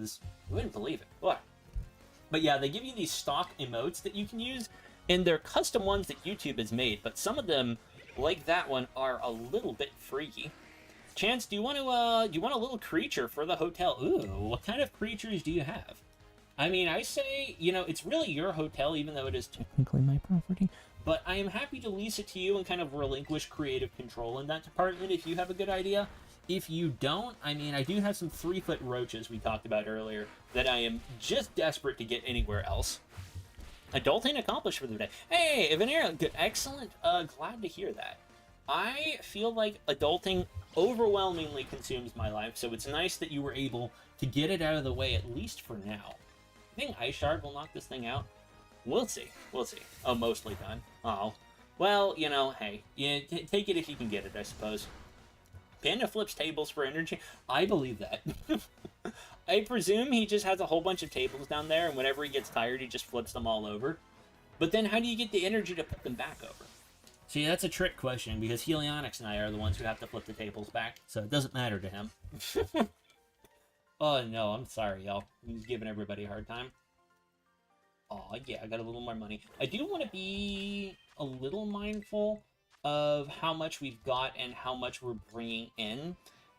S1: wouldn't believe it. What? But yeah, they give you these stock emotes that you can use, and they're custom ones that YouTube has made, but some of them, like that one, are a little bit freaky. Chance, do you want a little creature for the hotel? Ooh, what kind of creatures do you have? I mean, I say, it's really your hotel, even though it is technically my property. But I am happy to lease it to you and kind of relinquish creative control in that department if you have a good idea. If you don't, I mean, I do have some 3-foot roaches we talked about earlier that I am just desperate to get anywhere else. Adulting accomplished for the day. Hey, Vanera, good, excellent. Glad to hear that. I feel like adulting overwhelmingly consumes my life, so it's nice that you were able to get it out of the way, at least for now. I think Ice Shard will knock this thing out. We'll see. We'll see. Oh, mostly done. Oh. Well, hey. Take it if you can get it, I suppose. Panda flips tables for energy. I believe that. I presume he just has a whole bunch of tables down there, and whenever he gets tired, he just flips them all over. But then how do you get the energy to put them back over? See, that's a trick question, because Helionics and I are the ones who have to flip the tables back, so it doesn't matter to him. Oh, no, I'm sorry, y'all. He's giving everybody a hard time. Oh, yeah, I got a little more money. I do want to be a little mindful of how much we've got and how much we're bringing in,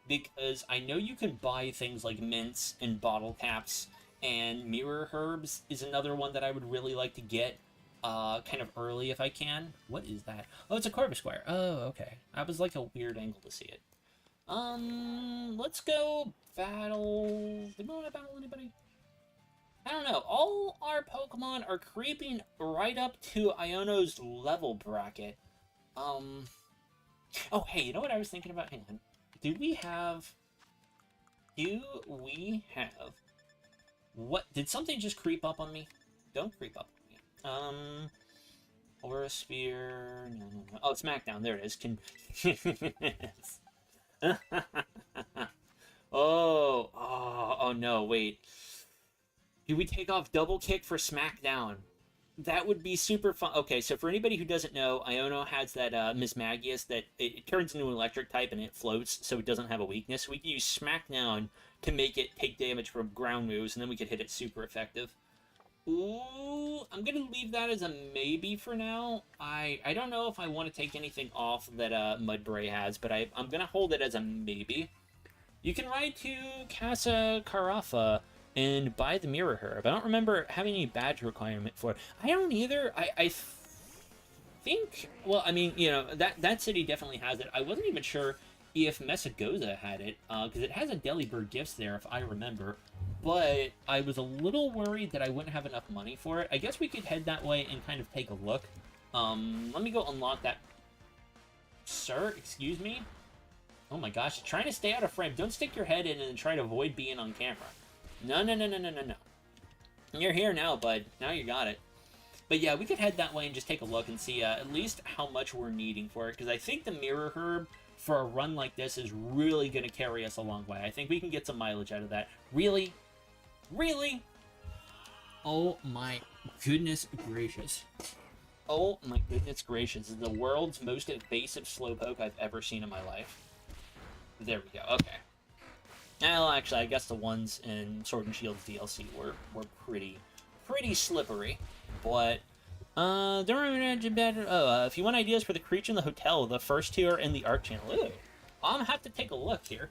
S1: because I know you can buy things like mints and bottle caps, and mirror herbs is another one that I would really like to get kind of early if I can. What is that? Oh, it's a Corvus Squire. Oh, okay. That was like a weird angle to see it. Let's go battle... Did we want to battle anybody? I don't know. All our Pokemon are creeping right up to Iono's level bracket. Oh, hey, you know what I was thinking about? Hang on. Do we have... What? Did something just creep up on me? Don't creep up on me. Aura Sphere... No. Oh, Smackdown. There it is. Oh, no, wait. Do we take off Double Kick for Smackdown? That would be super fun. Okay, so for anybody who doesn't know, Iono has that Miss Magius that it turns into an electric type and it floats, so it doesn't have a weakness. So we can use Smackdown to make it take damage from ground moves, and then we could hit it super effective. Ooh, I'm going to leave that as a maybe for now. I don't know if I want to take anything off that Mudbray has, but I'm going to hold it as a maybe. You can ride to Casa Carafa and buy the Mirror Herb. I don't remember having any badge requirement for it. I don't either. I think... Well, I mean, that city definitely has it. I wasn't even sure if Messagoza had it, because it has a Delibird Gifts there, if I remember. But I was a little worried that I wouldn't have enough money for it. I guess we could head that way and kind of take a look. Let me go unlock that. Sir, excuse me? Oh my gosh, trying to stay out of frame. Don't stick your head in and try to avoid being on camera. No. You're here now, bud. Now you got it. But yeah, we could head that way and just take a look and see at least how much we're needing for it. Because I think the Mirror Herb for a run like this is really going to carry us a long way. I think we can get some mileage out of that. Really? Really? Oh my goodness gracious. Oh my goodness gracious. This is the world's most evasive Slowpoke I've ever seen in my life. There we go. Okay. Well, actually, I guess the ones in Sword and Shield DLC were pretty slippery. But, if you want ideas for the creature in the hotel, the first two are in the art channel. Ooh, I'm gonna have to take a look here.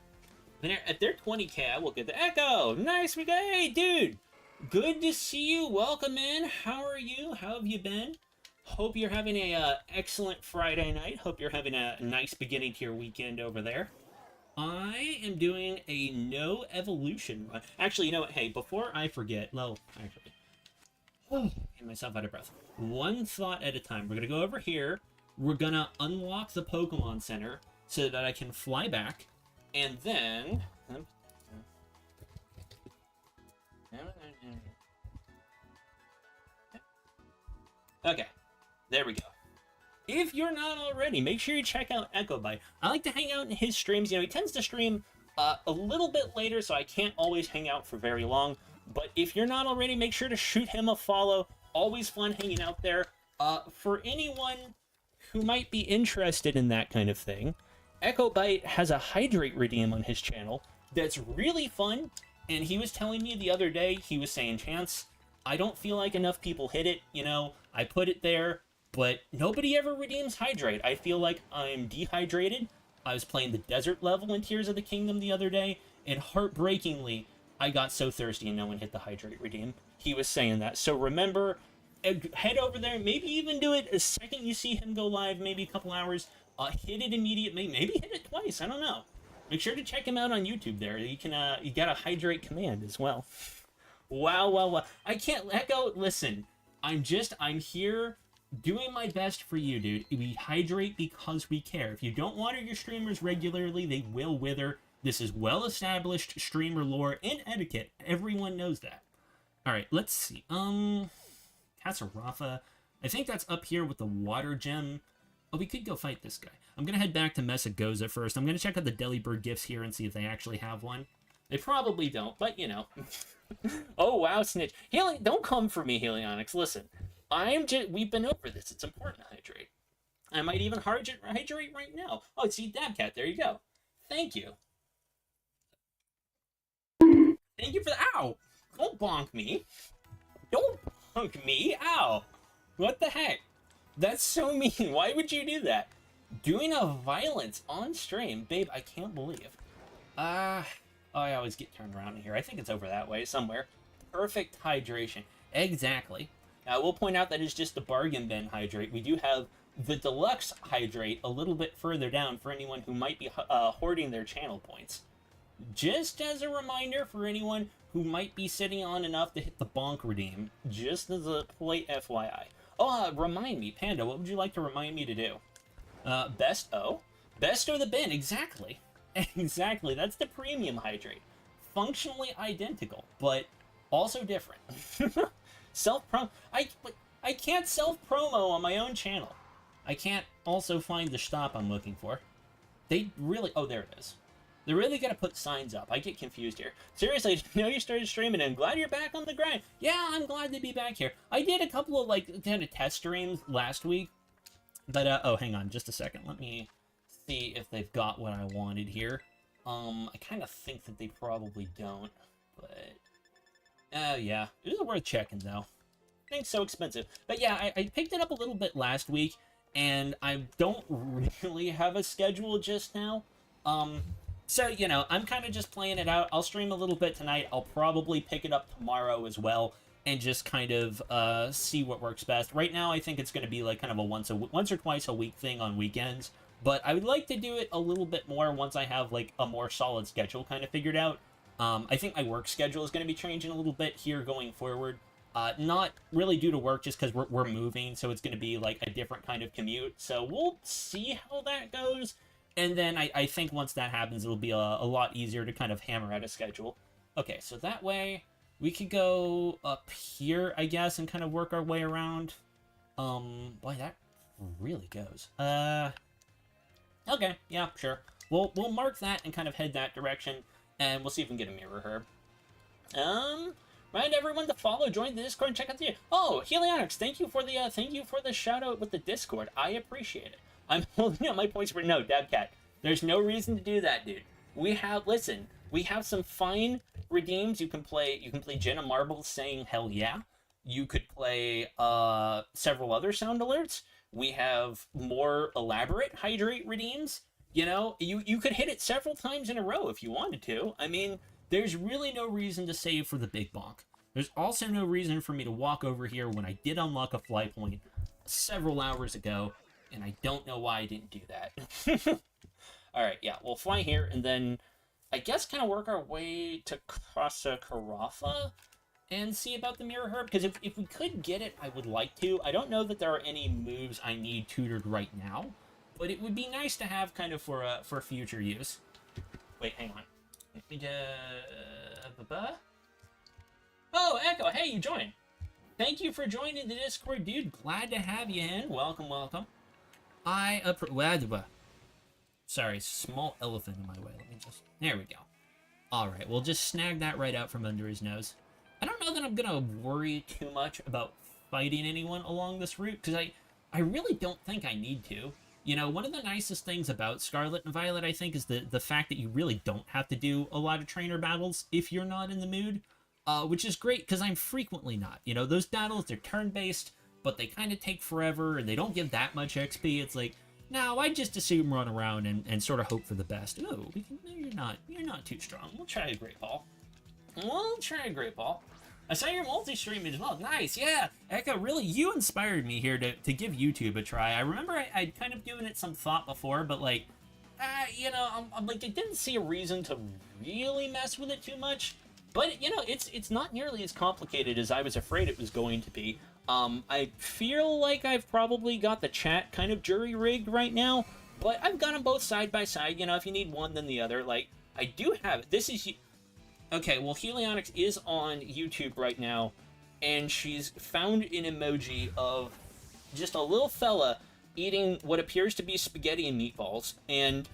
S1: At their 20k, I will get the Echo. Nice, we got, hey, dude. Good to see you. Welcome in. How are you? How have you been? Hope you're having a excellent Friday night. Hope you're having a nice beginning to your weekend over there. I am doing a no evolution run. Actually, you know what? Hey, before I forget, get myself out of breath. One thought at a time. We're gonna go over here. We're gonna unlock the Pokemon Center so that I can fly back, and then. Okay, there we go. If you're not already, make sure you check out Echo Bite. I like to hang out in his streams. He tends to stream a little bit later, so I can't always hang out for very long. But if you're not already, make sure to shoot him a follow. Always fun hanging out there. For anyone who might be interested in that kind of thing, Echo Bite has a hydrate redeem on his channel that's really fun. And he was telling me the other day, he was saying, Chance, I don't feel like enough people hit it. You know, I put it there, but nobody ever redeems hydrate. I feel like I'm dehydrated. I was playing the desert level in Tears of the Kingdom the other day, and heartbreakingly, I got so thirsty and no one hit the hydrate redeem. He was saying that. So remember, head over there, maybe even do it the second you see him go live, maybe a couple hours. Hit it immediately, maybe hit it twice, I don't know. Make sure to check him out on YouTube there. You can, you got a hydrate command as well. Wow. I can't let go. Listen, I'm here doing my best for you, dude. We hydrate because we care. If you don't water your streamers regularly, they will wither. This is well-established streamer lore and etiquette. Everyone knows that. Alright, let's see. Kasarafa. I think that's up here with the water gem. Oh, we could go fight this guy. I'm gonna head back to Messagoza first. I'm gonna check out the Delibird gifts here and see if they actually have one. They probably don't, but you know. Oh, wow, snitch. Don't come for me, Helionyx. Listen, we've been over this. It's important to hydrate. I might even hydrate right now. Oh, see, Dabcat, there you go. Thank you. Thank you for the... Ow! Don't bonk me. Don't bonk me. Ow. What the heck? That's so mean. Why would you do that? Doing a violence on stream. Babe, I can't believe. I always get turned around in here. I think it's over that way somewhere. Perfect hydration. Exactly. Now, I will point out that it's just the bargain bin hydrate. We do have the deluxe hydrate a little bit further down for anyone who might be hoarding their channel points. Just as a reminder for anyone who might be sitting on enough to hit the bonk redeem, just as a polite FYI. Oh, remind me, Panda, what would you like to remind me to do? Best O the bin, exactly. Exactly, that's the premium hydrate. Functionally identical, but also different. Self-promo, I can't self-promo on my own channel. I can't also find the stop I'm looking for. They really, oh, there it is. They're really gonna put signs up. I get confused here. Seriously, I didn't know you started streaming, and I'm glad you're back on the grind. Yeah, I'm glad to be back here. I did a couple of, like, kind of test streams last week. But, oh, hang on just a second. Let me see if they've got what I wanted here. I kind of think that they probably don't. But, yeah. It is worth checking, though. Things so expensive. But, yeah, I picked it up a little bit last week, and I don't really have a schedule just now. So, you know, I'm kind of just playing it out. I'll stream a little bit tonight. I'll probably pick it up tomorrow as well and just kind of see what works best. Right now, I think it's going to be like kind of a once or twice a week thing on weekends. But I would like to do it a little bit more once I have like a more solid schedule kind of figured out. I think my work schedule is going to be changing a little bit here going forward. Not really due to work, just because we're moving, so it's going to be like a different kind of commute. So we'll see how that goes. And then I think once that happens, it'll be a lot easier to kind of hammer out a schedule. Okay, so that way we could go up here, I guess, and kind of work our way around. Boy, that really goes. Okay, yeah, sure. We'll mark that and kind of head that direction, and we'll see if we can get a mirror herb. Remind everyone to follow, join the Discord, and check out the... Oh, Helionyx, thank you for the shout out with the Discord. I appreciate it. I'm holding out my points for no, Dabcat. There's no reason to do that, dude. We have some fine redeems. You can play Jenna Marbles saying hell yeah. You could play several other sound alerts. We have more elaborate hydrate redeems. You know, you could hit it several times in a row if you wanted to. I mean, there's really no reason to save for the big bonk. There's also no reason for me to walk over here when I did unlock a fly point several hours ago. And I don't know why I didn't do that. Alright, yeah, we'll fly here, and then I guess kind of work our way to Kasarafa and see about the Mirror Herb, because if we could get it, I would like to. I don't know that there are any moves I need tutored right now, but it would be nice to have kind of for future use. Wait, hang on. Oh, Echo, hey, you joined. Thank you for joining the Discord, dude. Glad to have you in. Welcome, welcome. Sorry, small elephant in my way. Let me just... There we go. Alright, we'll just snag that right out from under his nose. I that I'm gonna worry too much about fighting anyone along this route, because I really don't think I need to. You know, one of the nicest things about Scarlet and Violet, I think, is the fact that you really don't have to do a lot of trainer battles if you're not in the mood, which is great, because I'm frequently not. You know, those battles, they're turn-based, but they kind of take forever, and they don't give that much XP. It's like, no, I just assume run around and sort of hope for the best. Oh, you're not too strong. We'll try a Great Ball. We'll try a Great Ball. I saw your multi-stream as well. Nice, yeah. Echo, really, you inspired me here to give YouTube a try. I remember I'd kind of given it some thought before, but, like, you know, I'm like, I didn't see a reason to really mess with it too much. But, you know, it's not nearly as complicated as I was afraid it was going to be. I feel like I've probably got the chat kind of jury-rigged right now, but I've got them both side by side. You know, if you need one, then the other. Like, I do have... This is... Okay, well, Helionics is on YouTube right now, and she's found an emoji of just a little fella eating what appears to be spaghetti and meatballs, and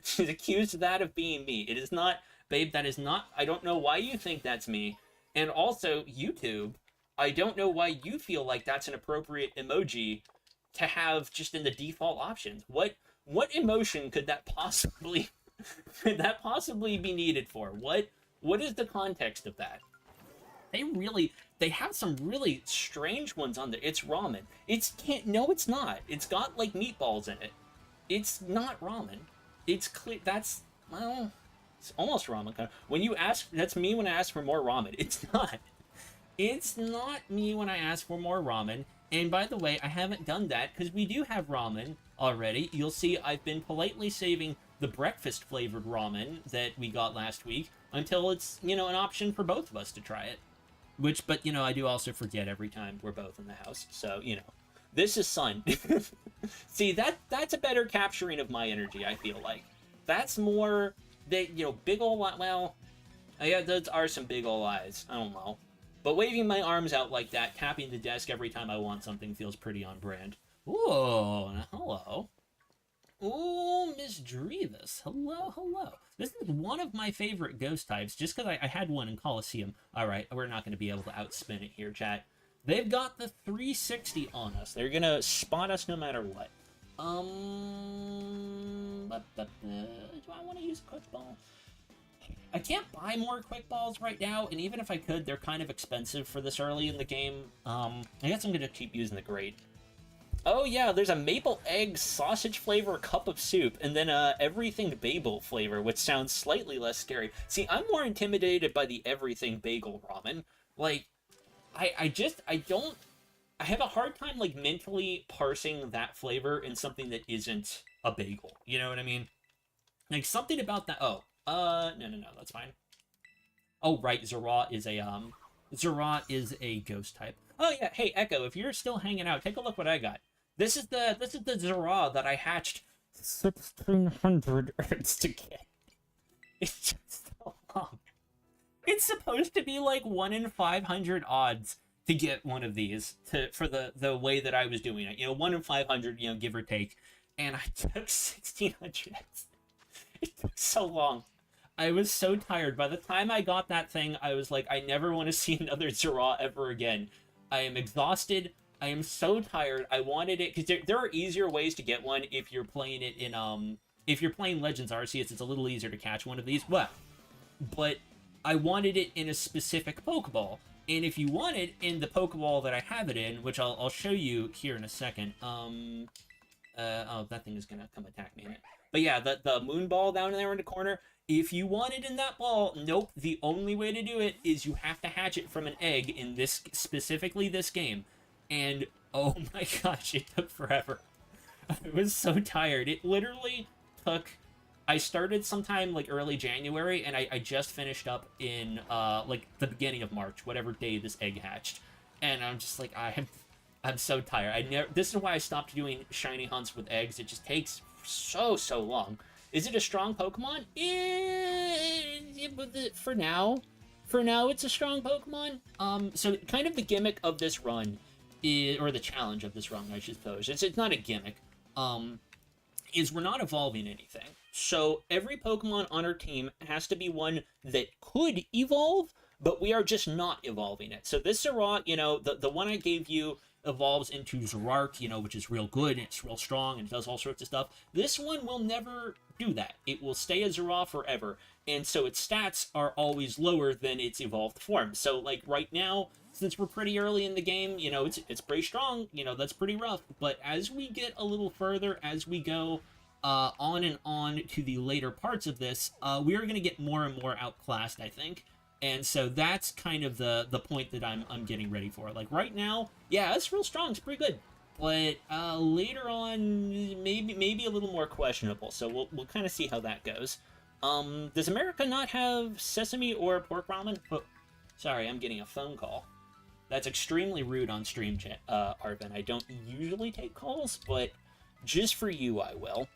S1: she's accused that of being me. It is not... Babe, that is not... I don't know why you think that's me. And also, YouTube... I don't know why you feel like that's an appropriate emoji to have just in the default options. What emotion could that possibly be needed for? What is the context of that? They have some really strange ones on there. It's ramen. No, it's not. It's got like meatballs in it. It's not ramen. It's clear that's, well, it's almost ramen kind of. When you ask, that's me when I ask for more ramen. It's not. It's not me when I ask for more ramen. And by the way, I haven't done that because we do have ramen already. You'll see I've been politely saving the breakfast flavored ramen that we got last week until it's, you know, an option for both of us to try it. But, you know, I do also forget every time we're both in the house. So, you know, this is sun. See, that's a better capturing of my energy, I feel like. That's more, you know, big ol' well, yeah, those are some big ol' eyes. I don't know. But waving my arms out like that, tapping the desk every time I want something feels pretty on brand. Ooh, hello. Ooh, Miss Drevis. Hello, hello. This is one of my favorite ghost types, just because I had one in Coliseum. Alright, we're not going to be able to outspin it here, chat. They've got the 360 on us. They're going to spot us no matter what. Do I want to use a quick ball? I can't buy more quick balls right now, and even if I could, they're kind of expensive for this early in the game. I guess I'm going to keep using the grate. Oh yeah, there's a maple egg sausage flavor cup of soup, and then everything bagel flavor, which sounds slightly less scary. See, I'm more intimidated by the everything bagel ramen. Like, I have a hard time, like, mentally parsing that flavor in something that isn't a bagel. You know what I mean? Like, something about that... Oh. No, that's fine. Oh, right, Zerah is a ghost type. Oh, yeah, hey, Echo, if you're still hanging out, take a look what I got. This is the Zerah that I hatched 1,600 Earths to get. It's just so long. It's supposed to be like 1 in 500 odds to get one of these for the way that I was doing it. You know, 1 in 500, you know, give or take. And I took 1,600. It took so long. I was so tired. By the time I got that thing, I was like, I never want to see another Zerah ever again. I am exhausted. I am so tired. I wanted it, because there are easier ways to get one if you're playing it in, if you're playing Legends Arceus, it's a little easier to catch one of these. Well, but I wanted it in a specific Pokeball. And if you want it in the Pokeball that I have it in, which I'll show you here in a second. Oh, that thing is going to come attack me in it. But yeah, the moon ball down there in the corner, if you want it in that ball, nope, the only way to do it is you have to hatch it from an egg in this, specifically this game. And, oh my gosh, it took forever. I was so tired. It literally took... I started sometime, like, early January, and I just finished up in, like, the beginning of March, whatever day this egg hatched. And I'm just like, I'm so tired. This is why I stopped doing shiny hunts with eggs. It just takes so long. Is it a strong Pokemon? For now, it's a strong Pokemon. So kind of the gimmick of this run, or the challenge of this run, I suppose. It's not a gimmick. Is we're not evolving anything. So every Pokemon on our team has to be one that could evolve, but we are just not evolving it. So this Zerot, you know, the one I gave you evolves into Zerark, you know, which is real good, and it's real strong, and it does all sorts of stuff. This one will never do that. It will stay a Zerot forever, and so its stats are always lower than its evolved form. So, like, right now, since we're pretty early in the game, you know, it's pretty strong, you know, that's pretty rough, but as we get a little further, as we go on and on to the later parts of this, we are going to get more and more outclassed, I think. And so that's kind of the point that I'm getting ready for. Like, right now, yeah, it's real strong, it's pretty good. But later on, maybe a little more questionable. So we'll kind of see how that goes. Does America not have sesame or pork ramen? Oh, sorry, I'm getting a phone call. That's extremely rude on stream, Arvin. I don't usually take calls, but just for you, I will.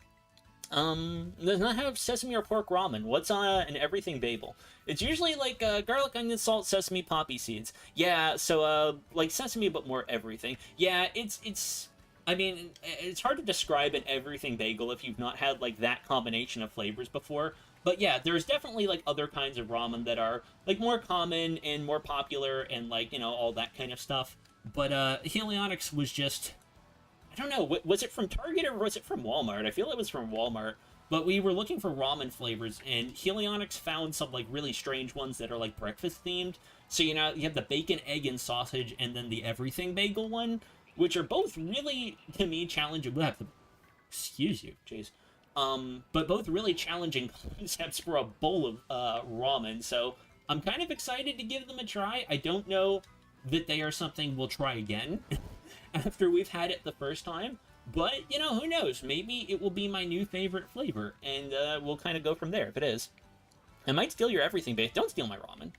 S1: Does not have sesame or pork ramen. What's an everything bagel? It's usually like garlic, onion, salt, sesame, poppy seeds. Yeah, so like sesame, but more everything. Yeah, it's. I mean, it's hard to describe an everything bagel if you've not had like that combination of flavors before. But yeah, there's definitely like other kinds of ramen that are like more common and more popular and like, you know, all that kind of stuff. But Helionics was just, I don't know, was it from Target or was it from Walmart? I feel it was from Walmart. But we were looking for ramen flavors, and Helionics found some like really strange ones that are like breakfast themed. So, you know, you have the bacon, egg, and sausage, and then the everything bagel one, which are both really, to me, challenging. We'll have to, excuse you, jeez. But both really challenging concepts for a bowl of ramen. So I'm kind of excited to give them a try. I don't know that they are something we'll try again after we've had it the first time. But, you know, who knows? Maybe it will be my new favorite flavor, and we'll kind of go from there if it is. I might steal your everything base. Don't steal my ramen.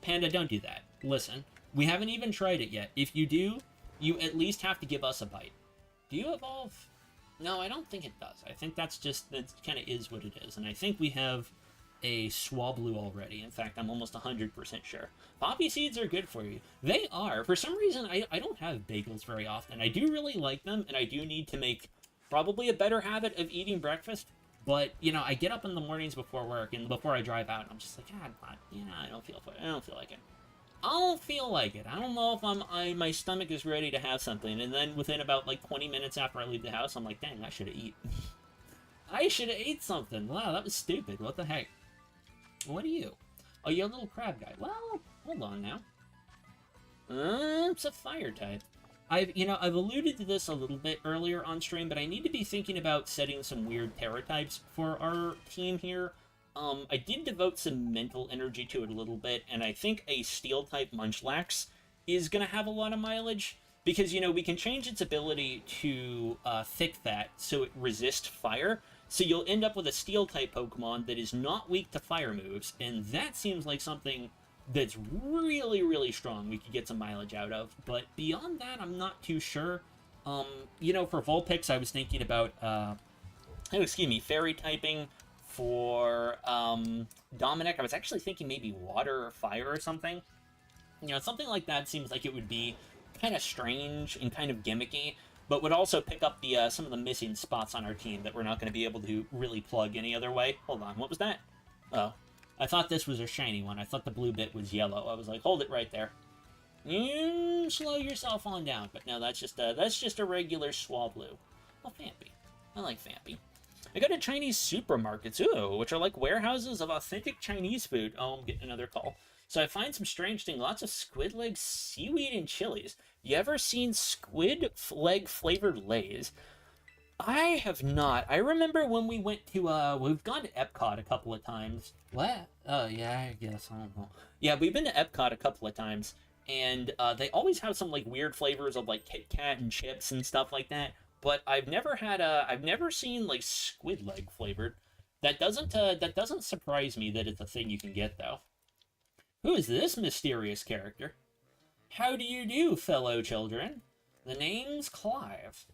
S1: Panda, don't do that. Listen, we haven't even tried it yet. If you do, you at least have to give us a bite. Do you evolve? No, I don't think it does. I think that kind of is what it is. And I think we have a Swablu already. In fact, I'm almost 100% sure. Poppy seeds are good for you. They are. For some reason, I don't have bagels very often. I do really like them, and I do need to make probably a better habit of eating breakfast. But, you know, I get up in the mornings before work, and before I drive out, and I'm just like, God, I don't feel like it. I don't feel like it. I don't know if my stomach is ready to have something. And then within about like 20 minutes after I leave the house, I'm like, dang, I should have eaten. I should have ate something. Wow, that was stupid. What the heck? What are you? Oh, you're a little crab guy. Well, hold on now. It's a fire type. I've alluded to this a little bit earlier on stream, but I need to be thinking about setting some weird paratypes for our team here. I did devote some mental energy to it a little bit, and I think a steel-type Munchlax is going to have a lot of mileage, because, you know, we can change its ability to thick fat so it resists fire, so you'll end up with a steel-type Pokemon that is not weak to fire moves, and that seems like something that's really, really strong we could get some mileage out of, but beyond that, I'm not too sure. You know, for Vulpix, I was thinking about, fairy typing. For Dominic, I was actually thinking maybe water or fire or something. You know, something like that seems like it would be kind of strange and kind of gimmicky, but would also pick up the some of the missing spots on our team that we're not going to be able to really plug any other way. Hold on, what was that? Oh, I thought this was a shiny one. I thought the blue bit was yellow. I was like, hold it right there. Slow yourself on down. But no, that's just a regular Swablu. Oh, Fampy. I like Fampy. I go to Chinese supermarkets, which are like warehouses of authentic Chinese food. Oh, I'm getting another call. So I find some strange thing, lots of squid legs, seaweed, and chilies. You ever seen squid leg flavored Lays? I have not. I remember when we went to, we've gone to Epcot a couple of times. What? Oh, yeah, I guess, I don't know. Yeah, we've been to Epcot a couple of times, and they always have some, like, weird flavors of, like, Kit Kat and chips and stuff like that. But I've never seen, like, squid leg flavored. That doesn't surprise me that it's a thing you can get, though. Who is this mysterious character? How do you do, fellow children? The name's Clive.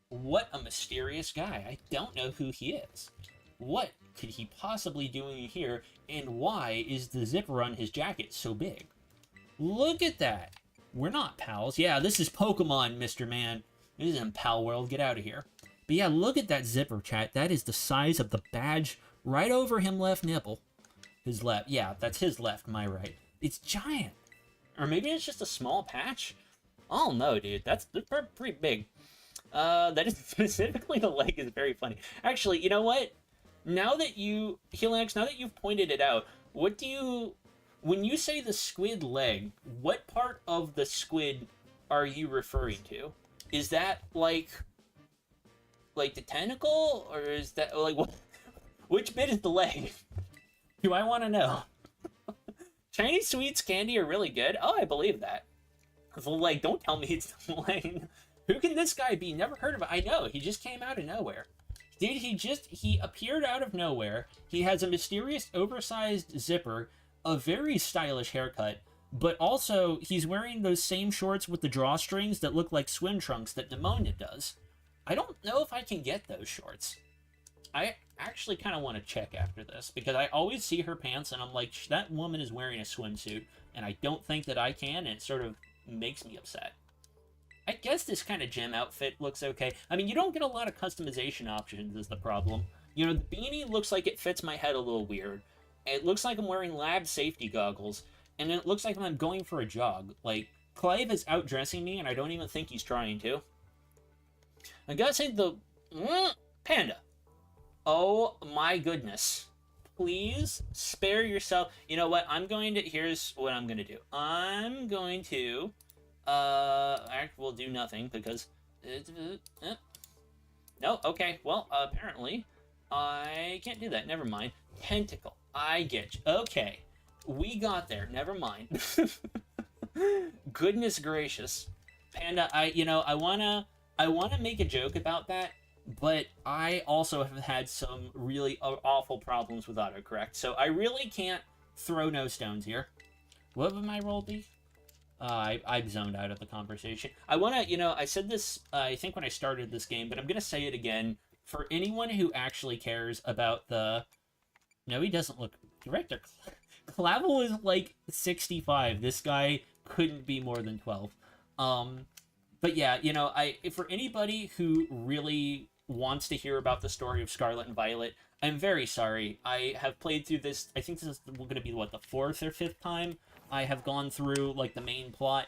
S1: What a mysterious guy. I don't know who he is. What could he possibly be doing here, and why is the zipper on his jacket so big? Look at that. We're not pals. Yeah, this is Pokemon, Mr. Man. This isn't Pal World. Get out of here. But yeah, look at that zipper, chat. That is the size of the badge right over him left nipple. His left. Yeah, that's his left, my right. It's giant. Or maybe it's just a small patch? Oh no, dude. That's pretty big. That is specifically the leg is very funny. Actually, you know what? Now that Helix, now that you've pointed it out, what do you, when you say the squid leg, what part of the squid are you referring to? Is that like the tentacle, or is that like what? Which bit is the leg? Do I want to know? Chinese sweets candy are really good. Oh, I believe that. The leg. Don't tell me it's the leg. Who can this guy be? Never heard of it. I know. He just came out of nowhere. Dude, he appeared out of nowhere. He has a mysterious oversized zipper, a very stylish haircut, but also he's wearing those same shorts with the drawstrings that look like swim trunks that Demonia does. I don't know if I can get those shorts. I actually kind of want to check after this, because I always see her pants and I'm like, that woman is wearing a swimsuit, and I don't think that I can, and it sort of makes me upset. I guess this kind of gym outfit looks okay. I mean, you don't get a lot of customization options is the problem. You know, the beanie looks like it fits my head a little weird. It looks like I'm wearing lab safety goggles, and it looks like I'm going for a jog. Like, Clive is outdressing me, and I don't even think he's trying to. I gotta say, the... Panda. Oh my goodness. Please spare yourself. You know what? Here's what I'm gonna do. I'm going to... we'll do nothing, because... No, okay. Well, apparently, I can't do that. Never mind. Tentacle. I get you. Okay. We got there. Never mind. Goodness gracious. Panda, I wanna make a joke about that, but I also have had some really awful problems with autocorrect, so I really can't throw no stones here. What would my role be? I've zoned out of the conversation. I want to, I said this, I think when I started this game, but I'm going to say it again. For anyone who actually cares about the... No, he doesn't look... Director Clavel is like 65. This guy couldn't be more than 12. But yeah, for anybody who really wants to hear about the story of Scarlet and Violet, I'm very sorry. I have played through this, I think this is going to be, the 4th or 5th time I have gone through, the main plot.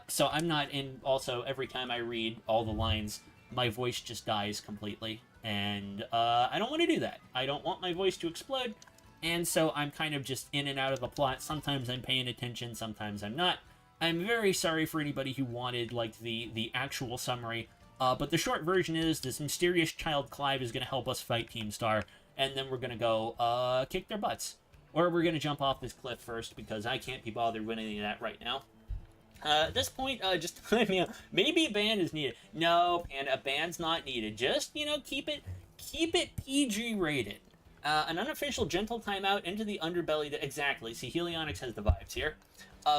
S1: So I'm not in... Also, every time I read all the lines, my voice just dies completely. And I don't want to do that. I don't want my voice to explode. And so I'm kind of just in and out of the plot. Sometimes I'm paying attention, sometimes I'm not. I'm very sorry for anybody who wanted, the actual summary. But the short version is, this mysterious child Clive is going to help us fight Team Star. And then we're going to go, kick their butts. Or we're going to jump off this cliff first, because I can't be bothered with any of that right now. At this point, just, maybe a ban is needed. No, and a ban's not needed. Just, keep it PG rated. An unofficial gentle timeout into the underbelly. Exactly. See, Helionics has the vibes here.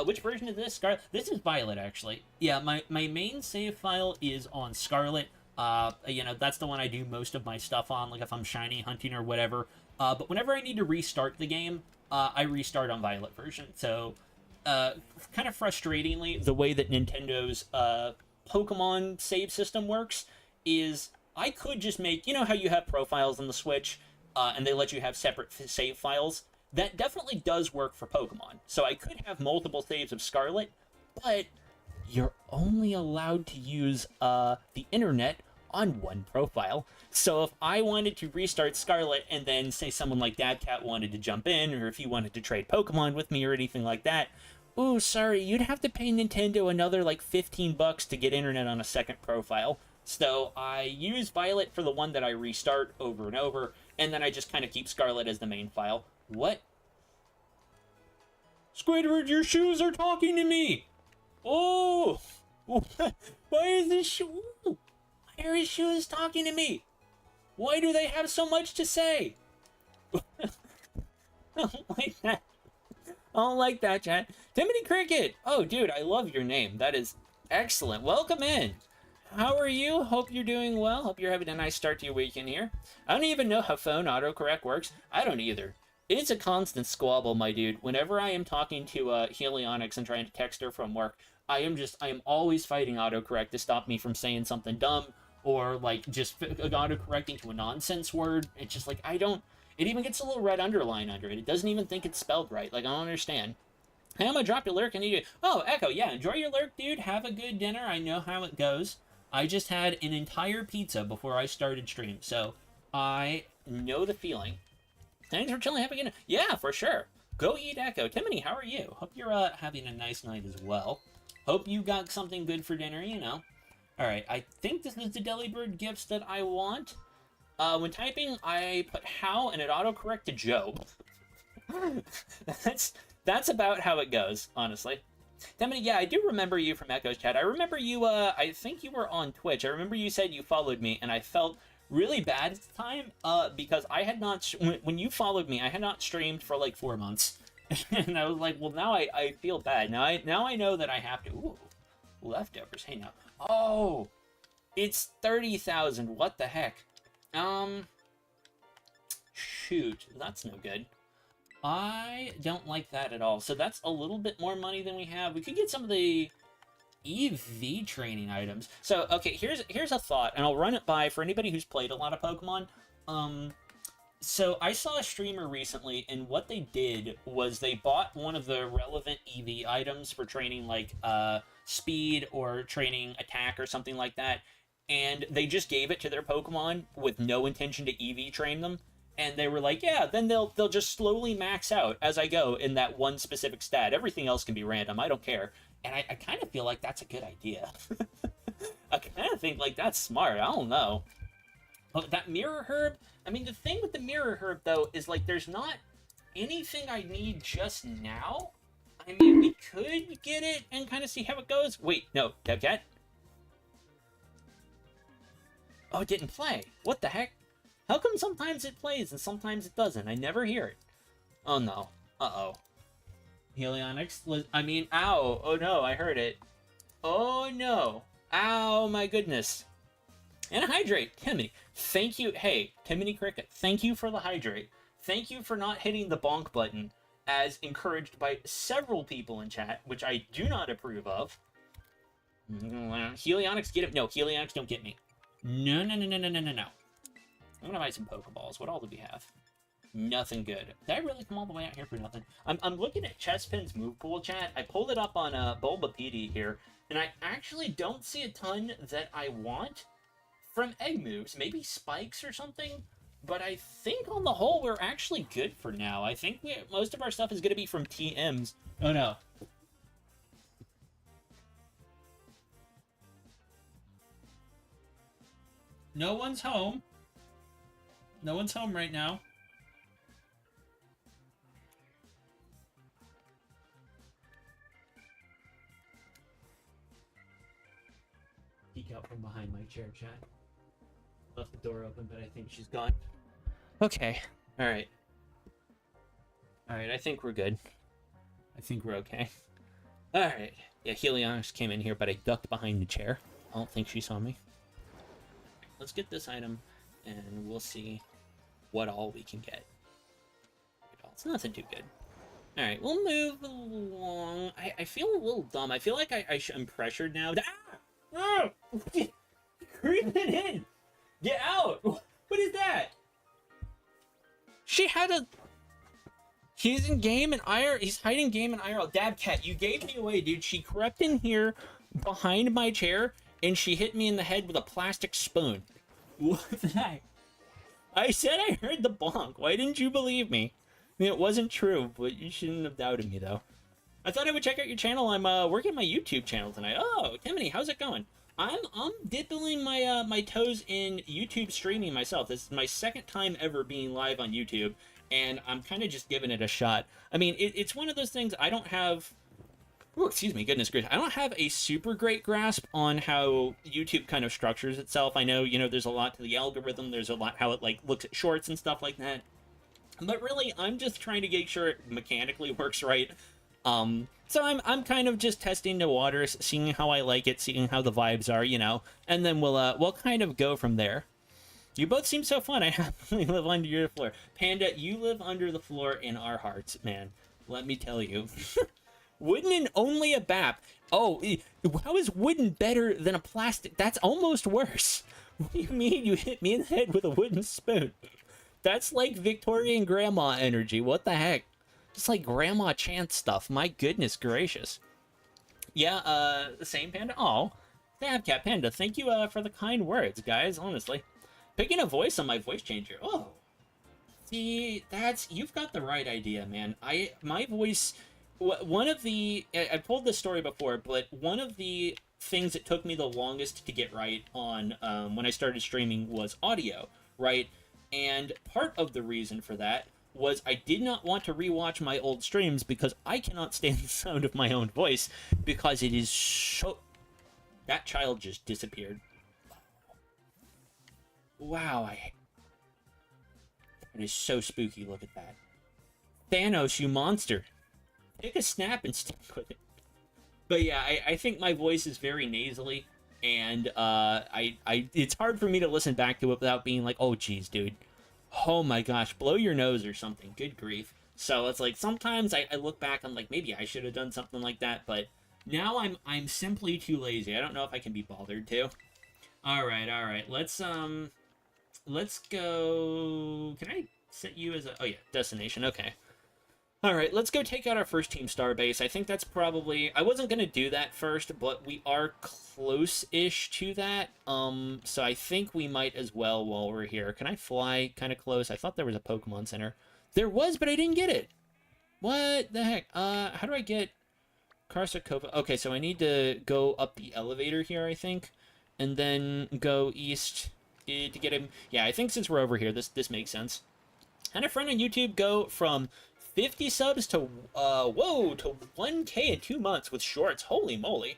S1: Which version is this? Scarlet? This is Violet, actually. Yeah, my main save file is on Scarlet. That's the one I do most of my stuff on, if I'm shiny hunting or whatever. But whenever I need to restart the game, I restart on Violet version. So, kind of frustratingly, the way that Nintendo's Pokemon save system works is I could just make... You know how you have profiles on the Switch, and they let you have separate save files? That definitely does work for Pokemon. So I could have multiple saves of Scarlet, but you're only allowed to use the internet on one profile. So if I wanted to restart Scarlet and then say someone like Dadcat wanted to jump in, or if he wanted to trade Pokemon with me or anything like that, ooh, sorry, you'd have to pay Nintendo another $15 to get internet on a second profile. So I use Violet for the one that I restart over and over, and then I just kind of keep Scarlet as the main file. What? Squidward, your shoes are talking to me! Oh! Why is this shoe... Why are his shoes talking to me? Why do they have so much to say? I don't like that. I don't like that, chat. Timothy Cricket! Oh, dude, I love your name. That is excellent. Welcome in. How are you? Hope you're doing well. Hope you're having a nice start to your weekend here. I don't even know how phone autocorrect works. I don't either. It's a constant squabble, my dude. Whenever I am talking to Helionics and trying to text her from work, I am always fighting autocorrect to stop me from saying something dumb, or just autocorrecting to a nonsense word. It's just I don't... It even gets a little red underline under it. It doesn't even think it's spelled right. I don't understand. Hey, I'm gonna drop your lurk and you. Oh, Echo, yeah, enjoy your lurk, dude. Have a good dinner. I know how it goes. I just had an entire pizza before I started stream, so I know the feeling. Thanks for chilling. Have a good night. Yeah, for sure. Go eat, Echo. Timony, how are you? Hope you're having a nice night as well. Hope you got something good for dinner, you know. All right, I think this is the Delibird gifts that I want. When typing, I put how and it autocorrect to Joe. That's about how it goes, honestly. Timony, yeah, I do remember you from Echo's chat. I remember you, I think you were on Twitch. I remember you said you followed me, and I felt really bad at the time, because I had not, when you followed me, I had not streamed for like 4 months. And I was like, well, now I feel bad. Now I know that I have to. Ooh, leftovers. Hey, now. Oh, it's 30,000. What the heck? Shoot, that's no good. I don't like that at all. So that's a little bit more money than we have. We could get some of the EV training items. So, okay, here's a thought, and I'll run it by for anybody who's played a lot of Pokemon. So I saw a streamer recently, and what they did was they bought one of the relevant EV items for training, like, speed or training attack or something like that, and they just gave it to their Pokemon with no intention to EV train them. And they were like, yeah, then they'll just slowly max out as I go in that one specific stat. Everything else can be random. I don't care. And I kind of feel like that's a good idea. I kind of think, like, that's smart. I don't know. But that Mirror Herb, I mean, the thing with the Mirror Herb, though, is, like, there's not anything I need just now. I mean, we could get it and kind of see how it goes. Wait, no, Devcat? Oh, it didn't play. What the heck? How come sometimes it plays and sometimes it doesn't? I never hear it. Oh, no. Uh-oh. Helionics? I mean, ow. Oh, no, I heard it. Oh, no. Ow, my goodness. And a hydrate. Timony, thank you. Hey, Timony Cricket, thank you for the hydrate. Thank you for not hitting the bonk button, as encouraged by several people in chat, which I do not approve of. Helionics, get him. No, Helionics, don't get me. No. I'm gonna buy some Pokeballs. What all do we have? Nothing good. Did I really come all the way out here for nothing? I'm looking at Chespin's move pool chat. I pulled it up on Bulbapedia here, and I actually don't see a ton that I want from egg moves. Maybe spikes or something, but I think on the whole we're actually good for now. I think most of our stuff is gonna be from TMs. Oh no. No one's home. No one's home right now. Peek out from behind my chair, chat. Left the door open, but I think she's gone. Okay. Alright. Alright, I think we're good. I think we're okay. Alright. Yeah, Helionics came in here, but I ducked behind the chair. I don't think she saw me. Let's get this item, and we'll see what all we can get. It's nothing too good. Alright, we'll move along. I feel a little dumb. I feel like I'm pressured now. Ah! Creeping in! Get out! What is that? She had a... He's in game and IRL. He's hiding game and IRL. Dabcat, you gave me away, dude. She crept in here behind my chair, and she hit me in the head with a plastic spoon. What the heck? I said I heard the bonk. Why didn't you believe me? I mean, it wasn't true, but you shouldn't have doubted me, though. I thought I would check out your channel. I'm working my YouTube channel tonight. Oh, Timony, how's it going? I'm dipping my my toes in YouTube streaming myself. This is my second time ever being live on YouTube, and I'm kind of just giving it a shot. I mean, it's one of those things I don't have... Oh, excuse me, goodness gracious. I don't have a super great grasp on how YouTube kind of structures itself. I know, you know, there's a lot to the algorithm. There's a lot how it, like, looks at shorts and stuff like that. But really, I'm just trying to make sure it mechanically works right. So I'm kind of just testing the waters, seeing how I like it, seeing how the vibes are, you know, and then we'll kind of go from there. You both seem so fun. I happily live under your floor. Panda, you live under the floor in our hearts, man. Let me tell you. Wooden and only a BAP. Oh, how is wooden better than a plastic? That's almost worse. What do you mean you hit me in the head with a wooden spoon? That's like Victorian grandma energy. What the heck? It's like Grandma Chance stuff. My goodness gracious. Yeah, the same Panda. Oh, Cat Panda, thank you for the kind words, guys, honestly. Picking a voice on my voice changer. Oh, see, you've got the right idea, man. My voice, one of the, I've told this story before, but one of the things that took me the longest to get right on when I started streaming was audio, right? And part of the reason for that was I did not want to rewatch my old streams because I cannot stand the sound of my own voice because it is so... That child just disappeared. Wow, It is so spooky, look at that. Thanos, you monster. Take a snap and stick with it. But yeah, I think my voice is very nasally, and it's hard for me to listen back to it without being like, oh geez, dude. Oh my gosh, blow your nose or something. Good grief. So it's like sometimes I look back, I'm like, maybe I should have done something like that, but now I'm simply too lazy. I don't know if I can be bothered to. Alright. Let's go. Can I set you as a... Oh yeah, destination, okay. Alright, let's go take out our first Team Starbase. I think that's probably... I wasn't gonna do that first, but we are close-ish to that. So I think we might as well while we're here. Can I fly kind of close? I thought there was a Pokemon Center. There was, but I didn't get it. What the heck? How do I get Karsakova? Okay, so I need to go up the elevator here, I think. And then go east to get him. Yeah, I think since we're over here, this makes sense. Had a friend on YouTube go from 50 subs to, whoa, to 1K in 2 months with shorts. Holy moly.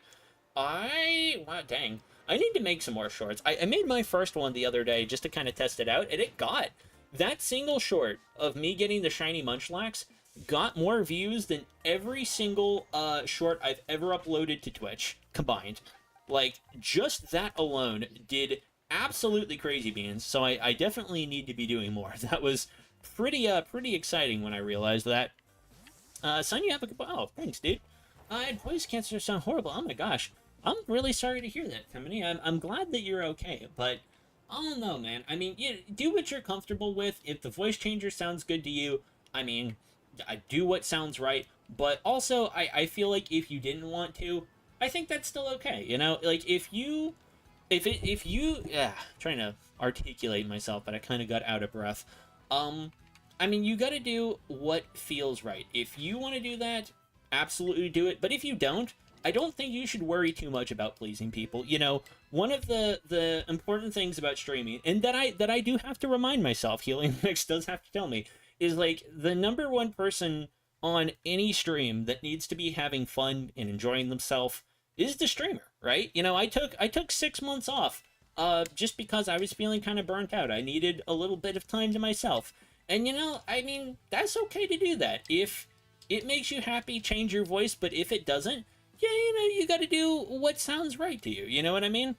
S1: Wow, dang. I need to make some more shorts. I made my first one the other day just to kind of test it out, and it got... That single short of me getting the shiny Munchlax got more views than every single short I've ever uploaded to Twitch combined. Like, just that alone did absolutely crazy beans, so I definitely need to be doing more. That was pretty exciting when I realized that. Son, you have a good... Oh, thanks, dude. I had voice cancer sound horrible. Oh my gosh. I'm really sorry to hear that, Femini. I'm glad that you're okay, but I don't know, man. I mean, do what you're comfortable with. If the voice changer sounds good to you, I mean, I do what sounds right, but also, I feel like if you didn't want to, I think that's still okay, you know? Like, if you... trying to articulate myself, but I kind of got out of breath. I mean, you gotta do what feels right. If you want to do that, absolutely do it. But if you don't, I don't think you should worry too much about pleasing people. You know, one of the important things about streaming, and that I do have to remind myself, Healing Mix does have to tell me, is like the number one person on any stream that needs to be having fun and enjoying themselves is the streamer, right? You know, I took 6 months off just because I was feeling kind of burnt out. I needed a little bit of time to myself. And, you know, I mean, that's okay to do that. If it makes you happy, change your voice, but if it doesn't, yeah, you know, you gotta do what sounds right to you, you know what I mean?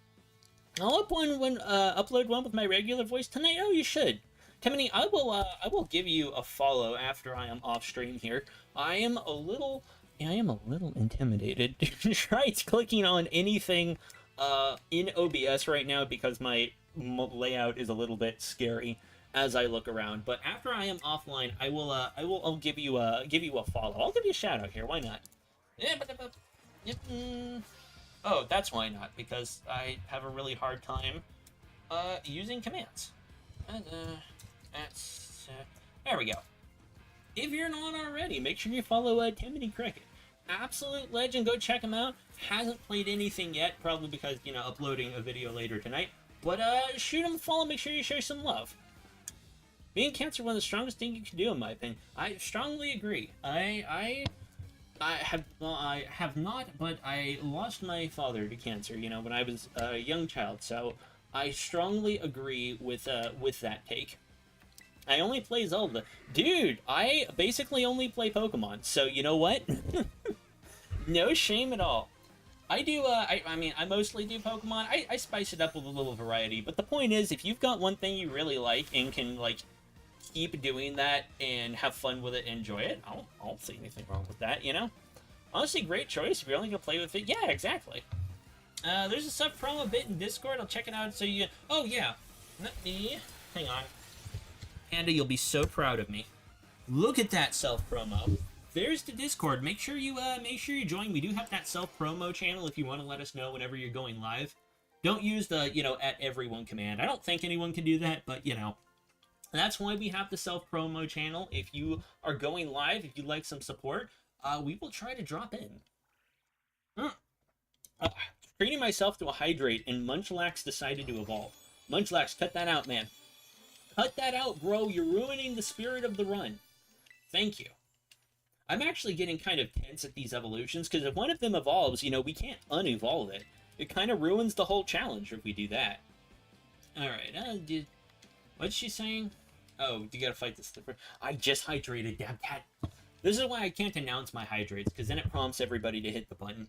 S1: I'll upload one with my regular voice tonight. Oh, you should. Timony, I will give you a follow after I am off stream here. I am a little intimidated to try clicking on anything in OBS right now because my layout is a little bit scary as I look around. But after I am offline, I'll give you a follow. I'll give you a shout out here. Why not? Oh, that's why not, because I have a really hard time using commands. There we go. If you're not already, make sure you follow Timothy Cricket. Absolute legend, go check him out. Hasn't played anything yet, probably because, you know, uploading a video later tonight. But shoot him a follow, make sure you share some love. Being cancer, one of the strongest things you can do, in my opinion. I strongly agree. I have not, but I lost my father to cancer, you know, when I was a young child, so I strongly agree with that take. I only play Zelda. Dude, I basically only play Pokemon, so you know what? No shame at all. I do, I mean, I mostly do Pokemon. I spice it up with a little variety, but the point is, if you've got one thing you really like and can, like, keep doing that and have fun with it and enjoy it, I don't see anything wrong with that, you know? Honestly, great choice if you're only gonna play with it. Yeah, exactly. There's a sub promo bit in Discord. I'll check it out so you... Oh, yeah. Let me... Hang on. Panda, you'll be so proud of me. Look at that self-promo. There's the Discord. Make sure you join. We do have that self-promo channel if you want to let us know whenever you're going live. Don't use the, at everyone command. I don't think anyone can do that, but, that's why we have the self-promo channel. If you are going live, if you'd like some support, we will try to drop in. Treating myself to a hydrate, and Munchlax decided to evolve. Munchlax, cut that out, man. Cut that out, bro. You're ruining the spirit of the run. Thank you. I'm actually getting kind of tense at these evolutions, because if one of them evolves, we can't unevolve it. It kind of ruins the whole challenge if we do that. Alright, what's she saying? Oh, you gotta fight this. I just hydrated, damn cat. This is why I can't announce my hydrates, because then it prompts everybody to hit the button.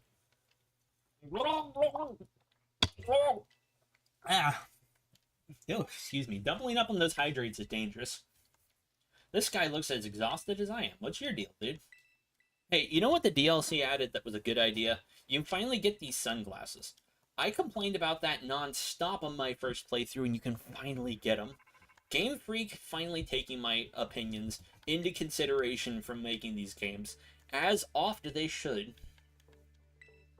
S1: Ah. Oh, excuse me. Doubling up on those hydrates is dangerous. This guy looks as exhausted as I am. What's your deal, dude? Hey, you know what the DLC added that was a good idea? You can finally get these sunglasses. I complained about that non-stop on my first playthrough, and you can finally get them. Game Freak finally taking my opinions into consideration from making these games, as often they should.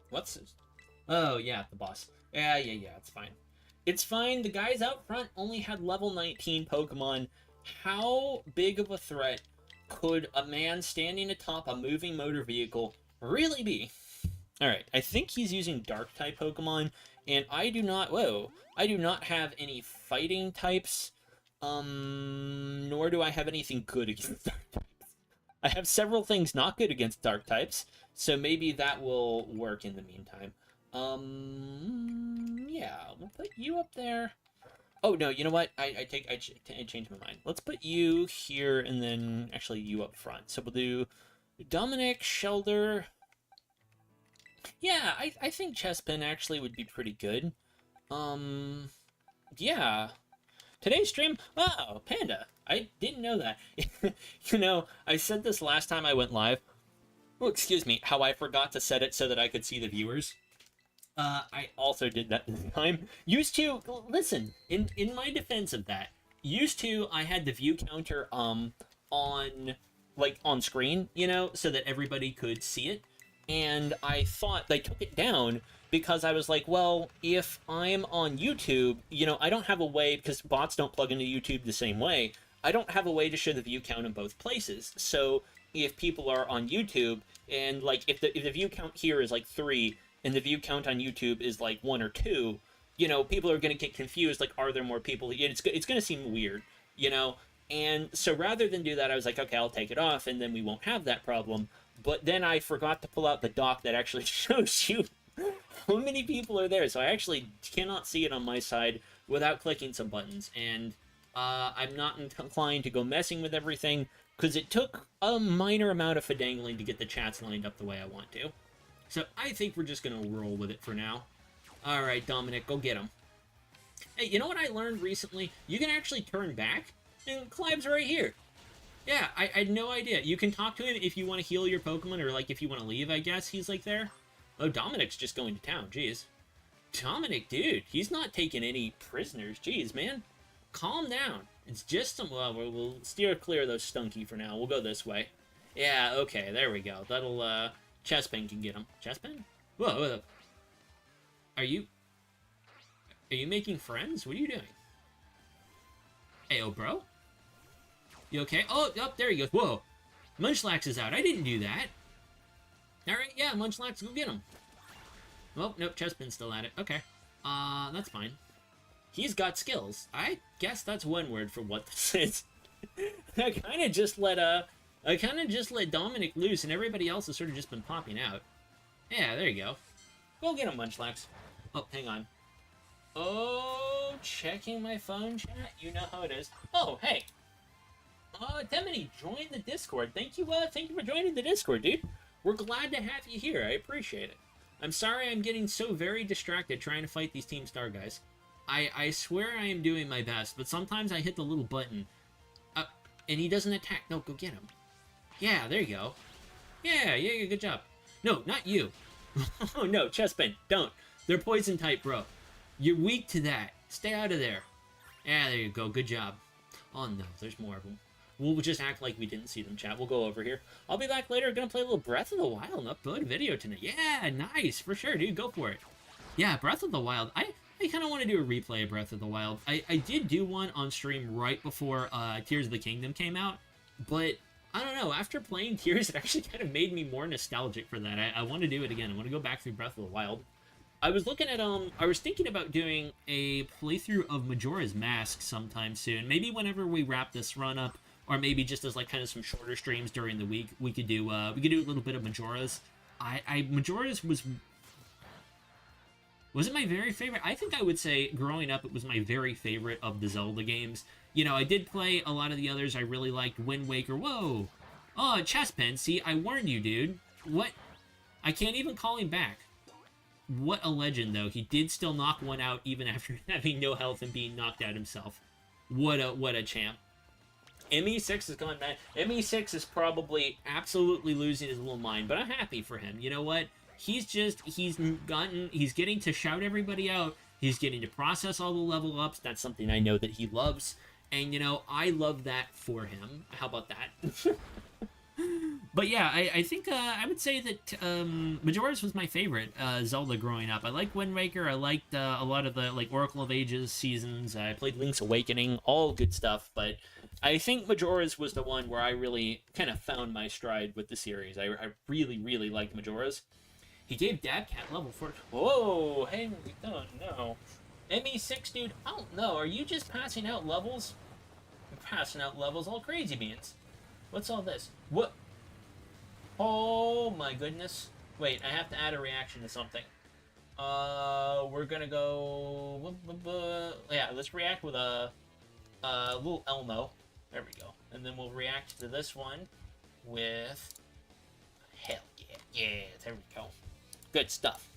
S1: What's this? Oh, yeah, the boss. Yeah, it's fine. It's fine, the guys out front only had level 19 Pokemon. How big of a threat could a man standing atop a moving motor vehicle really be? Alright, I think he's using Dark-type Pokemon, and I do not have any fighting types, nor do I have anything good against Dark types. I have several things not good against Dark types, so maybe that will work in the meantime. Yeah, we'll put you up there. Oh, no, you know what? I changed my mind. Let's put you here, and then, actually, you up front. So we'll do Dominic, Shelder. Yeah, I think Chespin actually would be pretty good. Yeah. Today's stream, oh, Panda. I didn't know that. I said this last time I went live. Oh, excuse me, how I forgot to set it so that I could see the viewers. I also did that this time. Used to, listen, in my defense of that, used to, I had the view counter, on screen, so that everybody could see it. And I thought they took it down because I was like, well, if I'm on YouTube, I don't have a way, because bots don't plug into YouTube the same way, I don't have a way to show the view count in both places. So if people are on YouTube, and, if the view count here is, 3, and the view count on YouTube is, 1 or 2, people are going to get confused, are there more people? It's going to seem weird, And so rather than do that, I was like, okay, I'll take it off, and then we won't have that problem. But then I forgot to pull out the dock that actually shows you how many people are there. So I actually cannot see it on my side without clicking some buttons. And I'm not inclined to go messing with everything, because it took a minor amount of fidangling to get the chats lined up the way I want to. So I think we're just going to roll with it for now. All right, Dominic, go get him. Hey, you know what I learned recently? You can actually turn back, and Clive's right here. Yeah, I had no idea. You can talk to him if you want to heal your Pokemon, or, if you want to leave, I guess. He's, there. Oh, Dominic's just going to town. Jeez. Dominic, dude, he's not taking any prisoners. Jeez, man. Calm down. It's just some... Well, we'll steer clear of those Stunky for now. We'll go this way. Yeah, okay, there we go. That'll, Chespin can get him. Chespin? Whoa. Are you making friends? What are you doing? Ayo, bro? You okay? Oh, there he goes. Whoa. Munchlax is out. I didn't do that. Alright, yeah, Munchlax, go get him. Well, nope, Chespin's still at it. Okay. That's fine. He's got skills. I guess that's one word for what this is. I kind of just let Dominic loose, and everybody else has sort of just been popping out. Yeah, there you go. Go get him, Munchlax. Oh, hang on. Oh, checking my phone chat? You know how it is. Oh, hey. Demony, join the Discord. Thank you for joining the Discord, dude. We're glad to have you here. I appreciate it. I'm sorry I'm getting so very distracted trying to fight these Team Star guys. I swear I am doing my best, but sometimes I hit the little button, and he doesn't attack. No, go get him. Yeah, there you go. Yeah, good job. No, not you. Oh, no, Chespin, don't. They're poison type, bro. You're weak to that. Stay out of there. Yeah, there you go. Good job. Oh, no, there's more of them. We'll just act like we didn't see them, chat. We'll go over here. I'll be back later. Gonna play a little Breath of the Wild and upload a video tonight. Yeah, nice. For sure, dude. Go for it. Yeah, Breath of the Wild. I kind of want to do a replay of Breath of the Wild. I did do one on stream right before Tears of the Kingdom came out, but I don't know. After playing Tears, it actually kind of made me more nostalgic for that. I want to do it again. I want to go back through Breath of the Wild. I was looking at, I was thinking about doing a playthrough of Majora's Mask sometime soon. Maybe whenever we wrap this run up, or maybe just as, like, kind of some shorter streams during the week, we could do a little bit of Majora's. Majora's was it my very favorite? I think I would say, growing up, it was my very favorite of the Zelda games. You know, I did play a lot of the others. I really liked Wind Waker. Whoa! Oh, chest pen. See, I warned you, dude. What? I can't even call him back. What a legend, though. He did still knock one out even after having no health and being knocked out himself. What a champ. ME6 is going mad. ME6 is probably absolutely losing his little mind, but I'm happy for him. You know what? He's getting to shout everybody out. He's getting to process all the level ups. That's something I know that he loves. And, you know, I love that for him. How about that? But yeah, I think I would say that Majora's was my favorite Zelda growing up. I liked Wind Waker. I liked a lot of the like Oracle of Ages seasons. I played Link's Awakening, all good stuff. But I think Majora's was the one where I really kind of found my stride with the series. I really, really liked Majora's. He gave Dabcat level 4. Whoa, hey, no. ME6, dude, I don't know. Are you just passing out levels? You're passing out levels all crazy beans. What's all this? What? Oh my goodness. Wait, I have to add a reaction to something. We're gonna go... Yeah, let's react with a little Elmo. There we go. And then we'll react to this one with... Hell yeah. Yeah, there we go. Good stuff.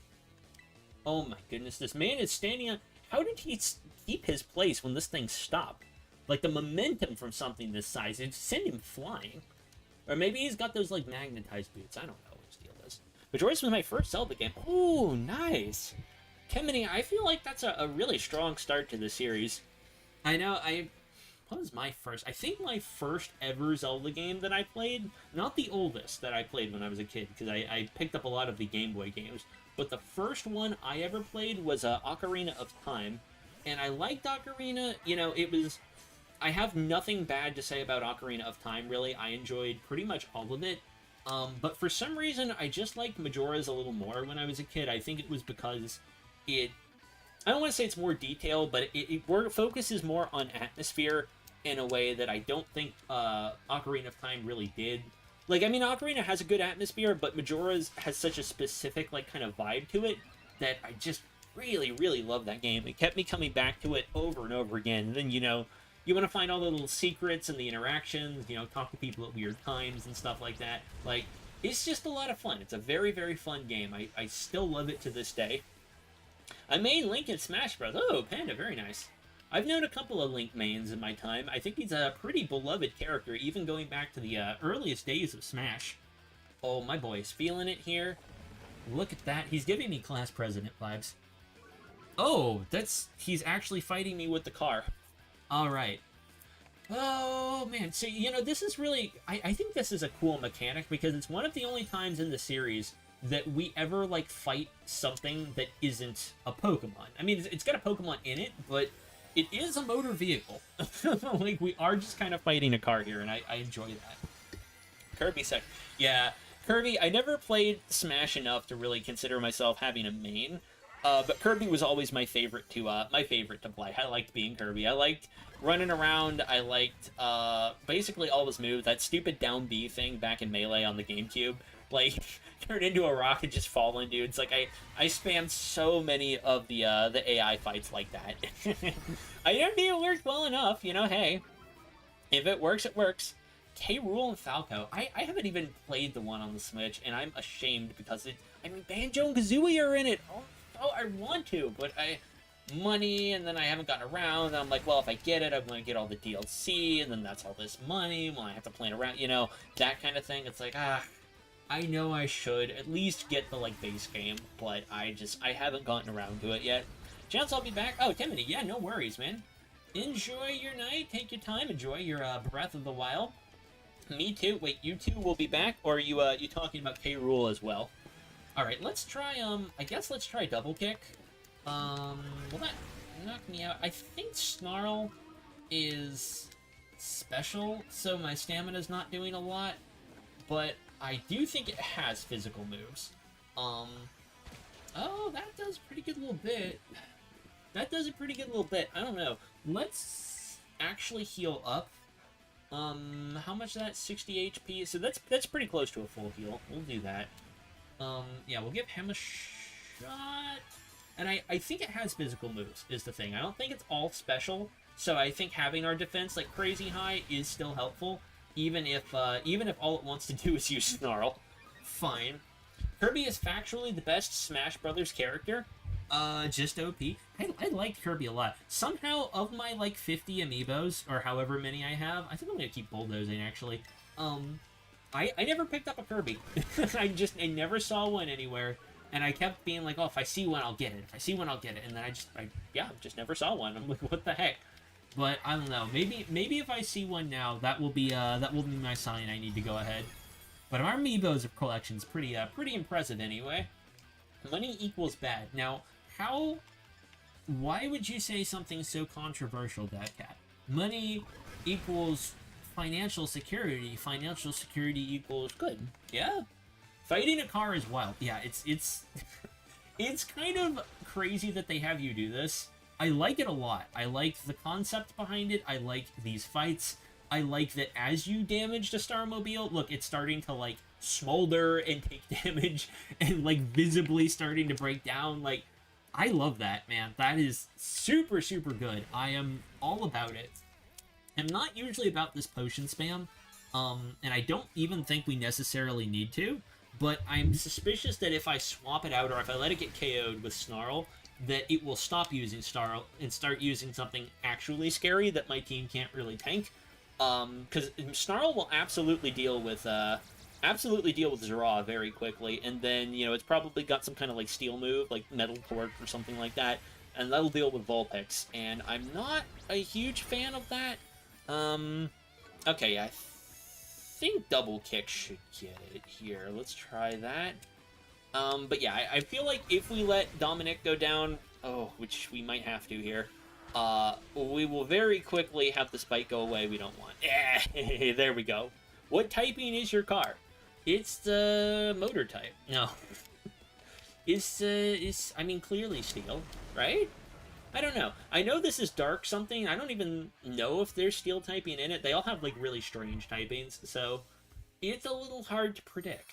S1: Oh my goodness, this man is standing on... How did he keep his place when this thing stopped? Like, the momentum from something this size, it'd send him flying. Or maybe he's got those, like, magnetized boots. I don't know what his deal is. Majora's was my first Zelda game. Oh, nice. Kemini, I feel like that's a really strong start to the series. I know, what was my first? I think my first ever Zelda game that I played, not the oldest that I played when I was a kid, because I picked up a lot of the Game Boy games, but the first one I ever played was Ocarina of Time, and I liked Ocarina. You know, it was... I have nothing bad to say about Ocarina of Time, really. I enjoyed pretty much all of it, but for some reason, I just liked Majora's a little more when I was a kid. I think it was because it... I don't want to say it's more detailed, but it focuses more on atmosphere in a way that I don't think Ocarina of Time really did. Like, I mean, Ocarina has a good atmosphere, but Majora's has such a specific, like, kind of vibe to it that I just really, really love that game. It kept me coming back to it over and over again. And then, you know, you want to find all the little secrets and the interactions, you know, talk to people at weird times and stuff like that. Like, it's just a lot of fun. It's a very, very fun game. I still love it to this day. I made Link in Smash Bros. Oh, Panda, very nice. I've known a couple of Link mains in my time. I think he's a pretty beloved character, even going back to the earliest days of Smash. Oh, my boy is feeling it here. Look at that. He's giving me class president vibes. Oh, he's actually fighting me with the car. All right. Oh, man. So, you know, this is really... I think this is a cool mechanic because it's one of the only times in the series that we ever, like, fight something that isn't a Pokemon. I mean, it's got a Pokemon in it, but... It is a motor vehicle. Like, we are just kind of fighting a car here, and I enjoy that. Kirby sec. Yeah, Kirby, I never played Smash enough to really consider myself having a main. But Kirby was always my favorite to play. I liked being Kirby. I liked running around. I liked basically all his moves. That stupid down B thing back in Melee on the GameCube. Like, turn into a rock and just fall in dudes. Like, I spammed so many of the AI fights like that. I don't think it worked well enough, you know, hey. If it works, it works. K. Rool and Falco. I haven't even played the one on the Switch, and I'm ashamed because I mean, Banjo and Kazooie are in it. Oh, I want to, but money, and then I haven't gotten around, and I'm like, well, if I get it, I'm going to get all the DLC, and then that's all this money, well, I have to plan around, you know, that kind of thing. It's like, I know I should at least get the, like, base game, but I haven't gotten around to it yet. Chance, I'll be back. Oh, Timothy, yeah, no worries, man. Enjoy your night. Take your time. Enjoy your Breath of the Wild. Me too. Wait, you two will be back, or are you talking about K. Rool as well? All right, let's try. I guess let's try double kick. Will that knock me out? I think Snarl is special, so my stamina's not doing a lot, but I do think it has physical moves. Oh, that does a pretty good little bit. That does a pretty good little bit. I don't know. Let's actually heal up. How much is that? 60 HP. So that's pretty close to a full heal. We'll do that. Yeah, we'll give him a shot. And I think it has physical moves, is the thing. I don't think it's all special. So I think having our defense like crazy high is still helpful, even if all it wants to do is use Snarl. Fine. Kirby is factually the best Smash Brothers character. Just OP. I like Kirby a lot. Somehow, of my, like, 50 amiibos, or however many I have, I think I'm gonna keep bulldozing, actually. I never picked up a Kirby. I never saw one anywhere, and I kept being like, oh, if I see one, I'll get it. If I see one, I'll get it. And then I just never saw one. I'm like, what the heck? But, I don't know. Maybe if I see one now, that will be my sign I need to go ahead. But our amiibos collection's pretty impressive anyway. Money equals bad. Now, why would you say something so controversial, Dadcat? Money equals financial security. Financial security equals good. Yeah. Fighting a car is wild. Yeah, it's it's kind of crazy that they have you do this. I like it a lot. I like the concept behind it. I like these fights. I like that as you damage the Starmobile, look, it's starting to, like, smolder and take damage and, like, visibly starting to break down. Like, I love that, man. That is super, super good. I am all about it. I'm not usually about this potion spam, and I don't even think we necessarily need to, but I'm suspicious that if I swap it out or if I let it get KO'd with Snarl, that it will stop using Snarl and start using something actually scary that my team can't really tank. Because Snarl will absolutely deal with Zeraw very quickly, and then, you know, it's probably got some kind of, like, steel move, like Metal Torque or something like that, and that'll deal with Vulpix, and I'm not a huge fan of that. Okay, I think double kick should get it here. Let's try that. But yeah, I feel like if we let Dominic go down, which we might have to here, we will very quickly have the spike go away we don't want. There we go. What typing is your car? It's the motor type. No. I mean, clearly steel, right? I don't know. I know this is dark something. I don't even know if there's steel typing in it. They all have, like, really strange typings, so it's a little hard to predict.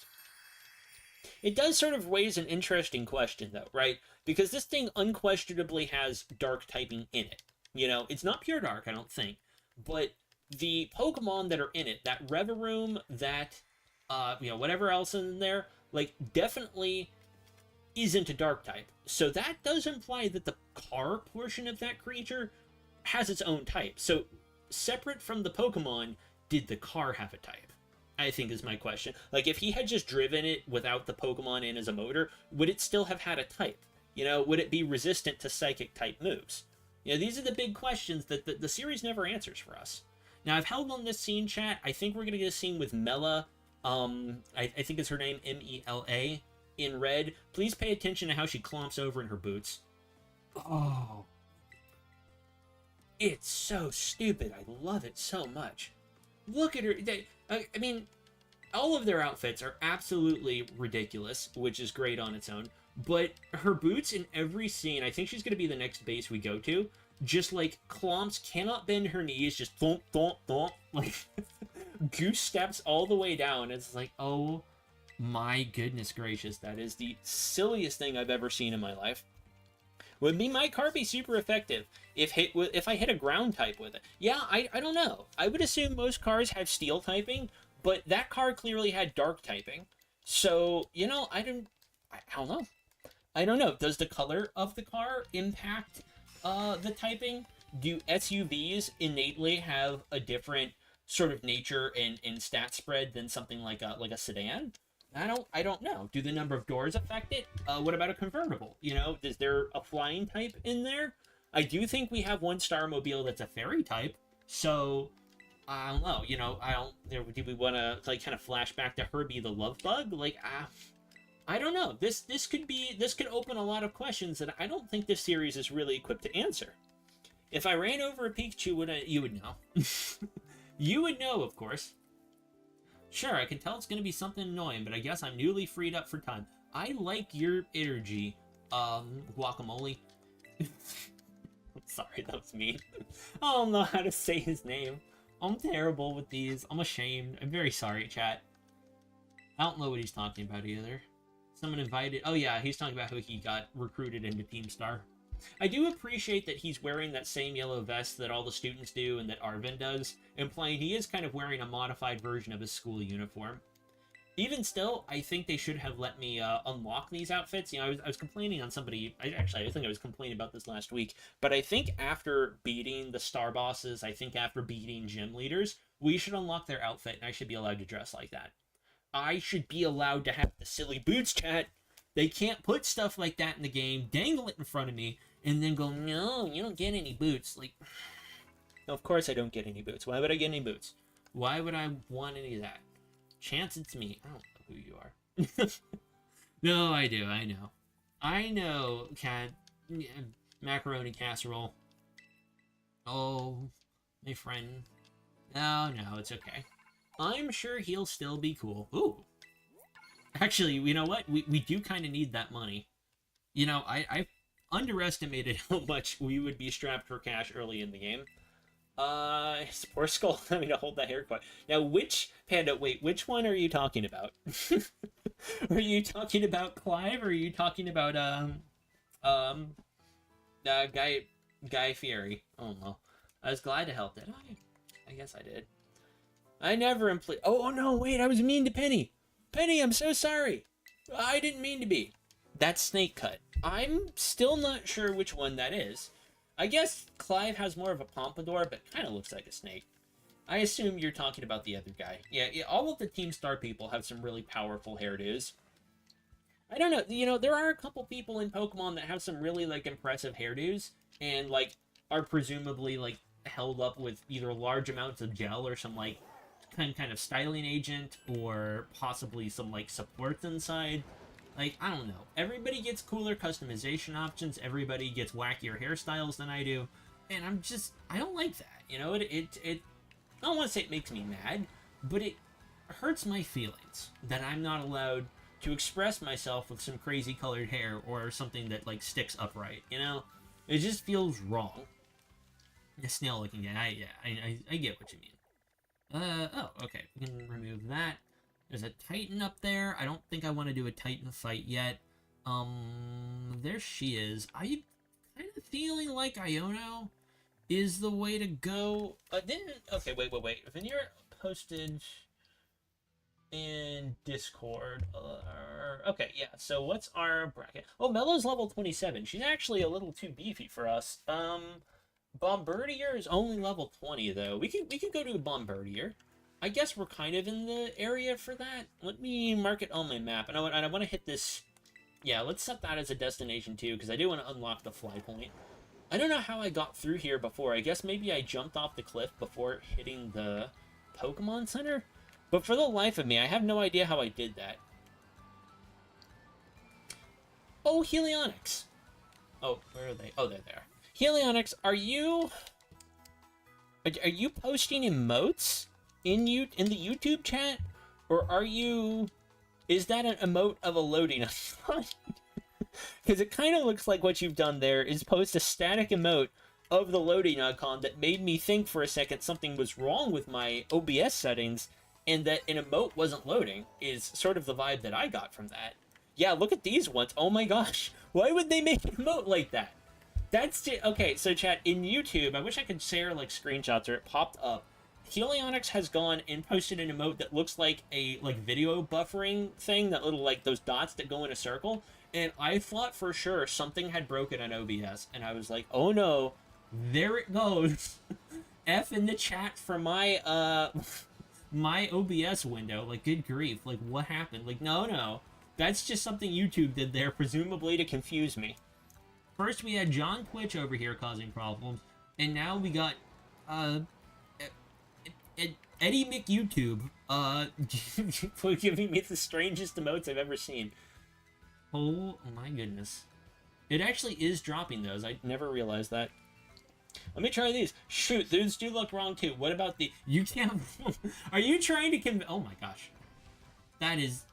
S1: It does sort of raise an interesting question, though, right? Because this thing unquestionably has dark typing in it. You know, it's not pure dark, I don't think, but the Pokemon that are in it, that Reverum, that, whatever else in there, like, definitely isn't a dark type. So that does imply that the car portion of that creature has its own type. So, separate from the Pokemon, did the car have a type? I think is my question. Like, if he had just driven it without the Pokemon in as a motor, would it still have had a type? You know, would it be resistant to psychic-type moves? You know, these are the big questions that the series never answers for us. Now, I've held on this scene, chat. I think we're going to get a scene with Mela. I think it's her name, M-E-L-A, in red. Please pay attention to how she clomps over in her boots. Oh. It's so stupid. I love it so much. Look at her. I mean, all of their outfits are absolutely ridiculous, which is great on its own. But her boots in every scene, I think she's going to be the next base we go to, just, like, clomps, cannot bend her knees, just thump, thump, thump. Like, goose steps all the way down. It's like, oh my goodness gracious, that is the silliest thing I've ever seen in my life. Would my car be super effective if I hit a ground type with it? Yeah, I don't know. I would assume most cars have steel typing, but that car clearly had dark typing. So, you know, I don't know. I don't know. Does the color of the car impact the typing? Do SUVs innately have a different sort of nature and stat spread than something like a sedan? I don't know. Do the number of doors affect it? What about a convertible? You know, is there a flying type in there? I do think we have one Starmobile that's a fairy type, so I don't know. You know, I don't. Do we want to like kind of flash back to Herbie the Love Bug? Like, I don't know. This could open a lot of questions that I don't think this series is really equipped to answer. If I ran over a Pikachu, you would know. You would know, of course. Sure, I can tell it's gonna be something annoying, but I guess I'm newly freed up for time. I like your energy, Guacamole. Sorry, that was mean. I don't know how to say his name. I'm terrible with these. I'm ashamed. I'm very sorry, chat. I don't know what he's talking about either. Someone invited... Oh yeah, he's talking about how he got recruited into Team Star. I do appreciate that he's wearing that same yellow vest that all the students do and that Arvin does, implying he is kind of wearing a modified version of his school uniform. Even still, I think they should have let me unlock these outfits. You know, I was complaining on somebody... I think I was complaining about this last week, but I think after beating the star bosses, I think after beating gym leaders, we should unlock their outfit and I should be allowed to dress like that. I should be allowed to have the silly boots, chat. They can't put stuff like that in the game, dangle it in front of me, and then go, no, you don't get any boots. Like, no, of course I don't get any boots. Why would I get any boots? Why would I want any of that? Chance it's me. I don't know who you are. No, I do. I know. I know, cat. Macaroni casserole. Oh, my friend. No, it's okay. I'm sure he'll still be cool. Ooh. Actually, you know what? We do kind of need that money. You know, I underestimated how much we would be strapped for cash early in the game. Poor Skull having to hold that hair quiet. Now, which one are you talking about? Are you talking about Clive, or are you talking about, Guy Fieri? Oh, no. I was glad to help, did I? I guess I did. I never implicit. Oh, no, wait, I was mean to Penny. Penny, I'm so sorry. I didn't mean to be. That's Snake Cut. I'm still not sure which one that is. I guess Clive has more of a pompadour, but kind of looks like a snake. I assume you're talking about the other guy. Yeah, all of the Team Star people have some really powerful hairdos. I don't know, you know, there are a couple people in Pokemon that have some really, like, impressive hairdos, and, like, are presumably, like, held up with either large amounts of gel or some, like, kind of styling agent, or possibly some, like, supports inside. Like, I don't know. Everybody gets cooler customization options. Everybody gets wackier hairstyles than I do. And I don't like that. You know, I don't want to say it makes me mad, but it hurts my feelings that I'm not allowed to express myself with some crazy colored hair or something that, like, sticks upright, you know? It just feels wrong. The snail looking guy, I get what you mean. Oh, okay. We can remove that. There's a Titan up there. I don't think I want to do a Titan fight yet. There she is. I'm kind of feeling like Iono is the way to go. Okay, wait. Veneer posted in Discord. Okay, yeah, so what's our bracket? Oh, Mellow's level 27. She's actually a little too beefy for us. Bombardier is only level 20, though. We could go to a Bombardier. I guess we're kind of in the area for that. Let me mark it on my map. And I want to hit this... Yeah, let's set that as a destination, too, because I do want to unlock the fly point. I don't know how I got through here before. I guess maybe I jumped off the cliff before hitting the Pokemon Center? But for the life of me, I have no idea how I did that. Oh, Helionics! Oh, where are they? Oh, they're there. Helionics, are you posting emotes in the YouTube chat, or are you? Is that an emote of a loading icon? Because it kind of looks like what you've done there is post a static emote of the loading icon that made me think for a second something was wrong with my OBS settings, and that an emote wasn't loading is sort of the vibe that I got from that. Yeah, look at these ones. Oh my gosh, why would they make an emote like that? That's just, okay, so chat, in YouTube, I wish I could share, like, screenshots, or it popped up. Helionics has gone and posted an emote that looks like a, like, video buffering thing, that little, like, those dots that go in a circle, and I thought for sure something had broken on OBS, and I was like, oh no, there it goes. F in the chat for my, my OBS window, like, good grief, like, what happened? Like, no, that's just something YouTube did there, presumably to confuse me. First we had John Twitch over here causing problems, and now we got Eddie McYouTube giving me the strangest emotes I've ever seen. Oh my goodness. It actually is dropping those. I never realized that. Let me try these. Shoot, those do look wrong too. What about the... You can't... Are you trying to oh my gosh. That is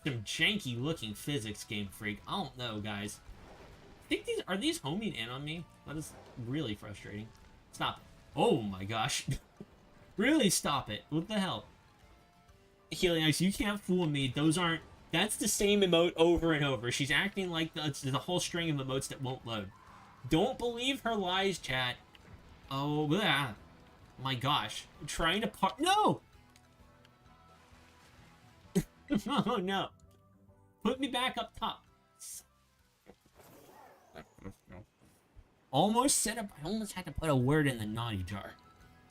S1: some janky looking physics, Game Freak. I don't know, guys. I think these... Are these homing in on me? That is really frustrating. Stop it. Oh my gosh. Really stop it. What the hell? Helios, you can't fool me. Those aren't... That's the same emote over and over. She's acting like there's a whole string of emotes that won't load. Don't believe her lies, chat. Oh, yeah. My gosh. I'm trying to No! Oh, no. Put me back up top. Almost set up... I almost had to put a word in the naughty jar.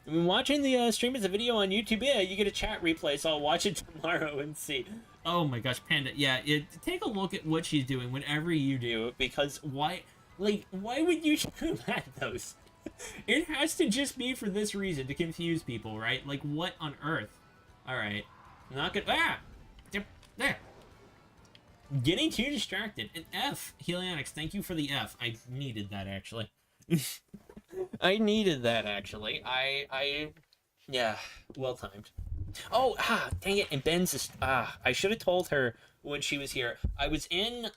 S1: I've been watching the stream as a video on YouTube. Yeah, you get a chat replay, so I'll watch it tomorrow and see. Oh my gosh, Panda. Yeah, take a look at what she's doing whenever you do, because why... Like, why would you do that, those? It has to just be for this reason, to confuse people, right? Like, what on earth? Alright. Not good. Ah! There! Getting too distracted. An F. Helionics, thank you for the F. I needed that, actually. I needed that, actually. Yeah, well timed. Oh, dang it, and Ben's just, I should have told her when she was here. I was in,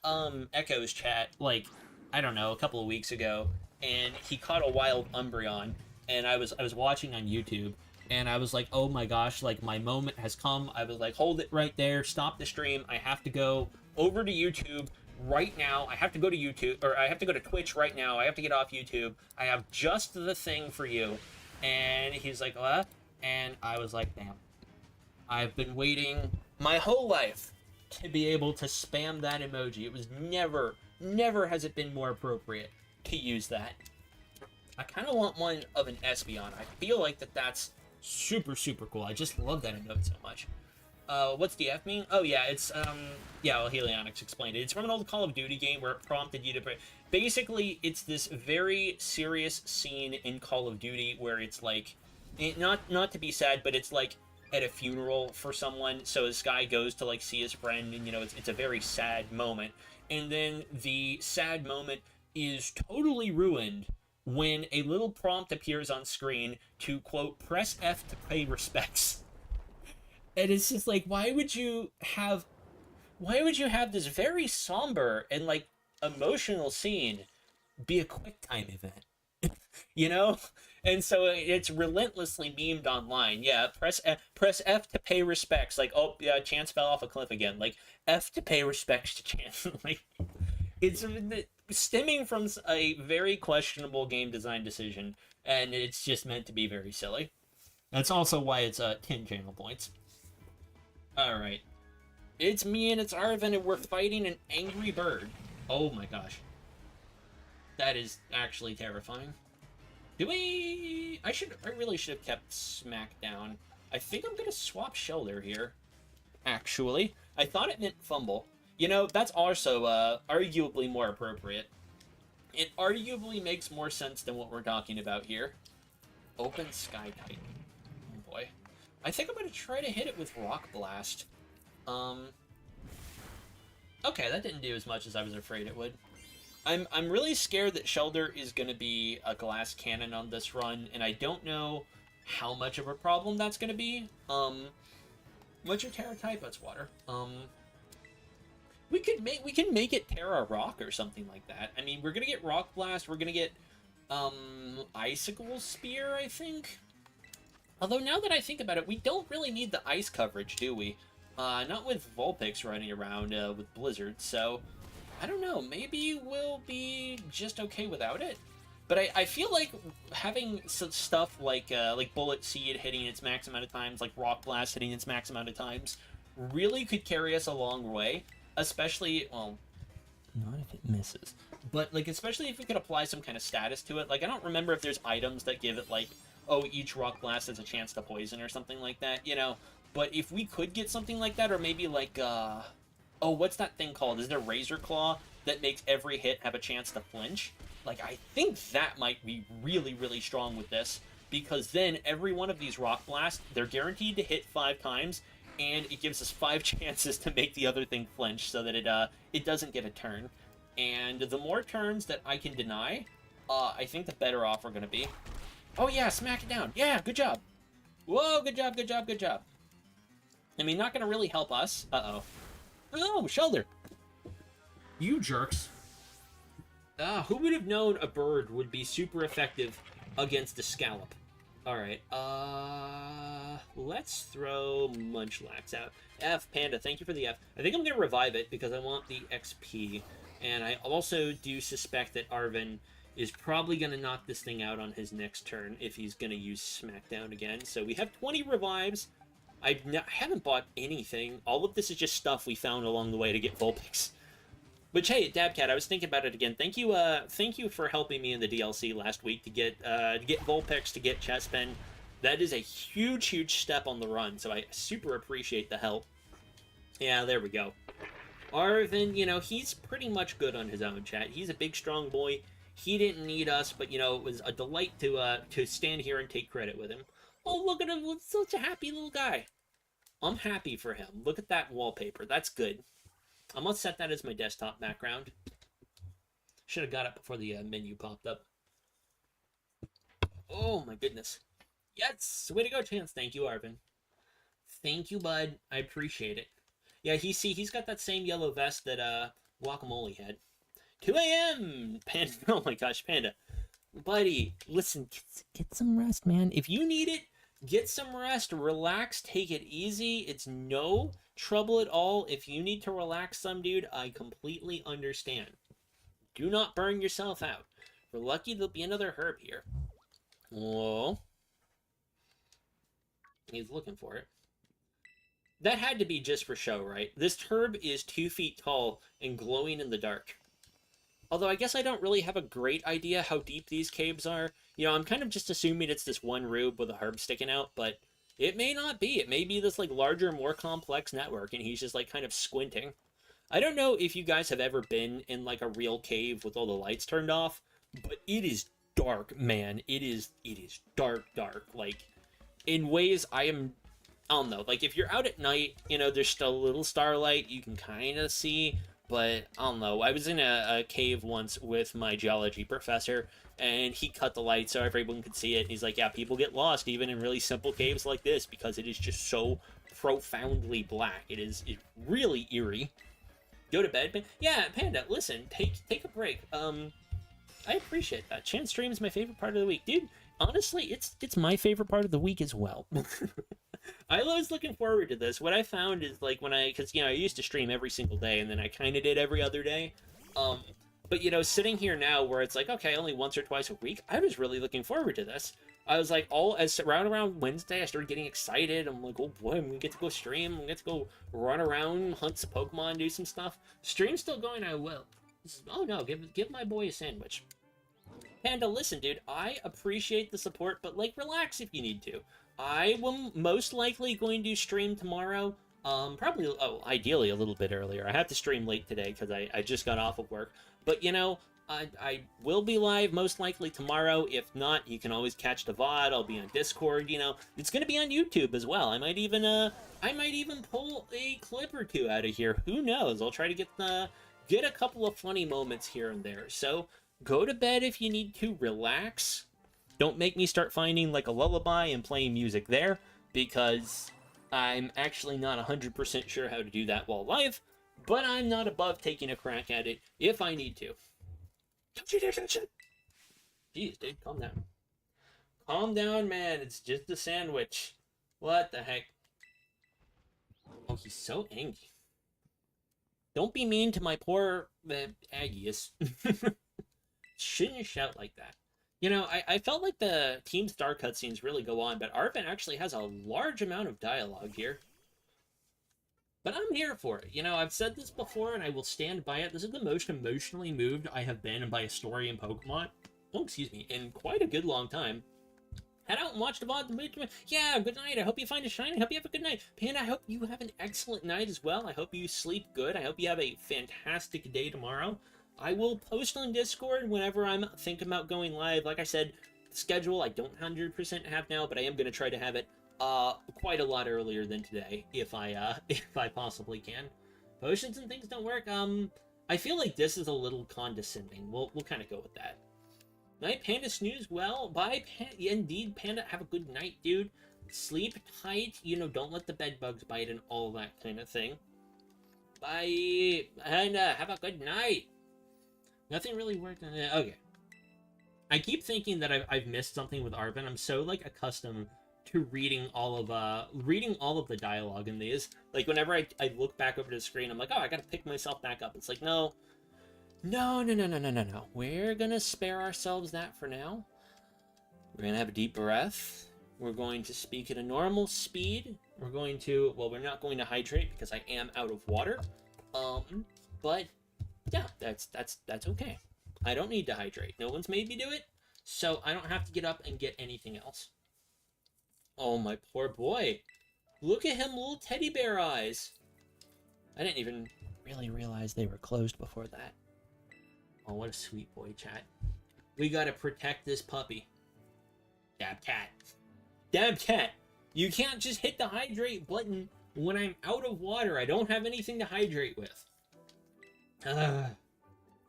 S1: Echo's chat, like, I don't know, a couple of weeks ago, and he caught a wild Umbreon, and I was watching on YouTube, and I was like, oh my gosh, like, my moment has come. I was like, hold it right there, stop the stream, I have to go over to YouTube right now. I have to go to YouTube, or I have to go to Twitch right now. I have to get off YouTube. I have just the thing for you. And he's like, what? And I was like, damn. I've been waiting my whole life to be able to spam that emoji. It was never has it been more appropriate to use that. I kind of want one of an Espeon. I feel like that's super, super cool. I just love that emote so much. What's DF mean? Oh, yeah, it's, yeah, well, Helionics explained it. It's from an old Call of Duty game where it prompted you to... Basically, it's this very serious scene in Call of Duty where it's, like, not to be sad, but it's, like, at a funeral for someone, so this guy goes to, like, see his friend, and, you know, it's a very sad moment. And then the sad moment is totally ruined when a little prompt appears on screen to, quote, press F to pay respects. And it's just like, why would you have this very somber and, like, emotional scene be a QuickTime event? You know? And so it's relentlessly memed online. Yeah, press F to pay respects. Like, oh, yeah, Chance fell off a cliff again. Like, F to pay respects to Chance. Like, it's stemming from a very questionable game design decision, and it's just meant to be very silly. That's also why it's 10 channel points. Alright. It's me and it's Arvin, and we're fighting an angry bird. Oh my gosh. That is actually terrifying. I really should have kept Smackdown. I think I'm gonna swap Shoulder here. Actually. I thought it meant Fumble. You know, that's also, arguably more appropriate. It arguably makes more sense than what we're talking about here. Open Sky Titan. Oh boy. I think I'm going to try to hit it with Rock Blast. Okay, that didn't do as much as I was afraid it would. I'm really scared that Shellder is going to be a glass cannon on this run, and I don't know how much of a problem that's going to be. What's your Terra type? That's water. We can make it Terra Rock or something like that. I mean, we're going to get Rock Blast, we're going to get Icicle Spear, I think. Although, now that I think about it, we don't really need the ice coverage, do we? Not with Vulpix running around with Blizzard, so... I don't know, maybe we'll be just okay without it? But I feel like having some stuff like Bullet Seed hitting its max amount of times, like Rock Blast hitting its max amount of times, really could carry us a long way. Especially, well, not if it misses. But, like, especially if we could apply some kind of status to it. Like, I don't remember if there's items that give it, like, oh, each Rock Blast has a chance to poison or something like that, you know? But if we could get something like that, or maybe like, oh, what's that thing called? Is it a Razor Claw? that makes every hit have a chance to flinch. Like, I think that might be really, really strong with this, because then every one of these Rock Blasts, they're guaranteed to hit 5 times, and it gives us 5 chances to make the other thing flinch so that it doesn't get a turn. And the more turns that I can deny, I think the better off we're going to be. Oh yeah, smack it down. Yeah, good job. Whoa, good job, good job, good job. I mean, not going to really help us. Uh-oh. Oh, shoulder. You jerks. Who would have known a bird would be super effective against a scallop? Alright, let's throw Munchlax out. F, Panda, thank you for the F. I think I'm going to revive it because I want the XP. And I also do suspect that Arven is probably going to knock this thing out on his next turn if he's going to use Smackdown again. So we have 20 revives. I haven't bought anything. All of this is just stuff we found along the way to get Vulpix. Which, hey, Dabcat, I was thinking about it again. Thank you for helping me in the DLC last week to get Vulpix, to get Chespin. That is a huge, huge step on the run, so I super appreciate the help. Yeah, there we go. Arven, you know, he's pretty much good on his own, chat. He's a big, strong boy. He didn't need us, but, you know, it was a delight to stand here and take credit with him. Oh, look at him. Such a happy little guy. I'm happy for him. Look at that wallpaper. That's good. I'm going to set that as my desktop background. Should have got it before the menu popped up. Oh, my goodness. Yes! Way to go, Chance. Thank you, Arven. Thank you, bud. I appreciate it. Yeah, he's got that same yellow vest that Guacamole had. 2 a.m. Panda. Oh, my gosh, Panda. Buddy, listen, get some rest, man. If you need it, get some rest, relax, take it easy. It's no trouble at all. If you need to relax some, dude, I completely understand. Do not burn yourself out. We're lucky there'll be another herb here. Whoa. He's looking for it. That had to be just for show, right? This herb is 2 feet tall and glowing in the dark. Although I guess I don't really have a great idea how deep these caves are. You know, I'm kind of just assuming it's this one rube with a herb sticking out, but it may not be. It may be this, like, larger, more complex network, and he's just, like, kind of squinting. I don't know if you guys have ever been in, like, a real cave with all the lights turned off, but it is dark, man. It is dark, dark. Like, in ways I don't know. Like, if you're out at night, you know, there's still a little starlight you can kind of see. But, I don't know, I was in a cave once with my geology professor, and he cut the light so everyone could see it. And he's like, yeah, people get lost even in really simple caves like this because it is just so profoundly black. It's really eerie. Go to bed, yeah, Panda, listen, take a break. I appreciate that. Chance stream is my favorite part of the week. Dude, honestly, it's my favorite part of the week as well. I was looking forward to this. What I found is, like, because, you know, I used to stream every single day, and then I kind of did every other day. But, you know, sitting here now where it's like, okay, only once or twice a week, I was really looking forward to this. I was like, around Wednesday, I started getting excited. I'm like, oh boy, I'm gonna get to go stream. I'm gonna get to go run around, hunt some Pokemon, do some stuff. Stream's still going, I will. Oh no, give my boy a sandwich. Panda, listen, dude, I appreciate the support, but, like, relax if you need to. I will most likely going to stream tomorrow. Probably, ideally a little bit earlier. I have to stream late today because I just got off of work. But, you know, I will be live most likely tomorrow. If not, you can always catch the VOD. I'll be on Discord, you know. It's going to be on YouTube as well. I might even pull a clip or two out of here. Who knows? I'll try to get a couple of funny moments here and there. So, go to bed if you need to. Relax. Don't make me start finding, like, a lullaby and playing music there, because I'm actually not 100% sure how to do that while live, but I'm not above taking a crack at it if I need to. Don't you dare touch it! Jeez, dude, calm down. Calm down, man. It's just a sandwich. What the heck? Oh, he's so angry. Don't be mean to my poor Aggies. Shouldn't you shout like that? You know, I felt like the Team Star cutscenes really go on, but Arven actually has a large amount of dialogue here. But I'm here for it. You know, I've said this before, and I will stand by it. This is the most emotionally moved I have been by a story in Pokemon. Oh, excuse me, in quite a good long time. Head out and watch the VOD. Yeah, good night. I hope you find a shine. I hope you have a good night. Panda, I hope you have an excellent night as well. I hope you sleep good. I hope you have a fantastic day tomorrow. I will post on Discord whenever I'm thinking about going live. Like I said, the schedule I don't 100% have now, but I am going to try to have it quite a lot earlier than today, if I if I possibly can. Potions and things don't work. I feel like this is a little condescending. We'll kind of go with that. Night Panda snooze well. Bye, indeed, Panda. Have a good night, dude. Sleep tight. Don't let the bed bugs bite and all that kind of thing. Bye, Panda. Have a good night. Nothing really worked on it. Okay. I keep thinking that I've missed something with Arvin. I'm so accustomed to reading all of the dialogue in these. Like whenever I look back over the screen, I'm like, oh, I gotta pick myself back up. It's like, no. We're gonna spare ourselves that for now. We're gonna have a deep breath. We're going to speak at a normal speed. We're not going to hydrate because I am out of water. But yeah, that's okay. I don't need to hydrate. No one's made me do it, so I don't have to get up and get anything else. Oh, my poor boy. Look at him, little teddy bear eyes. I didn't even really realize they were closed before that. Oh, what a sweet boy, chat. We gotta protect this puppy. Dab cat. Dab cat. You can't just hit the hydrate button when I'm out of water. I don't have anything to hydrate with.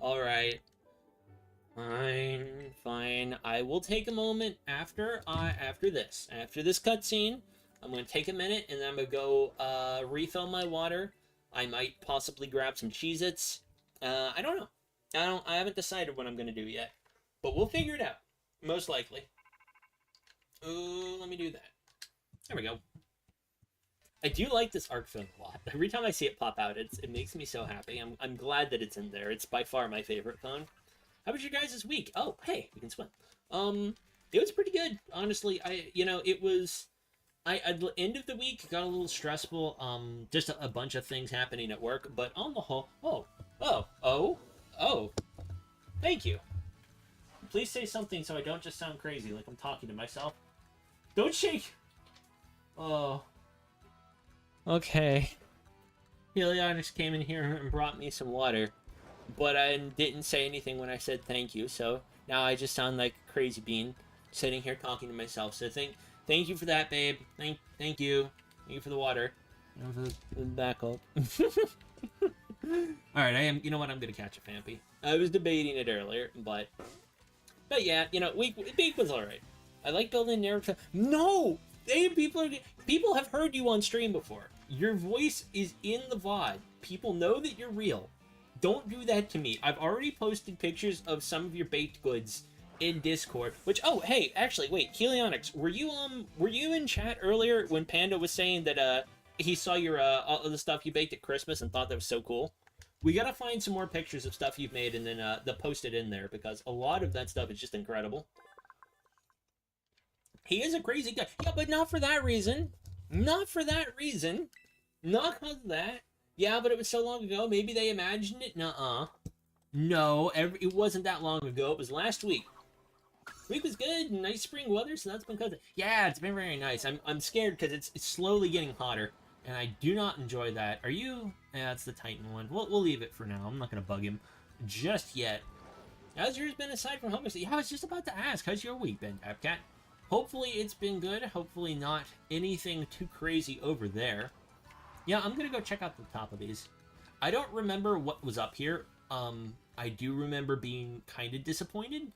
S1: Alright. Fine. I will take a moment after this cutscene. I'm gonna take a minute and then I'm gonna go refill my water. I might possibly grab some Cheez-Its. I don't know. I haven't decided what I'm gonna do yet. But we'll figure it out. Most likely. Ooh, let me do that. There we go. I do like this arc phone a lot. Every time I see it pop out, it makes me so happy. I'm glad that it's in there. It's by far my favorite phone. How was your guys' week? Oh, hey, we can swim. It was pretty good, honestly. It was. At the end of the week, got a little stressful. Just a bunch of things happening at work, but on the whole, thank you. Please say something so I don't just sound crazy like I'm talking to myself. Don't shake. Oh. Okay. Helionics came in here and brought me some water, but I didn't say anything when I said thank you, so now I just sound like a crazy bean sitting here talking to myself. So thank you for that, babe. Thank you. Thank you for the water. And for the backup. Alright, you know what? I'm gonna catch a Fampy. I was debating it earlier, but yeah, week was alright. I like building narrative. No! People have heard you on stream before. Your voice is in the VOD. People know that you're real. Don't do that to me. I've already posted pictures of some of your baked goods in Discord. Which, oh, hey, actually, wait, Helionics, were you in chat earlier when Panda was saying that he saw your all of the stuff you baked at Christmas and thought that was so cool? We gotta find some more pictures of stuff you've made and then post it in there because a lot of that stuff is just incredible. He is a crazy guy. Yeah, but not for that reason. Not for that reason. Not because of that. Yeah, but it was so long ago. Maybe they imagined it. Nuh-uh. No, it wasn't that long ago. It was last week. Week was good. Nice spring weather, so that's been good. Yeah, it's been very nice. I'm scared because it's slowly getting hotter, and I do not enjoy that. Are you? Yeah, it's the Titan one. We'll leave it for now. I'm not going to bug him just yet. How's yours been aside from homeless? Yeah, I was just about to ask. How's your week been, Tapcat? Hopefully it's been good. Hopefully not anything too crazy over there. Yeah, I'm gonna go check out the top of these. I don't remember what was up here. I do remember being kind of disappointed.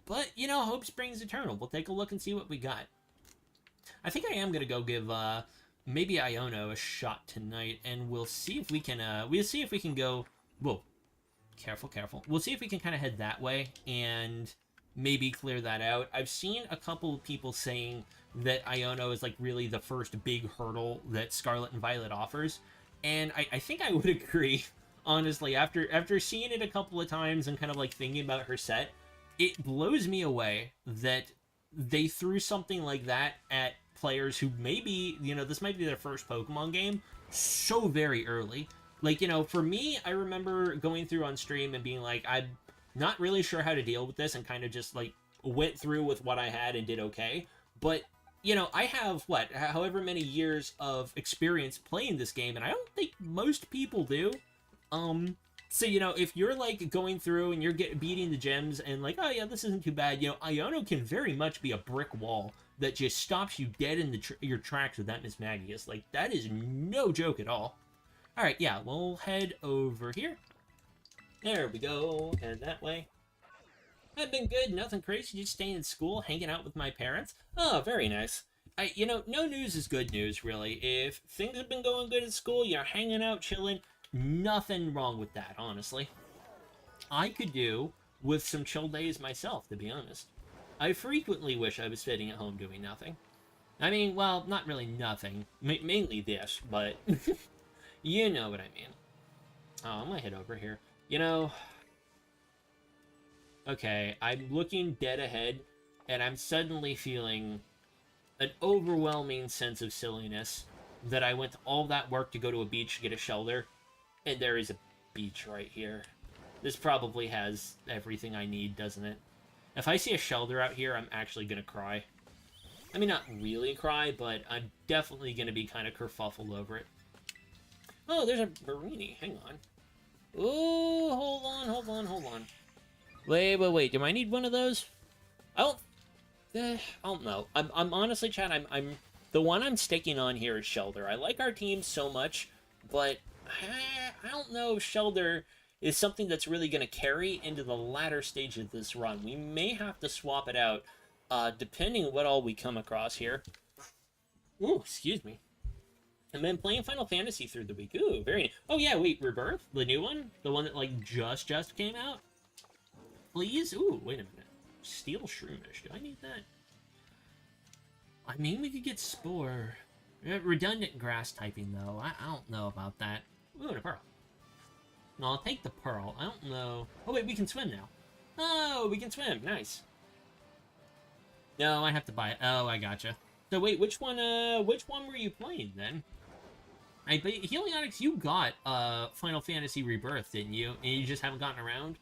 S1: But, hope springs eternal. We'll take a look and see what we got. I think I am gonna go give, maybe Iono a shot tonight. And we'll see if we can, go... Whoa. Careful. We'll see if we can kind of head that way. And... maybe clear that out. I've seen a couple of people saying that Iono is really the first big hurdle that Scarlet and Violet offers, and I think I would agree, honestly. After seeing it a couple of times and kind of thinking about her set, it blows me away that they threw something like that at players who maybe, this might be their first Pokemon game so very early. For me, I remember going through on stream and being like, I'm not really sure how to deal with this and kind of just went through with what I had and did okay. But, I have, however many years of experience playing this game, and I don't think most people do. So, you know, if you're, like, going through and you're beating the gems and, like, oh, yeah, this isn't too bad, you know, Iono can very much be a brick wall that just stops you dead in your tracks with that Miss Magius. Like, that is no joke at all. Alright, yeah, we'll head over here. There we go. Head that way. I've been good, nothing crazy, just staying in school, hanging out with my parents. Oh, very nice. You know, no news is good news, really. If things have been going good at school, you're hanging out, chilling, nothing wrong with that, honestly. I could do with some chill days myself, to be honest. I frequently wish I was sitting at home doing nothing. I mean, well, not really nothing. Mainly this, but you know what I mean. Oh, I'm gonna head over here. You know, okay, I'm looking dead ahead, and I'm suddenly feeling an overwhelming sense of silliness that I went to all that work to go to a beach to get a shelter, and there is a beach right here. This probably has everything I need, doesn't it? If I see a shelter out here, I'm actually gonna cry. I mean, not really cry, but I'm definitely gonna be kind of kerfuffled over it. Oh, there's a Marini. Hang on. Oh, hold on. Wait. Do I need one of those? I don't know. I'm honestly, Chad, I'm the one I'm sticking on here is Shelder. I like our team so much, but I don't know if Shelder is something that's really going to carry into the latter stage of this run. We may have to swap it out, depending on what all we come across here. Ooh, excuse me. And then playing Final Fantasy through the week. Ooh, very nice. Oh yeah, wait, Rebirth? The new one? The one that, like, just came out? Please? Ooh, wait a minute. Steel Shroomish. Do I need that? I mean, we could get Spore. Redundant grass typing, though. I don't know about that. Ooh, and a Pearl. No, I'll take the Pearl. I don't know. Oh, wait, we can swim now. Oh, we can swim. Nice. No, I have to buy it. Oh, I gotcha. So, wait, which one were you playing, then? But Helionics, you got Final Fantasy Rebirth, didn't you? And you just haven't gotten around?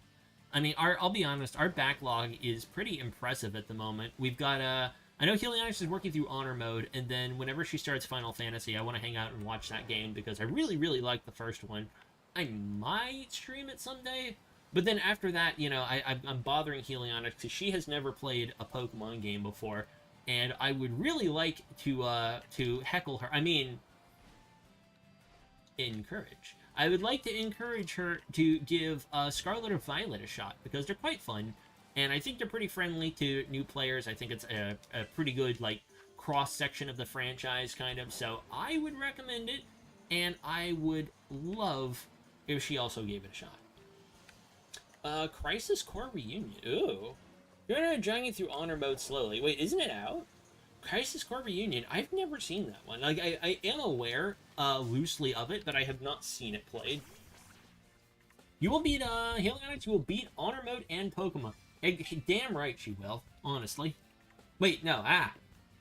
S1: I mean, I'll be honest, our backlog is pretty impressive at the moment. We've got, I know Helionics is working through Honor Mode, and then whenever she starts Final Fantasy, I want to hang out and watch that game, because I really, really like the first one. I might stream it someday, but then after that, you know, I'm bothering Helionics, because she has never played a Pokemon game before, and I would really like to heckle her. I mean, encourage. I would like to encourage her to give Scarlet or Violet a shot, because they're quite fun, and I think they're pretty friendly to new players. I think it's a pretty good, like, cross-section of the franchise, kind of, so I would recommend it, and I would love if she also gave it a shot. Crisis Core Reunion. Ooh. You're jogging through Honor Mode slowly. Wait, isn't it out? Crisis Core Reunion. I've never seen that one. Like, I am aware, loosely of it, but I have not seen it played. You will beat, Helionics, you will beat Honor Mode and Pokemon. Damn right she will, honestly. Wait, no,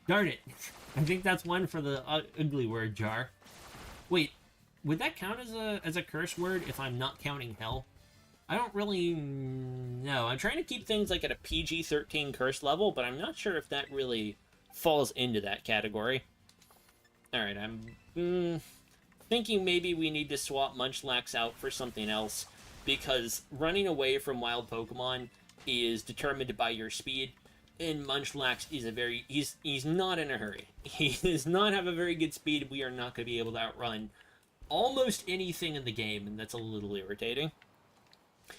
S1: darn it. I think that's one for the ugly word jar. Wait, would that count as a curse word if I'm not counting hell? I don't really know. I'm trying to keep things, like, at a PG-13 curse level, but I'm not sure if that really falls into that category. Alright, I'm thinking maybe we need to swap Munchlax out for something else, because running away from wild Pokemon is determined by your speed, and Munchlax is he's not in a hurry. He does not have a very good speed. We are not going to be able to outrun almost anything in the game, and that's a little irritating.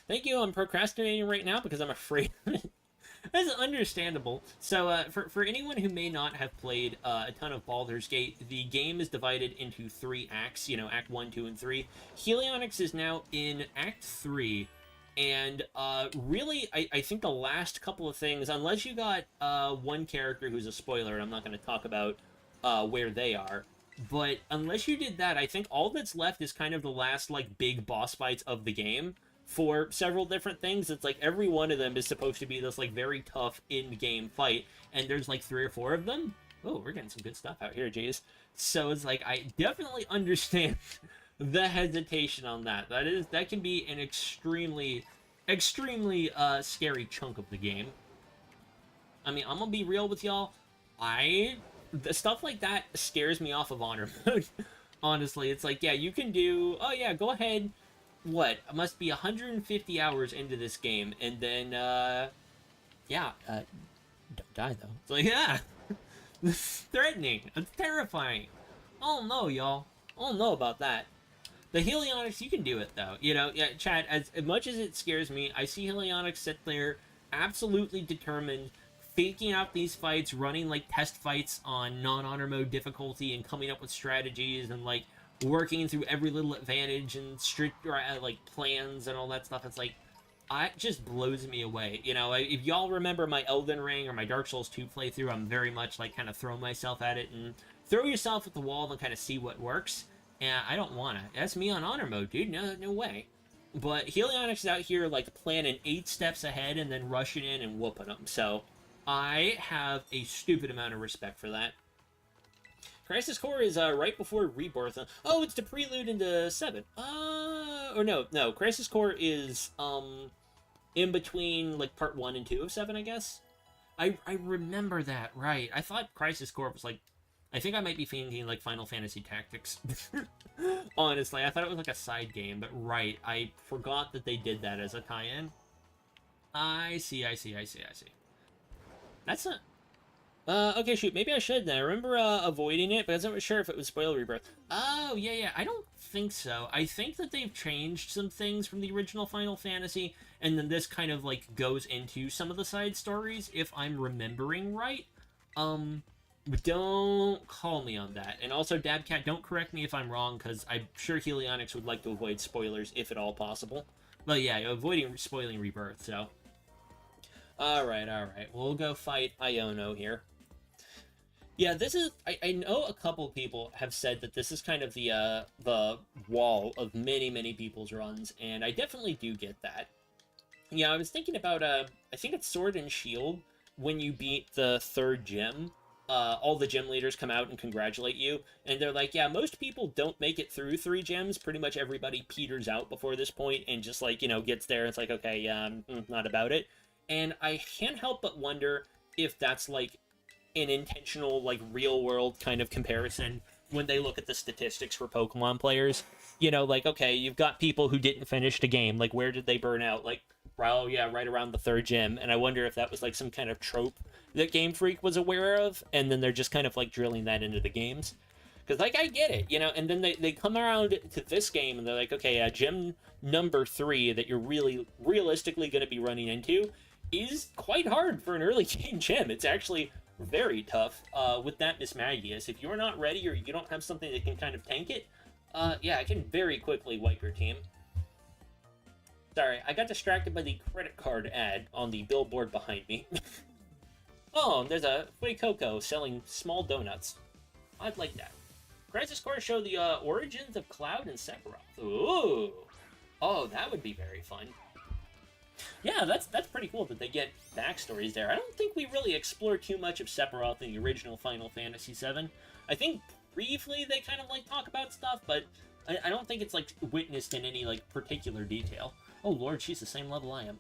S1: Thank you, I'm procrastinating right now because I'm afraid of it. That's understandable. So, for anyone who may not have played a ton of Baldur's Gate, the game is divided into 3 acts, you know, Act 1, 2, and 3. Helionics is now in Act 3, and really, I think the last couple of things, unless you got one character who's a spoiler, and I'm not going to talk about where they are, but unless you did that, I think all that's left is kind of the last, like, big boss fights of the game. For several different things, it's like every one of them is supposed to be this, like, very tough in-game fight, and there's like 3 or 4 of them. Oh, we're getting some good stuff out here, geez. So it's like, I definitely understand the hesitation on that. That can be an extremely scary chunk of the game. I mean, I'm gonna be real with y'all. The stuff like that scares me off of Honor Mode. Honestly, it's like, yeah, you can do, oh yeah, go ahead, what, must be 150 hours into this game, and then, yeah, don't die, though. It's like, yeah, this is threatening. It's terrifying. Oh, no, y'all. Oh, no about that. The Helionics, you can do it, though. You know, yeah, Chad, as much as it scares me, I see Helionics sit there absolutely determined, faking out these fights, running, like, test fights on non-honor mode difficulty and coming up with strategies and, like, working through every little advantage and strict, like, plans and all that stuff. It's like, it just blows me away. You know, if y'all remember my Elden Ring or my Dark Souls 2 playthrough, I'm very much, like, kind of throw myself at it and throw yourself at the wall and kind of see what works. And I don't want to. That's me on honor mode, dude. No way. But Helionics is out here, like, planning 8 steps ahead and then rushing in and whooping them. So, I have a stupid amount of respect for that. Crisis Core is right before Rebirth. Oh, it's the prelude into 7. Or no. Crisis Core is in between, like, part 1 and 2 of 7, I guess. I remember that, right. I thought Crisis Core was, like, I think I might be thinking, like, Final Fantasy Tactics. Honestly, I thought it was, like, a side game, but right, I forgot that they did that as a tie-in. I see. That's not... okay, shoot, maybe I should then. I remember, avoiding it, but I wasn't sure if it was Spoil Rebirth. Oh, yeah, I don't think so. I think that they've changed some things from the original Final Fantasy, and then this kind of, like, goes into some of the side stories, if I'm remembering right. But don't call me on that. And also, Dabcat, don't correct me if I'm wrong, because I'm sure Helionics would like to avoid spoilers, if at all possible. But yeah, avoiding spoiling Rebirth, so... Alright. We'll go fight Iono here. Yeah, this is... I know a couple people have said that this is kind of the wall of many people's runs, and I definitely do get that. Yeah, I was thinking about, I think it's Sword and Shield, when you beat the 3rd gym. All the gym leaders come out and congratulate you, and they're like, yeah, most people don't make it through 3 gyms. Pretty much everybody peters out before this point and just, like, you know, gets there. It's like, okay, yeah, not about it. And I can't help but wonder if that's, like, an intentional, like, real-world kind of comparison when they look at the statistics for Pokemon players. You know, like, okay, you've got people who didn't finish the game. Like, where did they burn out? Like, oh, yeah, right around the 3rd gym. And I wonder if that was, like, some kind of trope that Game Freak was aware of, and then they're just kind of, like, drilling that into the games. Because, like, I get it, you know, and then they come around to this game, and they're like, okay, gym number 3 that you're really realistically going to be running into is quite hard for an early game gym. It's actually very tough with that Miss Magius. If you're not ready or you don't have something that can kind of tank it, yeah, it can very quickly wipe your team. Sorry, I got distracted by the credit card ad on the billboard behind me. Oh, there's a Fui Coco selling small donuts. I'd like that. Crisis Core show the origins of Cloud and Sephiroth. Ooh! Oh, that would be very fun. Yeah, that's pretty cool that they get backstories there. I don't think we really explore too much of Sephiroth in the original Final Fantasy VII. I think briefly they kind of, like, talk about stuff, but I don't think it's, like, witnessed in any, like, particular detail. Oh, Lord, she's the same level I am.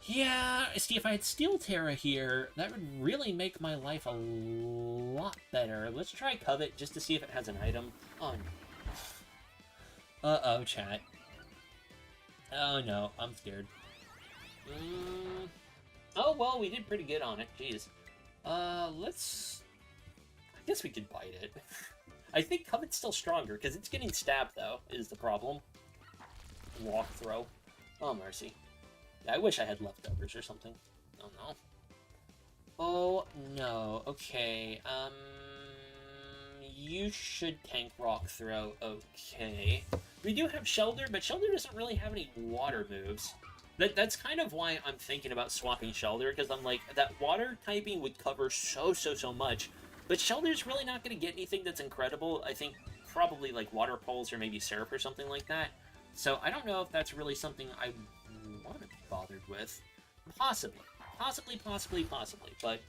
S1: Yeah, see, if I had Steel Terra here, that would really make my life a lot better. Let's try Covet just to see if it has an item. Oh, no. Uh-oh, chat. Oh, no, I'm scared. Oh, well, we did pretty good on it. Jeez. Let's... I guess we could bite it. I think Covet's still stronger, because it's getting stabbed, though, is the problem. Walk throw. Oh, mercy. I wish I had leftovers or something. Oh, no. Oh, no. Okay, you should tank Rock Throw. Okay. We do have Shelter, but Shelter doesn't really have any water moves. That's kind of why I'm thinking about swapping Shelter, because I'm like, that water typing would cover so much, but Shelter's really not going to get anything that's incredible. I think probably, like, Water Pulse or maybe Surf or something like that. So I don't know if that's really something I want to be bothered with. Possibly, but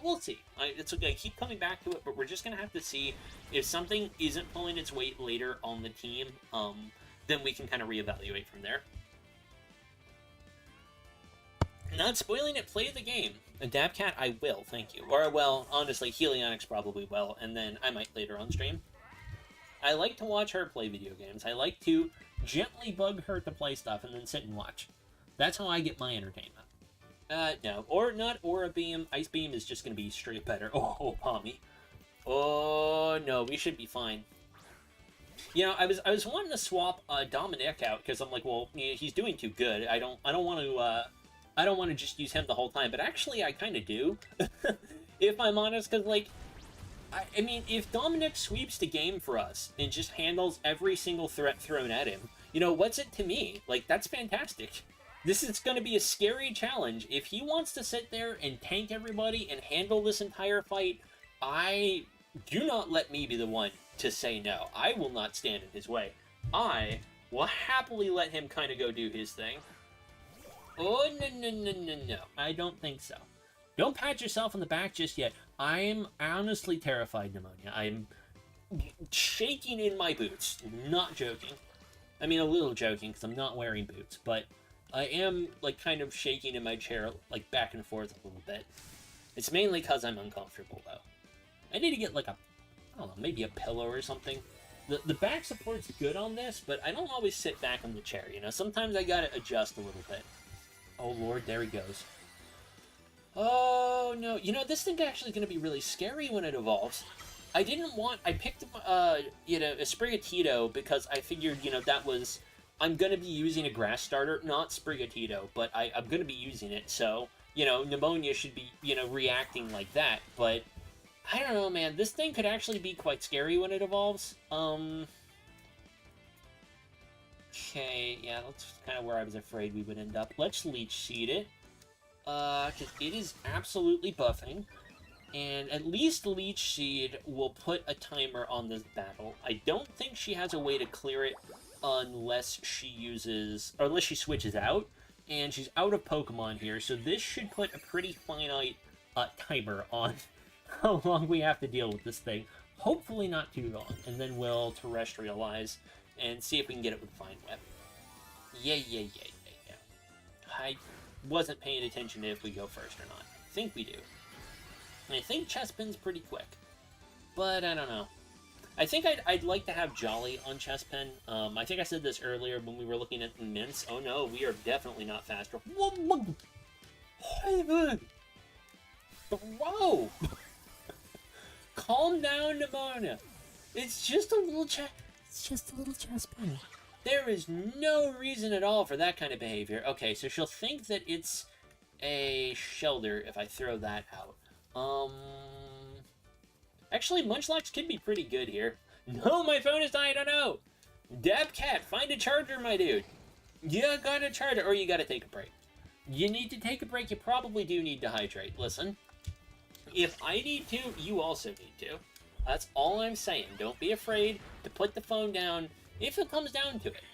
S1: we'll see. It's okay. I keep coming back to it, but we're just gonna have to see if something isn't pulling its weight later on the team. Then we can kind of reevaluate from there. Not spoiling it. Play the game. Dabcat, I will. Thank you. Or well, honestly, Helionics probably will, and then I might later on stream. I like to watch her play video games. I like to gently bug her to play stuff and then sit and watch. That's how I get my entertainment. No. Or not Aura Beam. Ice Beam is just going to be straight better. Oh, Pommy. Oh, no. We should be fine. You know, I was wanting to swap Dominic out because I'm like, well, he's doing too good. I don't want to just use him the whole time. But actually, I kind of do, if I'm honest. Because like, I mean, if Dominic sweeps the game for us and just handles every single threat thrown at him, you know, what's it to me? Like, that's fantastic. This is going to be a scary challenge. If he wants to sit there and tank everybody and handle this entire fight, do not let me be the one to say no. I will not stand in his way. I will happily let him kind of go do his thing. Oh, no. I don't think so. Don't pat yourself on the back just yet. I'm honestly terrified, Pneumonia. I'm shaking in my boots. Not joking. I mean, a little joking, because I'm not wearing boots, but I am, like, kind of shaking in my chair, like, back and forth a little bit. It's mainly because I'm uncomfortable, though. I need to get, like, I don't know, maybe a pillow or something. The back support's good on this, but I don't always sit back on the chair, you know? Sometimes I gotta adjust a little bit. Oh, Lord, there he goes. Oh, no. You know, this thing's actually going to be really scary when it evolves. I picked, you know, a Sprigatito because I figured, you know, I'm going to be using a grass starter, not Sprigatito, but I'm going to be using it, so, you know, Pneumonia should be, you know, reacting like that, but I don't know, man. This thing could actually be quite scary when it evolves. Okay, yeah, that's kind of where I was afraid we would end up. Let's Leech Seed it. Because it is absolutely buffing. And at least Leech Seed will put a timer on this battle. I don't think she has a way to clear it unless she switches out. And she's out of Pokemon here, so this should put a pretty finite timer on how long we have to deal with this thing. Hopefully not too long. And then we'll Terrestrialize and see if we can get it with Fine Whip. Yeah. I wasn't paying attention to if we go first or not. I think we do. And I think Chespin's pretty quick. But I don't know. I think I'd like to have Jolly on Chespin. I think I said this earlier when we were looking at the mints. Oh no, we are definitely not faster. Whoa! Calm down, Pneumonia. It's just a little Chespin. There is no reason at all for that kind of behavior. Okay, so she'll think that it's a Shelter if I throw that out. Actually, Munchlax could be pretty good here. No, my phone is dying, I don't know. Dabcat, find a charger, my dude. You gotta charge it, or you gotta take a break. You need to take a break, you probably do need to hydrate. Listen, if I need to, you also need to. That's all I'm saying. Don't be afraid to put the phone down if it comes down to it.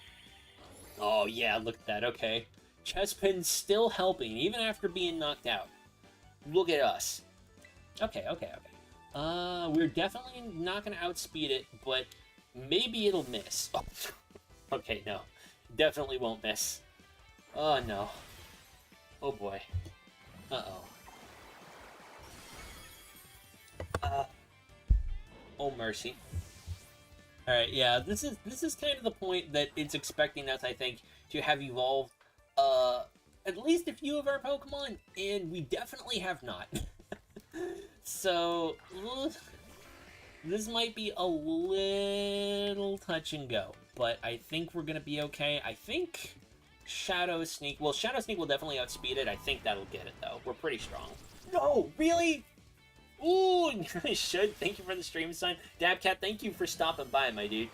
S1: Oh, yeah, look at that. Okay. Chespin's still helping, even after being knocked out. Look at us. Okay. We're definitely not going to outspeed it, but maybe it'll miss. Oh. Okay, no. Definitely won't miss. Oh, no. Oh, boy. Uh-oh. Oh, mercy. Alright, yeah, this is kind of the point that it's expecting us, I think, to have evolved, at least a few of our Pokemon, and we definitely have not. So, this might be a little touch and go, but I think we're gonna be okay. I think Shadow Sneak will definitely outspeed it. I think that'll get it, though. We're pretty strong. No, really? Ooh, I should. Thank you for the stream sign. Dabcat, thank you for stopping by, my dude.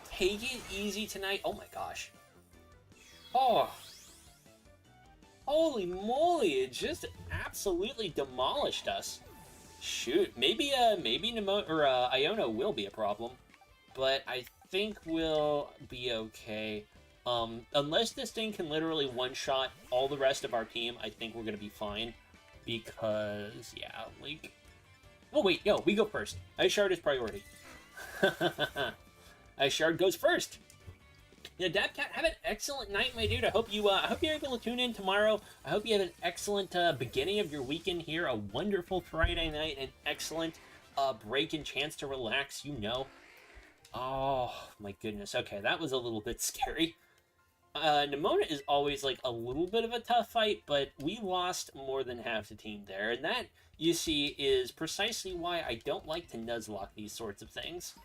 S1: Take it easy tonight. Oh my gosh. Oh. Holy moly, it just absolutely demolished us. Shoot, maybe Iono will be a problem, but I think we'll be okay. Unless this thing can literally one-shot all the rest of our team, I think we're gonna be fine. Because, yeah, like... Oh, wait, yo, we go first. Ice Shard is priority. Ice Shard goes first. Yeah, Dabcat, have an excellent night, my dude. I hope you're able to tune in tomorrow. I hope you have an excellent beginning of your weekend here. A wonderful Friday night. An excellent break and chance to relax, you know. Oh, my goodness. Okay, that was a little bit scary. Nimona is always like a little bit of a tough fight, but we lost more than half the team there, and that, you see, is precisely why I don't like to nuzlocke these sorts of things.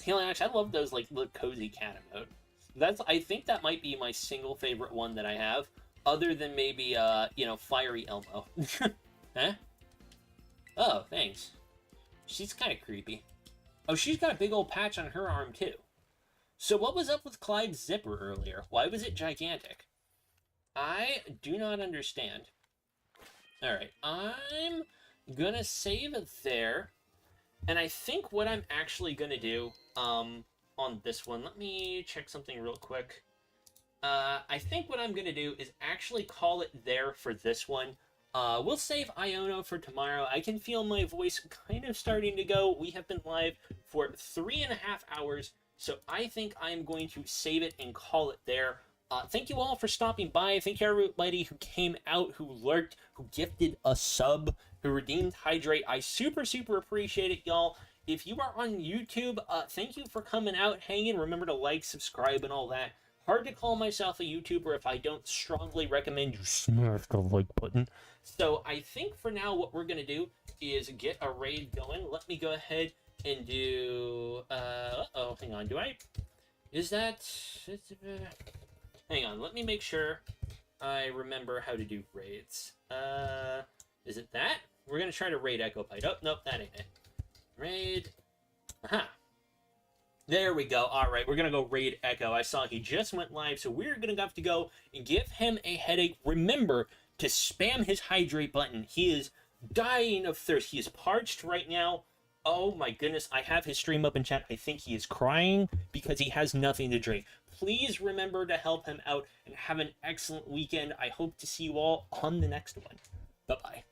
S1: Healing Axe, I love those like the cozy cat emote. I think that might be my single favorite one that I have, other than maybe Fiery Elmo. Huh? Oh, thanks. She's kind of creepy. Oh, she's got a big old patch on her arm too. So what was up with Clyde's zipper earlier? Why was it gigantic? I do not understand. Alright, I'm gonna save it there. And I think what I'm actually gonna do, on this one, let me check something real quick. I think what I'm gonna do is actually call it there for this one. We'll save Iono for tomorrow. I can feel my voice kind of starting to go. We have been live for 3.5 hours, so I think I'm going to save it and call it there. Thank you all for stopping by. Thank you everybody who came out, who lurked, who gifted a sub, who redeemed Hydrate. I super appreciate it, y'all. If you are on YouTube, thank you for coming out, hanging. Remember to like, subscribe, and all that. Hard to call myself a YouTuber if I don't strongly recommend you smash the like button. So I think for now what we're going to do is get a raid going. Let me go ahead and do... uh-oh, hang on. Is that... Hang on, let me make sure I remember how to do raids. Is it that? We're going to try to raid Echo Pite. Oh, nope, that ain't it. Raid. Aha. There we go. All right, we're going to go raid Echo. I saw he just went live, so we're going to have to go and give him a headache. Remember to spam his hydrate button. He is dying of thirst. He is parched right now. Oh my goodness, I have his stream up in chat. I think he is crying because he has nothing to drink. Please remember to help him out and have an excellent weekend. I hope to see you all on the next one. Bye-bye.